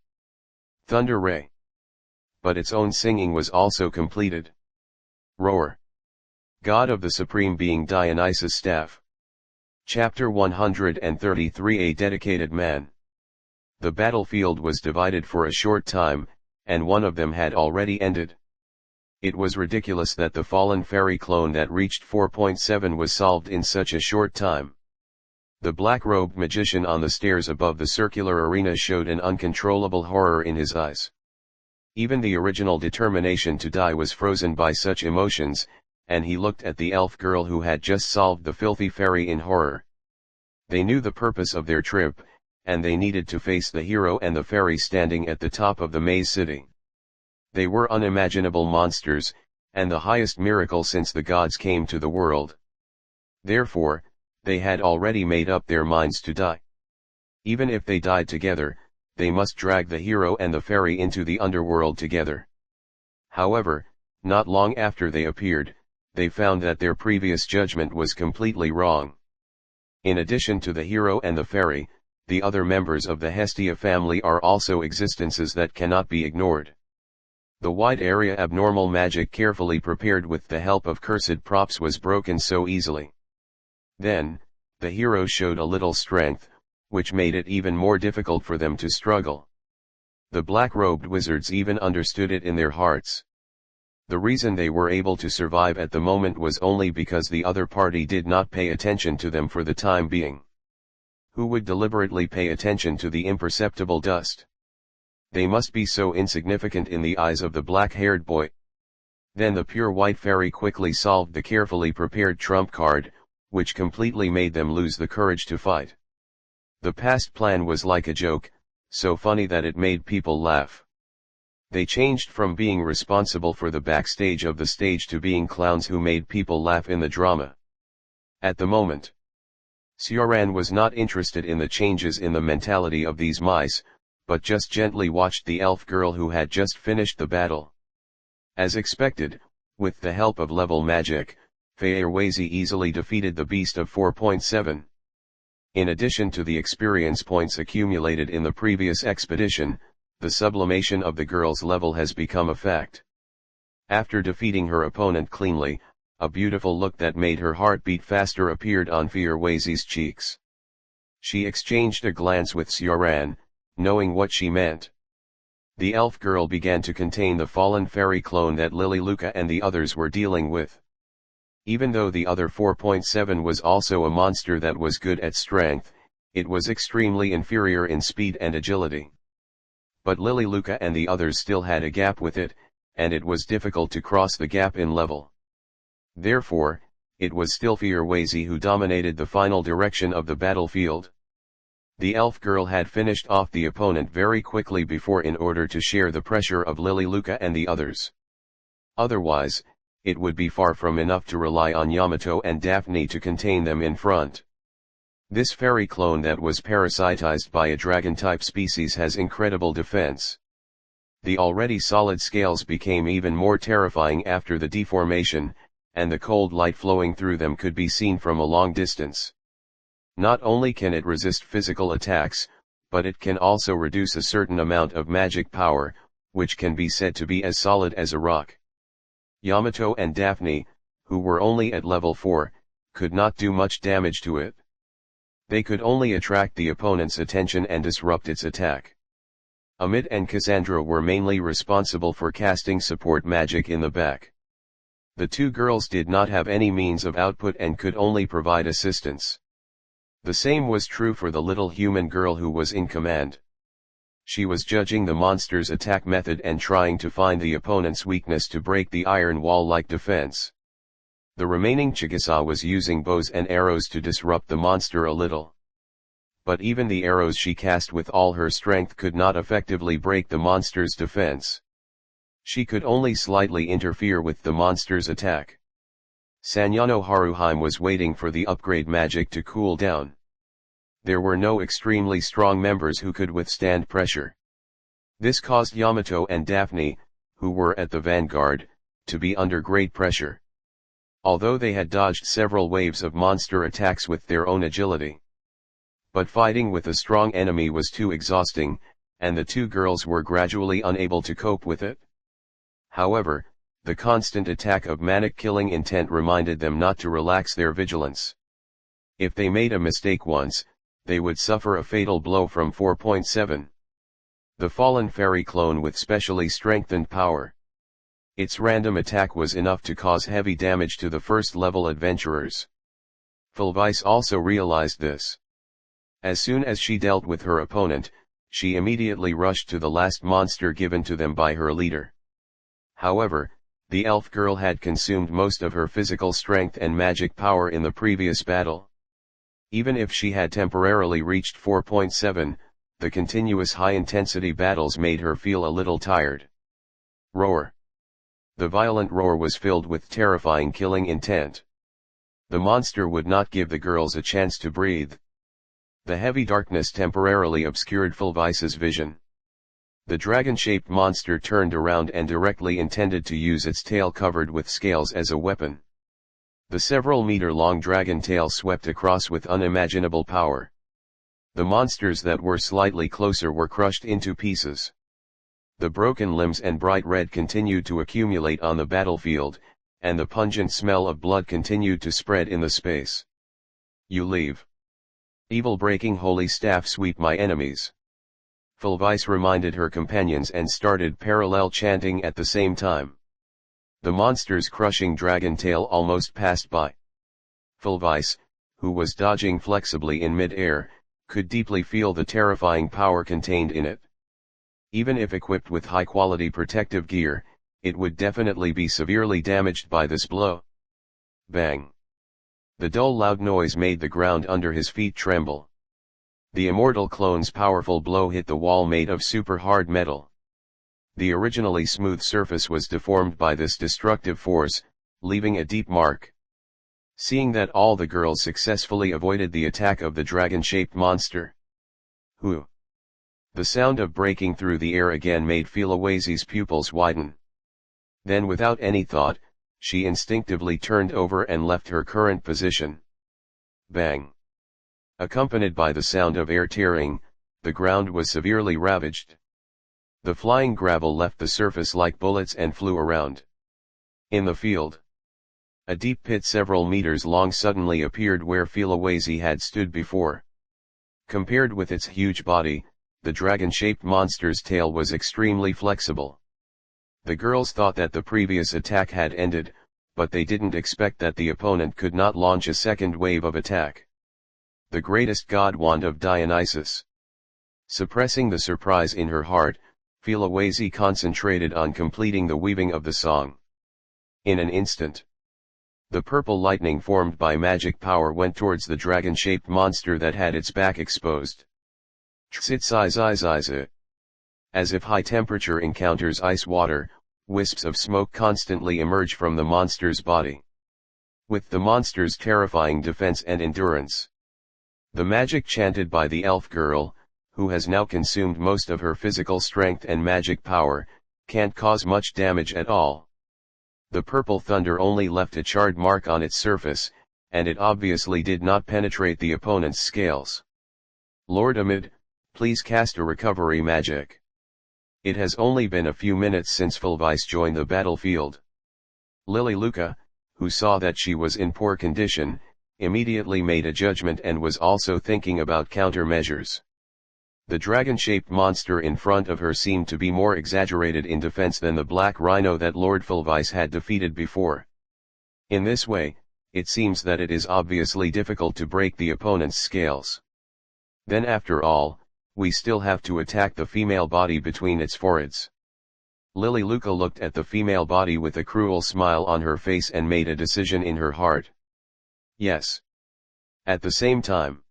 Thunder Ray. But its own singing was also completed. Roar. God of the Supreme Being, Dionysus Staff. Chapter 133, A Dedicated Man. The battlefield was divided for a short time, and one of them had already ended. It was ridiculous that the fallen fairy clone that reached 4.7 was solved in such a short time. The black-robed magician on the stairs above the circular arena showed an uncontrollable horror in his eyes. Even the original determination to die was frozen by such emotions, and he looked at the elf girl who had just solved the filthy fairy in horror. They knew the purpose of their trip, and they needed to face the hero and the fairy standing at the top of the maze city. They were unimaginable monsters, and the highest miracle since the gods came to the world. Therefore, they had already made up their minds to die. Even if they died together, they must drag the hero and the fairy into the underworld together. However, not long after they appeared, they found that their previous judgment was completely wrong. In addition to the hero and the fairy, the other members of the Hestia family are also existences that cannot be ignored. The wide area abnormal magic carefully prepared with the help of cursed props was broken so easily. Then, the hero showed a little strength, which made it even more difficult for them to struggle. The black-robed wizards even understood it in their hearts. The reason they were able to survive at the moment was only because the other party did not pay attention to them for the time being. Who would deliberately pay attention to the imperceptible dust? They must be so insignificant in the eyes of the black-haired boy. Then the pure white fairy quickly solved the carefully prepared trump card, which completely made them lose the courage to fight. The past plan was like a joke, so funny that it made people laugh. They changed from being responsible for the backstage of the stage to being clowns who made people laugh in the drama. At the moment, Sioran was not interested in the changes in the mentality of these mice, but just gently watched the elf girl who had just finished the battle. As expected, with the help of level magic, Feyerwazi easily defeated the beast of 4.7. In addition to the experience points accumulated in the previous expedition, the sublimation of the girl's level has become a fact. After defeating her opponent cleanly, a beautiful look that made her heart beat faster appeared on Feyerwazi's cheeks. She exchanged a glance with Sioran, knowing what she meant. The elf girl began to contain the fallen fairy clone that Lily Luca and the others were dealing with. Even though the other 4.7 was also a monster that was good at strength, it was extremely inferior in speed and agility. But Lily Luca and the others still had a gap with it, and it was difficult to cross the gap in level. Therefore, it was still Feyerwazi who dominated the final direction of the battlefield. The elf girl had finished off the opponent very quickly before in order to share the pressure of Lily Luca and the others. Otherwise, it would be far from enough to rely on Yamato and Daphne to contain them in front. This fairy clone that was parasitized by a dragon-type species has incredible defense. The already solid scales became even more terrifying after the deformation, and the cold light flowing through them could be seen from a long distance. Not only can it resist physical attacks, but it can also reduce a certain amount of magic power, which can be said to be as solid as a rock. Yamato and Daphne, who were only at level 4, could not do much damage to it. They could only attract the opponent's attention and disrupt its attack. Amit and Cassandra were mainly responsible for casting support magic in the back. The two girls did not have any means of output and could only provide assistance. The same was true for the little human girl who was in command. She was judging the monster's attack method and trying to find the opponent's weakness to break the iron wall-like defense. The remaining Chigusa was using bows and arrows to disrupt the monster a little. But even the arrows she cast with all her strength could not effectively break the monster's defense. She could only slightly interfere with the monster's attack. Sanyano Haruheim was waiting for the upgrade magic to cool down. There were no extremely strong members who could withstand pressure. This caused Yamato and Daphne, who were at the vanguard, to be under great pressure. Although they had dodged several waves of monster attacks with their own agility. But fighting with a strong enemy was too exhausting, and the two girls were gradually unable to cope with it. However, the constant attack of manic killing intent reminded them not to relax their vigilance. If they made a mistake once, they would suffer a fatal blow from 4.7. The fallen fairy clone with specially strengthened power. Its random attack was enough to cause heavy damage to the first-level adventurers. Fulvice also realized this. As soon as she dealt with her opponent, she immediately rushed to the last monster given to them by her leader. However, the elf girl had consumed most of her physical strength and magic power in the previous battle. Even if she had temporarily reached 4.7, the continuous high-intensity battles made her feel a little tired. Roar. The violent roar was filled with terrifying killing intent. The monster would not give the girls a chance to breathe. The heavy darkness temporarily obscured Fulvice's vision. The dragon-shaped monster turned around and directly intended to use its tail covered with scales as a weapon. The several-meter-long dragon tail swept across with unimaginable power. The monsters that were slightly closer were crushed into pieces. The broken limbs and bright red continued to accumulate on the battlefield, and the pungent smell of blood continued to spread in the space. You leave. Evil breaking holy staff sweep my enemies. Fulvice reminded her companions and started parallel chanting at the same time. The monster's crushing dragon tail almost passed by. Fulvice, who was dodging flexibly in mid-air, could deeply feel the terrifying power contained in it. Even if equipped with high-quality protective gear, it would definitely be severely damaged by this blow. Bang! The dull loud noise made the ground under his feet tremble. The immortal clone's powerful blow hit the wall made of super hard metal. The originally smooth surface was deformed by this destructive force, leaving a deep mark. Seeing that all the girls successfully avoided the attack of the dragon-shaped monster. Whew! The sound of breaking through the air again made Philowazi's pupils widen. Then without any thought, she instinctively turned over and left her current position. Bang! Accompanied by the sound of air tearing, the ground was severely ravaged. The flying gravel left the surface like bullets and flew around. In the field, a deep pit several meters long suddenly appeared where Philowazi had stood before. Compared with its huge body, the dragon-shaped monster's tail was extremely flexible. The girls thought that the previous attack had ended, but they didn't expect that the opponent could not launch a second wave of attack. The greatest god wand of Dionysus. Suppressing the surprise in her heart, Philowazi concentrated on completing the weaving of the song. In an instant, the purple lightning formed by magic power went towards the dragon-shaped monster that had its back exposed. As if high temperature encounters ice water, wisps of smoke constantly emerge from the monster's body. With the monster's terrifying defense and endurance, the magic chanted by the elf girl, who has now consumed most of her physical strength and magic power, can't cause much damage at all. The purple thunder only left a charred mark on its surface, and it obviously did not penetrate the opponent's scales. Lord Amid, please cast a recovery magic. It has only been a few minutes since Fulvice joined the battlefield. Lily Luca, who saw that she was in poor condition, immediately made a judgment and was also thinking about countermeasures. The dragon-shaped monster in front of her seemed to be more exaggerated in defense than the black rhino that Lord Fulvice had defeated before. In this way, it seems that it is obviously difficult to break the opponent's scales. Then after all, we still have to attack the female body between its foreheads. Lily Luca looked at the female body with a cruel smile on her face and made a decision in her heart. Yes. At the same time,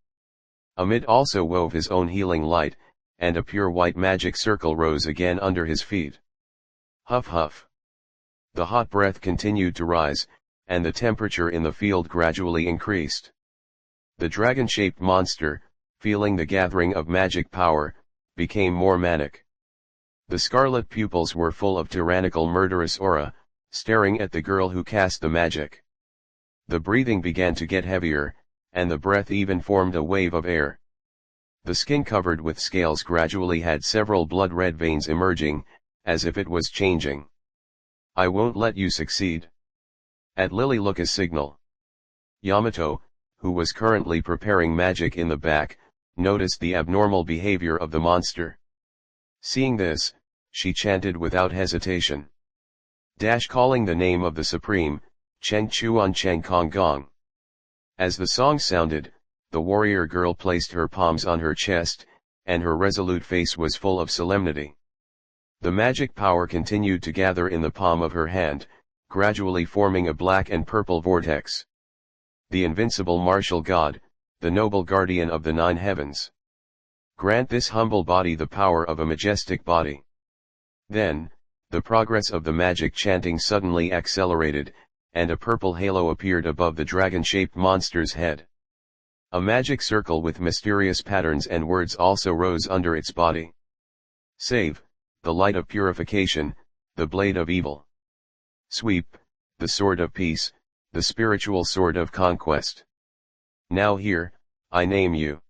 Amid also wove his own healing light, and a pure white magic circle rose again under his feet. Huff huff. The hot breath continued to rise, and the temperature in the field gradually increased. The dragon-shaped monster, feeling the gathering of magic power, became more manic. The scarlet pupils were full of tyrannical murderous aura, staring at the girl who cast the magic. The breathing began to get heavier, and the breath even formed a wave of air. The skin covered with scales gradually had several blood-red veins emerging, as if it was changing. I won't let you succeed. At Lily Luca's signal, Yamato, who was currently preparing magic in the back, noticed the abnormal behavior of the monster. Seeing this, she chanted without hesitation. Calling the name of the Supreme, Cheng Chuan Cheng Kong Gong. As the song sounded, the warrior girl placed her palms on her chest, and her resolute face was full of solemnity. The magic power continued to gather in the palm of her hand, gradually forming a black and purple vortex. The invincible martial god, the noble guardian of the 9 heavens. Grant this humble body the power of a majestic body. Then, the progress of the magic chanting suddenly accelerated, and a purple halo appeared above the dragon-shaped monster's head. A magic circle with mysterious patterns and words also rose under its body. Save, the light of purification, the blade of evil. Sweep, the sword of peace, the spiritual sword of conquest. Now here, I name you.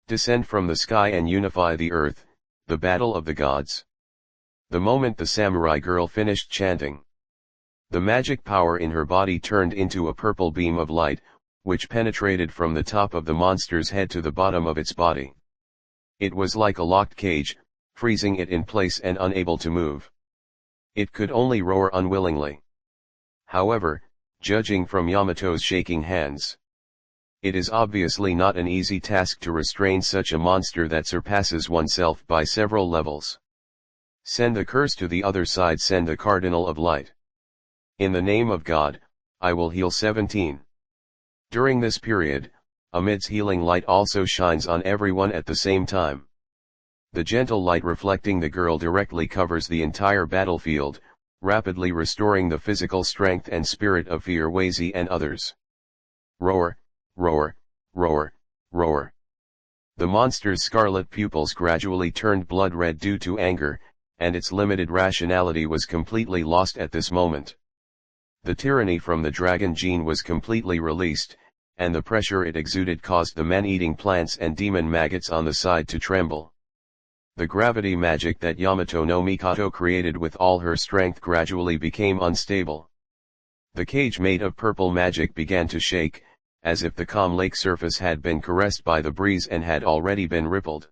Descend from the sky and unify the earth, the battle of the gods. The moment the samurai girl finished chanting, the magic power in her body turned into a purple beam of light, which penetrated from the top of the monster's head to the bottom of its body. It was like a locked cage, freezing it in place and unable to move. It could only roar unwillingly. However, judging from Yamato's shaking hands, it is obviously not an easy task to restrain such a monster that surpasses oneself by several levels. Send the curse to the other side, send the cardinal of light. In the name of God, I will heal 17. During this period, Amid's healing light also shines on everyone at the same time. The gentle light reflecting the girl directly covers the entire battlefield, rapidly restoring the physical strength and spirit of Fearwazi and others. Roar, roar, roar, roar. The monster's scarlet pupils gradually turned blood red due to anger, and its limited rationality was completely lost at this moment. The tyranny from the dragon gene was completely released, and the pressure it exuded caused the man-eating plants and demon maggots on the side to tremble. The gravity magic that Yamato no Mikoto created with all her strength gradually became unstable. The cage made of purple magic began to shake, as if the calm lake surface had been caressed by the breeze and had already been rippled.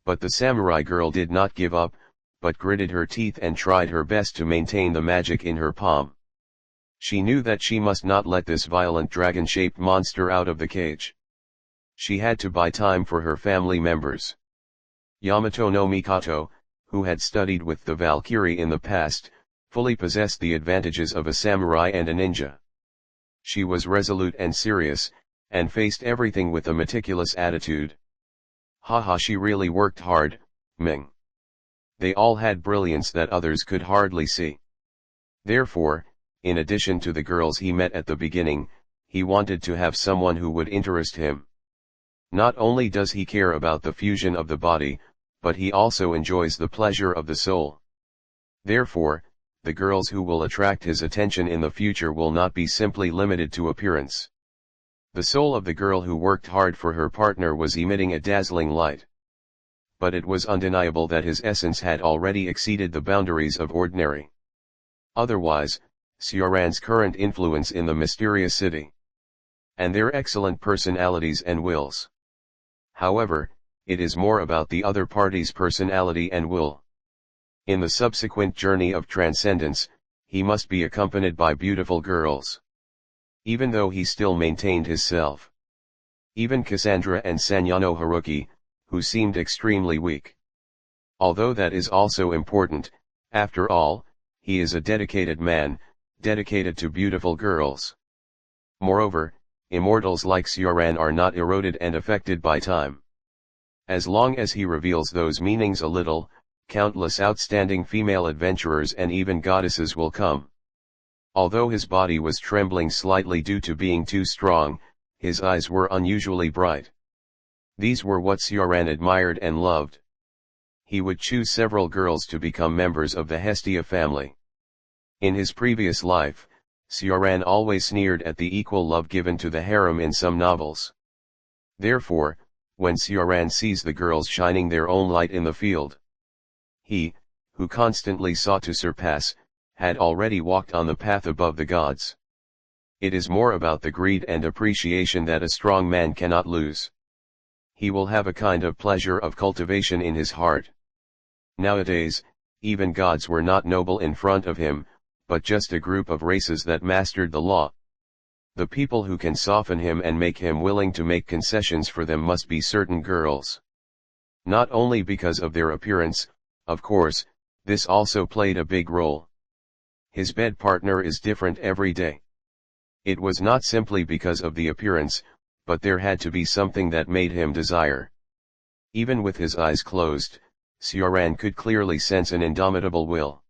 But the samurai girl did not give up, but gritted her teeth and tried her best to maintain the magic in her palm. She knew that she must not let this violent dragon-shaped monster out of the cage. She had to buy time for her family members. Yamato no Mikoto, who had studied with the Valkyrie in the past, fully possessed the advantages of a samurai and a ninja. She was resolute and serious, and faced everything with a meticulous attitude. Haha, she really worked hard, Ming. They all had brilliance that others could hardly see. Therefore, in addition to the girls he met at the beginning, he wanted to have someone who would interest him. Not only does he care about the fusion of the body, but he also enjoys the pleasure of the soul. Therefore, the girls who will attract his attention in the future will not be simply limited to appearance. The soul of the girl who worked hard for her partner was emitting a dazzling light. But it was undeniable that his essence had already exceeded the boundaries of ordinary. Otherwise, Sioran's current influence in the mysterious city, and their excellent personalities and wills. However, it is more about the other party's personality and will. In the subsequent journey of transcendence, he must be accompanied by beautiful girls. Even though he still maintained his self. Even Cassandra and Sanyano Haruki, who seemed extremely weak. Although that is also important, after all, he is a dedicated man, dedicated to beautiful girls. Moreover, immortals like Sioran are not eroded and affected by time. As long as he reveals those meanings a little, countless outstanding female adventurers and even goddesses will come. Although his body was trembling slightly due to being too strong, his eyes were unusually bright. These were what Sioran admired and loved. He would choose several girls to become members of the Hestia family. In his previous life, Sioran always sneered at the equal love given to the harem in some novels. Therefore, when Sioran sees the girls shining their own light in the field, he, who constantly sought to surpass, had already walked on the path above the gods. It is more about the greed and appreciation that a strong man cannot lose. He will have a kind of pleasure of cultivation in his heart. Nowadays, even gods were not noble in front of him, but just a group of races that mastered the law. The people who can soften him and make him willing to make concessions for them must be certain girls. Not only because of their appearance, of course, this also played a big role. His bed partner is different every day. It was not simply because of the appearance, but there had to be something that made him desire. Even with his eyes closed, Sioran could clearly sense an indomitable will.